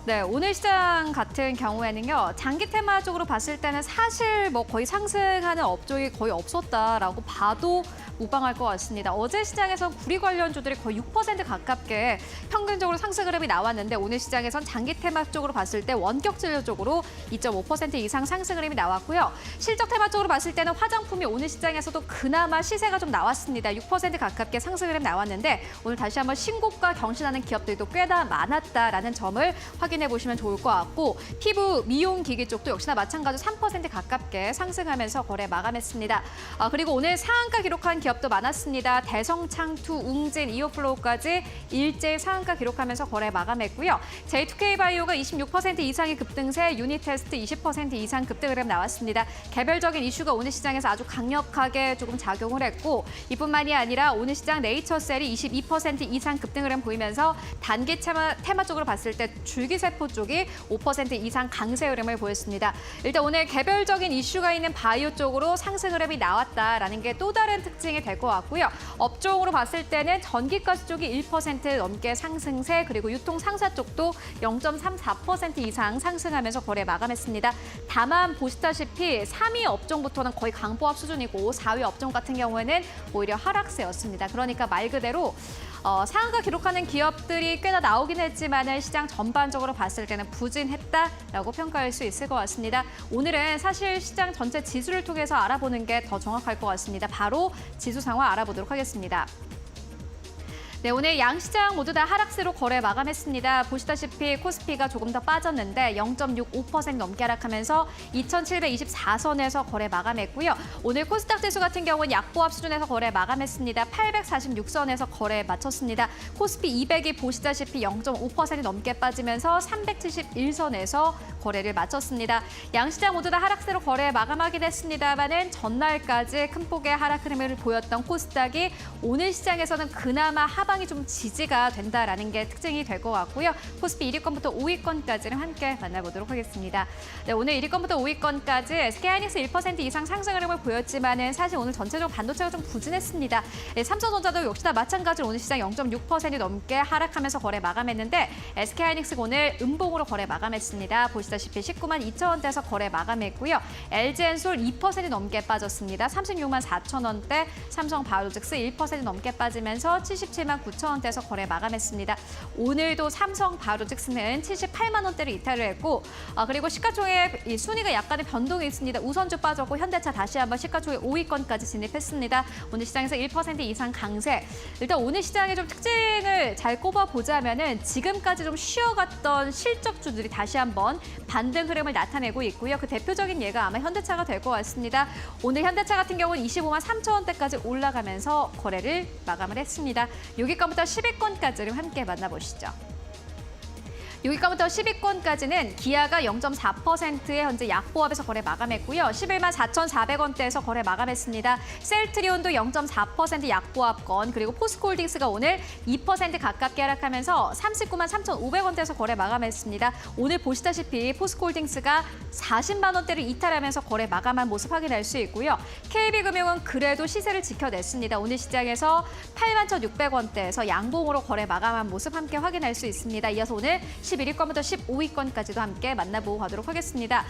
네, 오늘 시장 같은 경우에는요, 장기 테마 쪽으로 봤을 때는 사실 뭐 거의 상승하는 업종이 거의 없었다라고 봐도 무방할 것 같습니다. 어제 시장에서 구리 관련주들이 거의 6% 가깝게 평균적으로 상승 흐름이 나왔는데 오늘 시장에선 장기 테마 쪽으로 봤을 때 원격 진료 쪽으로 2.5% 이상 상승 흐름이 나왔고요. 실적 테마 쪽으로 봤을 때는 화장품이 오늘 시장에서도 그나마 시세가 좀 나왔습니다. 6% 가깝게 상승 흐름 나왔는데 오늘 다시 한번 신고가 경신하는 기업들도 꽤나 많았다라는 점을 확인해 보시면 좋을 것 같고 피부 미용 기기 쪽도 역시나 마찬가지로 3% 가깝게 상승하면서 거래 마감했습니다. 그리고 오늘 상한가 기록한 기업도 많았습니다. 대성창투, 웅진, 이오플로우까지 일제히 상한가 기록하면서 거래 마감했고요. J2K바이오가 26% 이상의 급등세, 유니테스트 20% 이상 급등 흐름 나왔습니다. 개별적인 이슈가 오늘 시장에서 아주 강력하게 조금 작용을 했고 이뿐만이 아니라 오늘 시장 네이처셀이 22% 이상 급등 흐름 보이면서 단기 테마 쪽으로 봤을 때 줄기세포 쪽이 5% 이상 강세 흐름을 보였습니다. 일단 오늘 개별적인 이슈가 있는 바이오 쪽으로 상승 흐름이 나왔다라는 게 또 다른 특징이 될 것 같고요. 업종으로 봤을 때는 전기가스 쪽이 1% 넘게 상승세, 그리고 유통 상사 쪽도 0.34% 이상 상승하면서 거래 마감했습니다. 다만 보시다시피 3위 업종부터는 거의 강보합 수준이고 4위 업종 같은 경우에는 오히려 하락세였습니다. 그러니까 말 그대로 상한가 기록하는 기업들이 꽤나 나오긴 했지만 시장 전반적으로 봤을 때는 부진했다라고 평가할 수 있을 것 같습니다. 오늘은 사실 시장 전체 지수를 통해서 알아보는 게 더 정확할 것 같습니다. 바로 지수 상황 알아보도록 하겠습니다. 네, 오늘 양시장 모두 다 하락세로 거래 마감했습니다. 보시다시피 코스피가 조금 더 빠졌는데 0.65% 넘게 하락하면서 2,724선에서 거래 마감했고요. 오늘 코스닥 지수 같은 경우는 약보합 수준에서 거래 마감했습니다. 846선에서 거래 마쳤습니다. 코스피 200이 보시다시피 0.5% 넘게 빠지면서 371선에서 거래를 마쳤습니다. 양시장 모두 다 하락세로 거래 마감하긴 했습니다만은 전날까지 큰 폭의 하락 흐름을 보였던 코스닥이 오늘 시장에서는 그나마 하방이 좀 지지가 된다라는 게 특징이 될 것 같고요. 코스피 1위권부터 5위권까지는 함께 만나보도록 하겠습니다. 네, 오늘 1위권부터 5위권까지 SK하이닉스 1% 이상 상승 흐름을 보였지만은 사실 오늘 전체적으로 반도체가 좀 부진했습니다. 네, 삼성전자도 역시나 마찬가지로 오늘 시장 0.6% 넘게 하락하면서 거래 마감했는데 SK하이닉스가 오늘 음봉으로 거래 마감했습니다. 보시다시피 19만 2천 원대에서 거래 마감했고요. LG엔솔 2% 넘게 빠졌습니다. 36만 4천 원대, 삼성바이오로직스 1% 넘게 빠지면서 77만 9천 원대에서 거래 마감했습니다. 오늘도 삼성바이오로직스는 78만 원대를 이탈을 했고 그리고 시가총액 이 순위가 약간의 변동이 있습니다. 우선주 빠졌고 현대차 다시 한번 시가총액 5위권까지 진입했습니다. 오늘 시장에서 1% 이상 강세. 일단 오늘 시장의 좀 특징을 잘 꼽아보자면은 지금까지 좀 쉬어갔던 실적주들이 다시 한번 반등 흐름을 나타내고 있고요. 그 대표적인 예가 아마 현대차가 될 것 같습니다. 오늘 현대차 같은 경우는 25만 3천 원대까지 올라가면서 거래를 마감을 했습니다. 6위권부터 10위권까지를 함께 만나보시죠. 6위권부터 10위권까지는 기아가 0.4%의 현재 약보합에서 거래 마감했고요. 11만 4,400원대에서 거래 마감했습니다. 셀트리온도 0.4% 약보합권, 그리고 포스코홀딩스가 오늘 2% 가깝게 하락하면서 39만 3,500원대에서 거래 마감했습니다. 오늘 보시다시피 포스코홀딩스가 40만 원대를 이탈하면서 거래 마감한 모습 확인할 수 있고요. KB금융은 그래도 시세를 지켜냈습니다. 오늘 시장에서 8만 1,600원대에서 양봉으로 거래 마감한 모습 함께 확인할 수 있습니다. 이어서 오늘 11위권부터 15위권까지도 함께 만나보고 가도록 하겠습니다.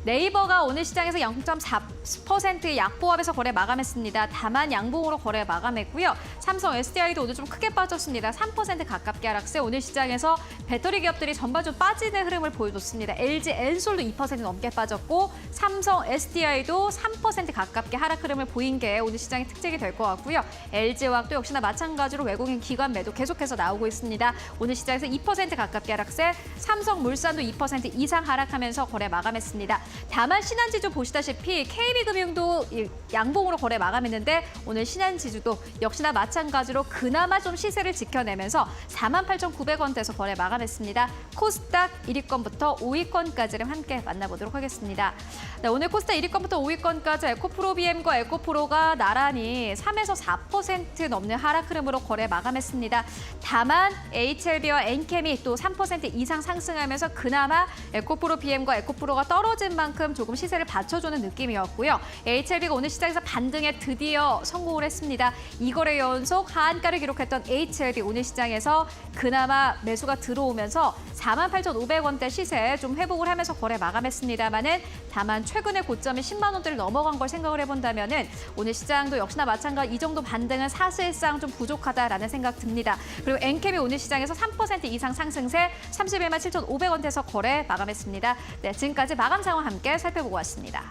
네이버가 오늘 시장에서 0.4% 0.5%의 약보합에서 거래 마감했습니다. 다만 양봉으로 거래 마감했고요. 삼성 SDI도 오늘 좀 크게 빠졌습니다. 3% 가깝게 하락세. 오늘 시장에서 배터리 기업들이 전반적으로 빠지는 흐름을 보여줬습니다. LG 엔솔도 2% 넘게 빠졌고 삼성 SDI도 3% 가깝게 하락 흐름을 보인 게 오늘 시장의 특징이 될 것 같고요. LG화학도 역시나 마찬가지로 외국인 기관 매도 계속해서 나오고 있습니다. 오늘 시장에서 2% 가깝게 하락세. 삼성물산도 2% 이상 하락하면서 거래 마감했습니다. 다만 신한지주 보시다시피 KB금융도 양봉으로 거래 마감했는데 오늘 신한지주도 역시나 마찬가지로 그나마 좀 시세를 지켜내면서 48,900원대에서 거래 마감했습니다. 코스닥 1위권부터 5위권까지를 함께 만나보도록 하겠습니다. 네, 오늘 코스닥 1위권부터 5위권까지 에코프로 BM과 에코프로가 나란히 3에서 4% 넘는 하락 흐름으로 거래 마감했습니다. 다만 HLB와 엔캠이 또 3% 이상 상승하면서 그나마 에코프로 BM과 에코프로가 떨어진 만큼 조금 시세를 받쳐주는 느낌이었고요. HLB가 오늘 시장에서 반등에 드디어 성공을 했습니다. 2거래 연속 하한가를 기록했던 HLB 오늘 시장에서 그나마 매수가 들어오면서 48,500원대 시세 좀 회복을 하면서 거래 마감했습니다만은 다만 최근의 고점이 10만 원대를 넘어간 걸 생각을 해본다면은 오늘 시장도 역시나 마찬가지 이 정도 반등은 사실상 좀 부족하다라는 생각 듭니다. 그리고 엔캠이 오늘 시장에서 3% 이상 상승세 31만 7,500원대에서 거래 마감했습니다. 네, 지금까지 마감 상황 함께 살펴보고 왔습니다.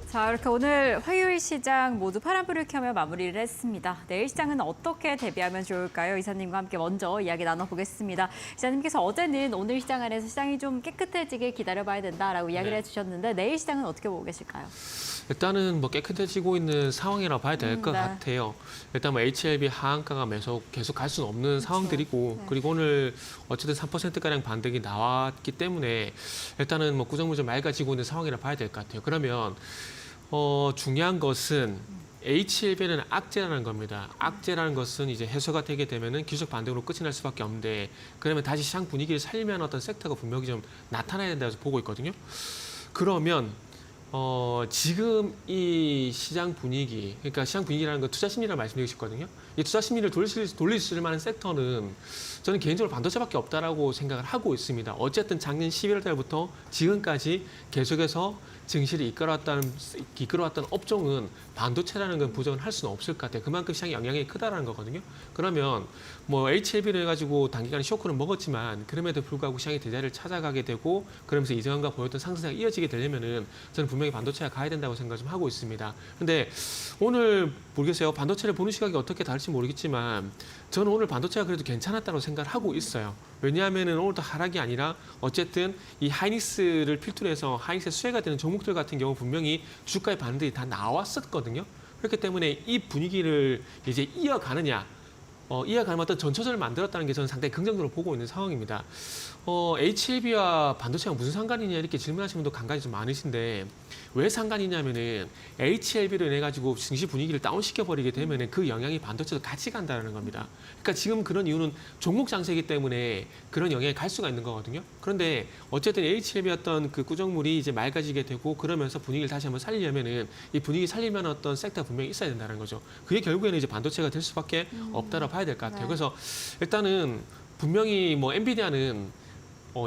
자, 이렇게 오늘 화요일 시장 모두 파란불을 켜며 마무리를 했습니다. 내일 시장은 어떻게 대비하면 좋을까요? 이사님과 함께 먼저 이야기 나눠보겠습니다. 이사님께서 어제는 오늘 시장 안에서 시장이 좀 깨끗해지길 기다려봐야 된다라고 이야기를 해주셨는데 내일 시장은 어떻게 보고 계실까요? 일단은 뭐 깨끗해지고 있는 상황이라고 봐야 될 것 네. 같아요. 일단 뭐 HLB 하한가가 계속 갈 수는 없는 상황들이고 그리고 오늘 어쨌든 3%가량 반등이 나왔기 때문에 일단은 뭐 구정물 좀 맑아지고 있는 상황이라 봐야 될 것 같아요. 그러면 중요한 것은 HLB는 악재라는 겁니다. 악재라는 것은 이제 해소가 되게 되면은 기술적 반등으로 끝이 날 수밖에 없는데 그러면 다시 시장 분위기를 살리면 어떤 섹터가 분명히 좀 나타나야 된다고 보고 있거든요. 그러면 지금 이 시장 분위기, 그러니까 시장 분위기라는 건 투자 심리라고 말씀드리고 싶거든요. 이 투자 심리를 돌릴 수 있을 만한 섹터는 저는 개인적으로 반도체밖에 없다라고 생각을 하고 있습니다. 어쨌든 작년 11월 달부터 지금까지 계속해서 증시를 이끌어왔던 업종은 반도체라는 건 부정을 할 수는 없을 것 같아요. 그만큼 시장의 영향이 크다라는 거거든요. 그러면 뭐 HLB를 해가지고 단기간에 쇼크는 먹었지만 그럼에도 불구하고 시장이 대자리를 찾아가게 되고 그러면서 이전과 보였던 상승세가 이어지게 되려면은 저는 분명히 반도체가 가야 된다고 생각을 좀 하고 있습니다. 근데 오늘 모르겠어요. 반도체를 보는 시각이 어떻게 다를지 모르겠지만 저는 오늘 반도체가 그래도 괜찮았다고 생각을 하고 있어요. 왜냐하면은 오늘도 하락이 아니라 어쨌든 이 하이닉스를 필두로 해서 하이닉스에 수혜가 되는 종목들 같은 경우 분명히 주가의 반등이 다 나왔었거든요. 그렇기 때문에 이 분위기를 이제 이어가느냐, 이어가는 어떤 전초전을 만들었다는 게 저는 상당히 긍정적으로 보고 있는 상황입니다. HLB와 반도체가 무슨 상관이냐 이렇게 질문하시는 분도 간간히 좀 많으신데 왜 상관이냐면은 HLB를 인해 가지고 증시 분위기를 다운시켜 버리게 되면은 그 영향이 반도체도 같이 간다는 겁니다. 그러니까 지금 그런 이유는 종목 장세이기 때문에 그런 영향이 갈 수가 있는 거거든요. 그런데 어쨌든 HLB였던 그 꾸정물이 이제 맑아지게 되고 그러면서 분위기를 다시 한번 살리려면은 이 분위기 살리면 어떤 섹터가 분명히 있어야 된다는 거죠. 그게 결국에는 이제 반도체가 될 수밖에 없다라고 봐야 될 것 같아요. 그래서 일단은 분명히 뭐 엔비디아는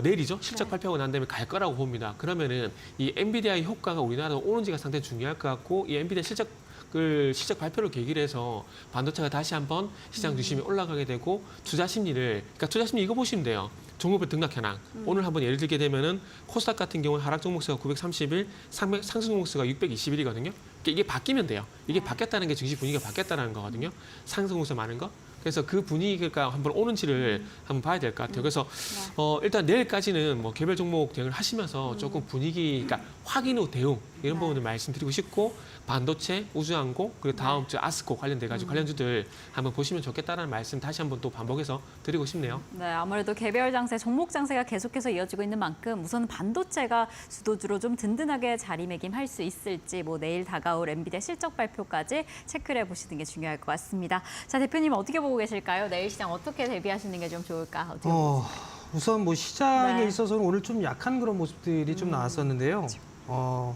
내일이죠. 실적 발표하고 난 다음에 갈 거라고 봅니다. 그러면은 이 엔비디아의 효과가 우리나라에 오는지가 상당히 중요할 것 같고 이 엔비디아 실적 발표를 계기로 해서 반도체가 다시 한번 시장 중심이 올라가게 되고 투자 심리를 그러니까 투자 심리 이거 보시면 돼요. 종목별 등락 현황. 오늘 한번 예를 들게 되면은 코스닥 같은 경우는 하락 종목수가 931, 상승 종목수가 621이거든요. 이게 바뀌면 돼요. 이게 바뀌었다는 게 증시 분위기가 바뀌었다는 거거든요. 상승 종목수 많은 거. 그래서 그 분위기가 한번 오는지를 한번 봐야 될 것 같아요. 그래서 일단 내일까지는 뭐 개별 종목 대응을 하시면서 조금 분위기, 그러니까 확인 후 대응 이런 부분을 말씀드리고 싶고 반도체, 우주항공 그리고 다음 주 아스코 관련돼 가지고 관련주들 한번 보시면 좋겠다라는 말씀 다시 한번 또 반복해서 드리고 싶네요. 네, 아무래도 개별 장세, 종목 장세가 계속해서 이어지고 있는 만큼 우선 반도체가 주도주로 좀 든든하게 자리매김할 수 있을지 뭐 내일 다가올 엔비디아 실적 발표까지 체크를 해보시는 게 중요할 것 같습니다. 자, 대표님 어떻게 보고 계실까요? 내일 시장 어떻게 대비하시는 게 좀 좋을까? 어떻게 보고 계실까요? 우선 뭐 시장에 네. 있어서는 오늘 좀 약한 그런 모습들이 좀 나왔었는데요.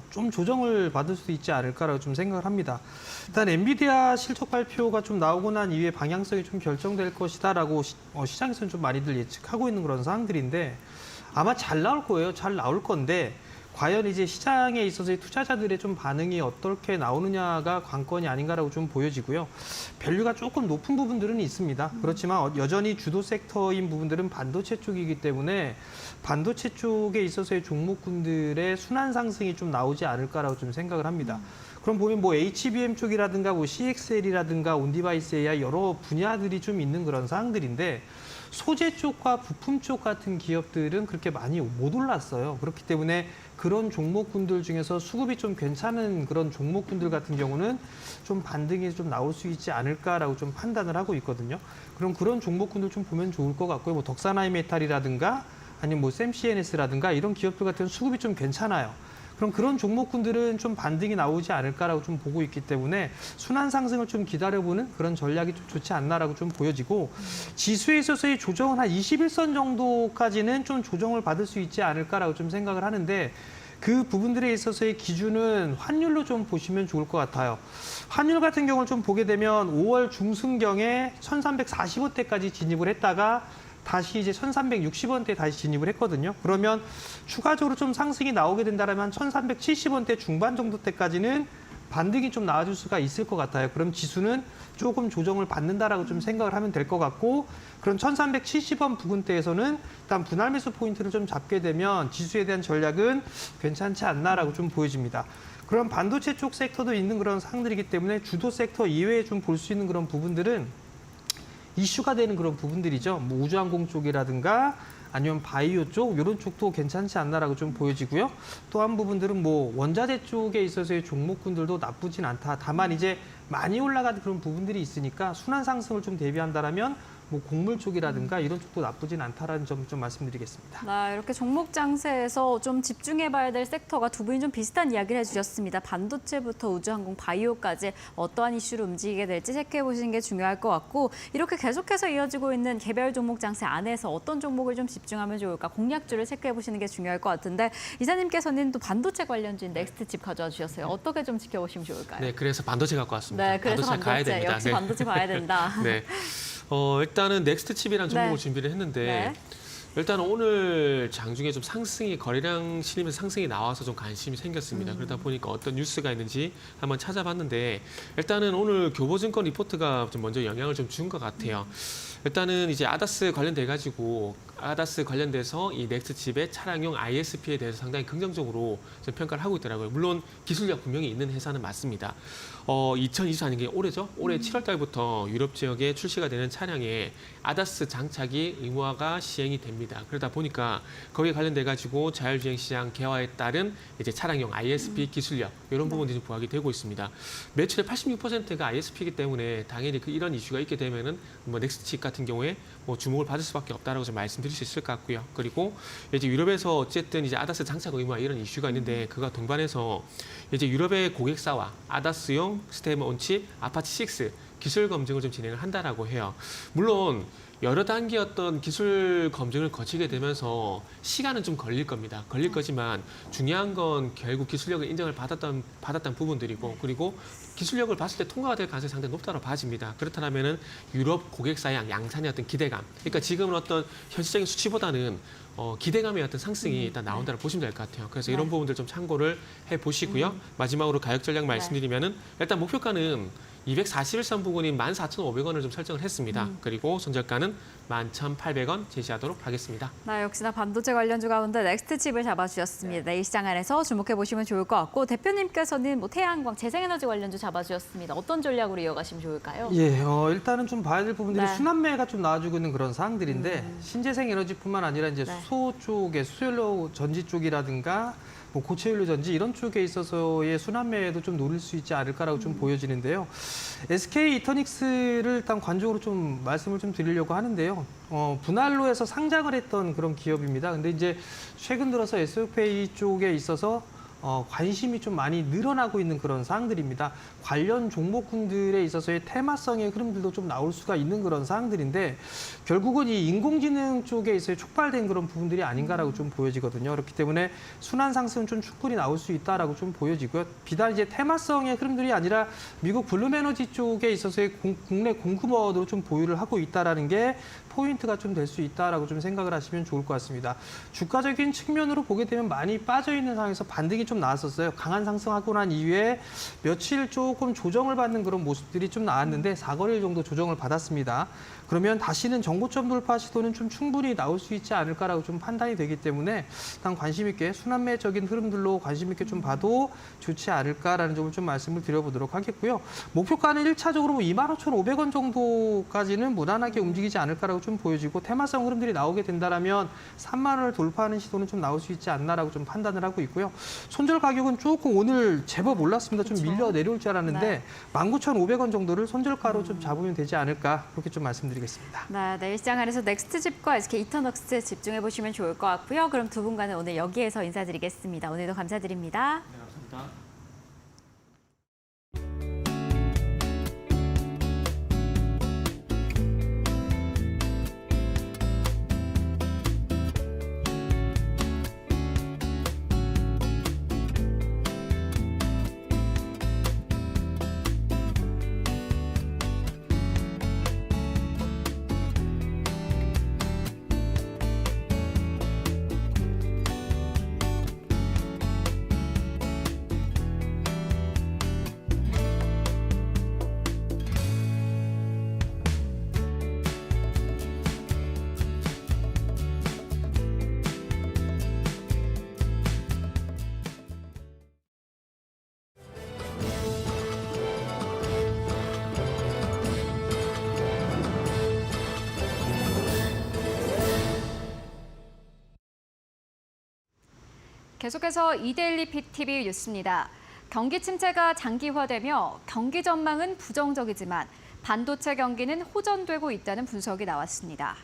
좀 조정을 받을 수도 있지 않을까라고 좀 생각을 합니다. 일단 엔비디아 실적 발표가 좀 나오고 난 이후에 방향성이 좀 결정될 것이다라고 시장에서는 좀 많이들 예측하고 있는 그런 상황들인데 아마 잘 나올 거예요. 잘 나올 건데 과연 이제 시장에 있어서의 투자자들의 좀 반응이 어떻게 나오느냐가 관건이 아닌가라고 좀 보여지고요. 밸류가 조금 높은 부분들은 있습니다. 그렇지만 여전히 주도 섹터인 부분들은 반도체 쪽이기 때문에 반도체 쪽에 있어서의 종목군들의 순환 상승이 좀 나오지 않을까라고 좀 생각을 합니다. 그럼 보면 뭐 HBM 쪽이라든가 뭐 CXL이라든가 온디바이스 AI 여러 분야들이 좀 있는 그런 사항들인데 소재 쪽과 부품 쪽 같은 기업들은 그렇게 많이 못 올랐어요. 그렇기 때문에 그런 종목군들 중에서 수급이 좀 괜찮은 그런 종목군들 같은 경우는 좀 반등이 좀 나올 수 있지 않을까라고 좀 판단을 하고 있거든요. 그럼 그런 종목군들 좀 보면 좋을 것 같고요. 뭐 덕산하이 메탈이라든가 아니면 뭐 샘CNS라든가 이런 기업들 같은 수급이 좀 괜찮아요. 그럼 그런 종목군들은 좀 반등이 나오지 않을까라고 좀 보고 있기 때문에 순환 상승을 좀 기다려보는 그런 전략이 좀 좋지 않나라고 좀 보여지고 지수에 있어서의 조정은 한 21선 정도까지는 좀 조정을 받을 수 있지 않을까라고 좀 생각을 하는데 그 부분들에 있어서의 기준은 환율로 좀 보시면 좋을 것 같아요. 환율 같은 경우를 좀 보게 되면 5월 중순경에 1340원대까지 진입을 했다가 다시 이제 1360원대 다시 진입을 했거든요. 그러면 추가적으로 좀 상승이 나오게 된다면 1370원대 중반 정도 때까지는 반등이 좀 나와줄 수가 있을 것 같아요. 그럼 지수는 조금 조정을 받는다라고 좀 생각을 하면 될 것 같고 그런 1370원 부근대에서는 일단 분할 매수 포인트를 좀 잡게 되면 지수에 대한 전략은 괜찮지 않나라고 좀 보여집니다. 그런 반도체 쪽 섹터도 있는 그런 상황들이기 때문에 주도 섹터 이외에 좀 볼 수 있는 그런 부분들은 이슈가 되는 그런 부분들이죠. 뭐 우주항공 쪽이라든가 아니면 바이오 쪽 이런 쪽도 괜찮지 않나라고 좀 보여지고요. 또 한 부분들은 뭐 원자재 쪽에 있어서의 종목군들도 나쁘진 않다. 다만 이제 많이 올라가는 그런 부분들이 있으니까 순환 상승을 좀 대비한다라면 뭐 곡물 쪽이라든가 이런 쪽도 나쁘진 않다라는 점 좀 말씀드리겠습니다. 네, 이렇게 종목 장세에서 좀 집중해봐야 될 섹터가 두 분이 좀 비슷한 이야기를 해주셨습니다. 반도체부터 우주항공, 바이오까지 어떠한 이슈로 움직이게 될지 체크해보시는 게 중요할 것 같고 이렇게 계속해서 이어지고 있는 개별 종목 장세 안에서 어떤 종목을 좀 집중하면 좋을까 공략주를 체크해보시는 게 중요할 것 같은데 이사님께서는 또 반도체 관련주인 넥스트칩 가져와 주셨어요. 어떻게 좀 지켜보시면 좋을까요? 네, 그래서 반도체 갖고 왔습니다. 네, 그래서 반도체 가야 반도체, 됩니다. 역시 네. 반도체 봐야 된다. 네. 일단은 넥스트 칩이라는 종목을 네. 준비를 했는데 네. 일단 오늘 장중에 좀 상승이 거래량 실리면서 상승이 나와서 좀 관심이 생겼습니다. 그러다 보니까 어떤 뉴스가 있는지 한번 찾아봤는데 일단은 오늘 교보증권 리포트가 좀 먼저 영향을 좀 준 것 같아요. 일단은 이제 아다스 관련돼 가지고 아다스 관련돼서 이 넥스트 칩의 차량용 ISP에 대해서 상당히 긍정적으로 좀 평가를 하고 있더라고요. 물론 기술력 분명히 있는 회사는 맞습니다. 2024년 게 올해죠. 올해 7월 달부터 유럽 지역에 출시가 되는 차량에 아다스 장착이 의무화가 시행이 됩니다. 그러다 보니까 거기에 관련돼 가지고 자율주행 시장 개화에 따른 이제 차량용 ISP 기술력 이런 부분들이 좀 부각이 되고 있습니다. 매출의 86%가 ISP이기 때문에 당연히 이런 이슈가 있게 되면은 뭐 넥스트 칩 같은 경우에 뭐 주목을 받을 수밖에 없다라고 좀 말씀드릴 수 있을 것 같고요. 그리고 이제 유럽에서 어쨌든 이제 아다스 장착 의무화 이런 이슈가 있는데 그가 동반해서 이제 유럽의 고객사와 아다스용 스테임 온칩 아파치 6 기술 검증을 좀 진행을 한다라고 해요. 물론 여러 단계 어떤 기술 검증을 거치게 되면서 시간은 좀 걸릴 겁니다. 걸릴 거지만 중요한 건 결국 기술력을 인정을 받았던 부분들이고 그리고 기술력을 봤을 때 통과가 될 가능성이 상당히 높다고 봐집니다. 그렇다면은 유럽 고객사의 양산의 어떤 기대감. 그러니까 지금은 어떤 현실적인 수치보다는 기대감의 어떤 상승이 일단 나온다고 보시면 될 것 같아요. 그래서 이런 부분들 좀 참고를 해 보시고요. 마지막으로 가격 전략 말씀드리면은 일단 목표가는 241선 부근인 14,500원을 좀 설정을 했습니다. 그리고 손절가는 11,800원 제시하도록 하겠습니다. 네, 역시나 반도체 관련주 가운데 넥스트 칩을 잡아주셨습니다. 내일 시장 안에서 주목해 보시면 좋을 것 같고 대표님께서는 뭐 태양광, 재생에너지 관련주 잡아주셨습니다. 어떤 전략으로 이어가시면 좋을까요? 예, 일단은 좀 봐야 될 부분들이 네. 순환매가 좀 나와주고 있는 그런 사항들인데 신재생 에너지뿐만 아니라 이제 네. 수소 쪽에 수연료 전지 쪽이라든가 뭐 고체연료 전지 이런 쪽에 있어서의 순환매도 좀 노릴 수 있지 않을까라고 좀 보여지는데요. SK 이터닉스를 일단 관적으로 좀 말씀을 좀 드리려고 하는데요. 분할로에서 상장을 했던 그런 기업입니다. 근데 이제 최근 들어서 SOPA 쪽에 있어서 관심이 좀 많이 늘어나고 있는 그런 사항들입니다. 관련 종목군들에 있어서의 테마성의 흐름들도 좀 나올 수가 있는 그런 사항들인데 결국은 이 인공지능 쪽에 있어서 촉발된 그런 부분들이 아닌가라고 좀 보여지거든요. 그렇기 때문에 순환 상승은 좀 충분히 나올 수 있다라고 좀 보여지고요. 비단 이제 테마성의 흐름들이 아니라 미국 블룸에너지 쪽에 있어서의 국내 공급원으로 좀 보유를 하고 있다라는 게 포인트가 좀 될 수 있다라고 좀 생각을 하시면 좋을 것 같습니다. 주가적인 측면으로 보게 되면 많이 빠져 있는 상황에서 반등이 좀 나왔었어요. 강한 상승하고 난 이후에 며칠 조금 조정을 받는 그런 모습들이 좀 나왔는데 4거래일 정도 조정을 받았습니다. 그러면 다시는 정고점 돌파 시도는 좀 충분히 나올 수 있지 않을까라고 좀 판단이 되기 때문에 일단 관심 있게 순환매적인 흐름들로 관심 있게 좀 봐도 좋지 않을까라는 점을 좀 말씀을 드려보도록 하겠고요. 목표가는 1차적으로 25,500원 정도까지는 무난하게 움직이지 않을까라고 좀 보여지고 테마성 흐름들이 나오게 된다라면 3만 원을 돌파하는 시도는 좀 나올 수 있지 않나라고 좀 판단을 하고 있고요. 손절 가격은 조금 오늘 제법 올랐습니다. 좀 밀려 내려올 줄 알았는데 19,500원 정도를 손절가로 좀 잡으면 되지 않을까 그렇게 좀 말씀드리겠습니다. 네, 내일 시장 안에서 넥스트집과 SK 이터넉스 집중해 보시면 좋을 것 같고요. 그럼 두 분과는 오늘 여기에서 인사드리겠습니다. 오늘도 감사드립니다. 감사합니다. 계속해서 이데일리 PTV 뉴스입니다. 경기 침체가 장기화되며 경기 전망은 부정적이지만 반도체 경기는 호전되고 있다는 분석이 나왔습니다.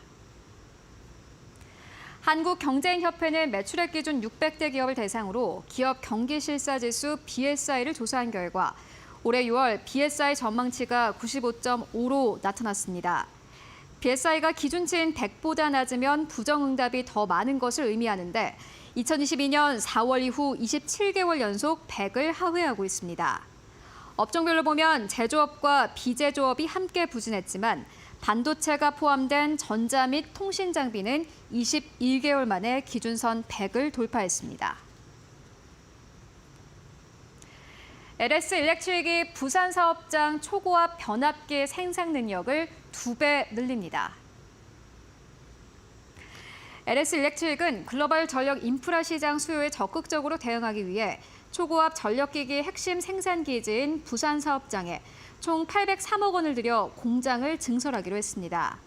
한국경제인협회는 매출액 기준 600대 기업을 대상으로 기업 경기실사지수 BSI를 조사한 결과 올해 6월 BSI 전망치가 95.5로 나타났습니다. BSI가 기준치인 100보다 낮으면 부정응답이 더 많은 것을 의미하는데 2022년 4월 이후 27개월 연속 100을 하회하고 있습니다. 업종별로 보면 제조업과 비제조업이 함께 부진했지만 반도체가 포함된 전자 및 통신 장비는 21개월 만에 기준선 100을 돌파했습니다. LS 일렉트릭이 부산 사업장 초고압 변압기 생산 능력을 2배 늘립니다. LS 일렉트릭은 글로벌 전력 인프라 시장 수요에 적극적으로 대응하기 위해 초고압 전력기기 핵심 생산 기지인 부산 사업장에 총 803억 원을 들여 공장을 증설하기로 했습니다.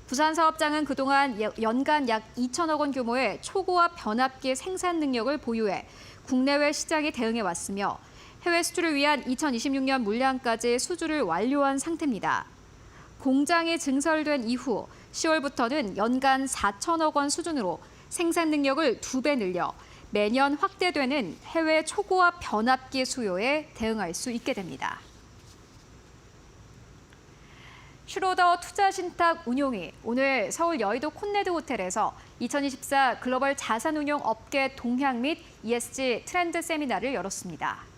부산 사업장은 그동안 연간 약 2천억 원 규모의 초고압 변압기 생산 능력을 보유해 국내외 시장에 대응해 왔으며 해외 수출을 위한 2026년 물량까지 수주를 완료한 상태입니다. 공장이 증설된 이후 10월부터는 연간 4천억 원 수준으로 생산 능력을 2배 늘려 매년 확대되는 해외 초고압 변압기 수요에 대응할 수 있게 됩니다. 슈로더 투자신탁 운용이 오늘 서울 여의도 콘네드 호텔에서 2024 글로벌 자산운용 업계 동향 및 ESG 트렌드 세미나를 열었습니다.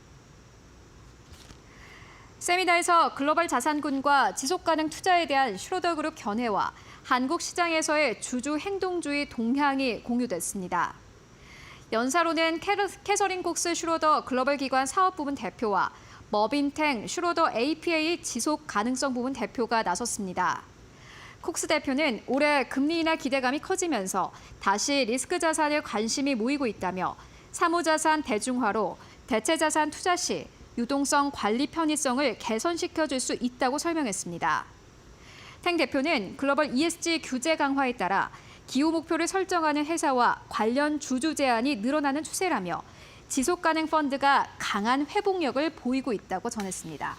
세미나에서 글로벌 자산군과 지속가능 투자에 대한 슈로더 그룹 견해와 한국 시장에서의 주주 행동주의 동향이 공유됐습니다. 연사로는 캐서린 콕스 슈로더 글로벌 기관 사업부문 대표와 머빈탱 슈로더 APA 지속 가능성 부문 대표가 나섰습니다. 콕스 대표는 올해 금리 인하 기대감이 커지면서 다시 리스크 자산에 관심이 모이고 있다며 사무자산 대중화로 대체 자산 투자 시 유동성 관리 편의성을 개선시켜줄 수 있다고 설명했습니다. 탱 대표는 글로벌 ESG 규제 강화에 따라 기후 목표를 설정하는 회사와 관련 주주 제한이 늘어나는 추세라며 지속가능 펀드가 강한 회복력을 보이고 있다고 전했습니다.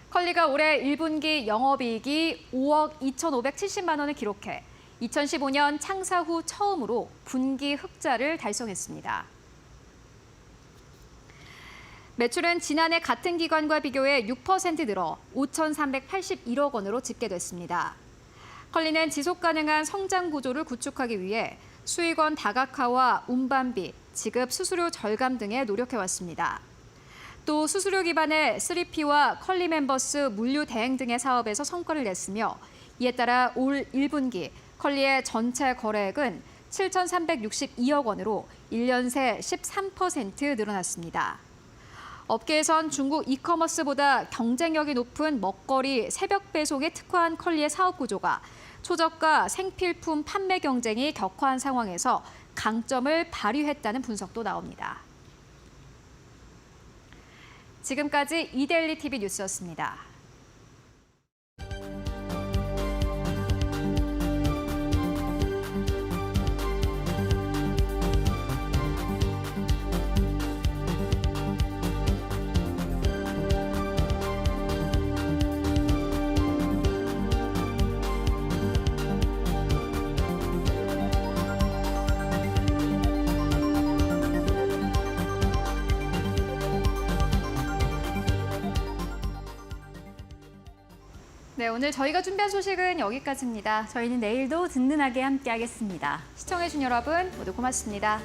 컬리가 올해 1분기 영업이익이 5억 2,570만 원을 기록해 2015년 창사 후 처음으로 분기 흑자를 달성했습니다. 매출은 지난해 같은 기간과 비교해 6% 늘어 5,381억 원으로 집계됐습니다. 컬리는 지속 가능한 성장 구조를 구축하기 위해 수익원 다각화와 운반비, 지급 수수료 절감 등에 노력해왔습니다. 또 수수료 기반의 3P와 컬리 멤버스 물류 대행 등의 사업에서 성과를 냈으며 이에 따라 올 1분기 컬리의 전체 거래액은 7,362억 원으로 1년 새 13% 늘어났습니다. 업계에선 중국 이커머스보다 경쟁력이 높은 먹거리 새벽 배송에 특화한 컬리의 사업 구조가 초저가 생필품 판매 경쟁이 격화한 상황에서 강점을 발휘했다는 분석도 나옵니다. 지금까지 이데일리 TV 뉴스였습니다. 네, 오늘 저희가 준비한 소식은 여기까지입니다. 저희는 내일도 든든하게 함께하겠습니다. 시청해주신 여러분 모두 고맙습니다.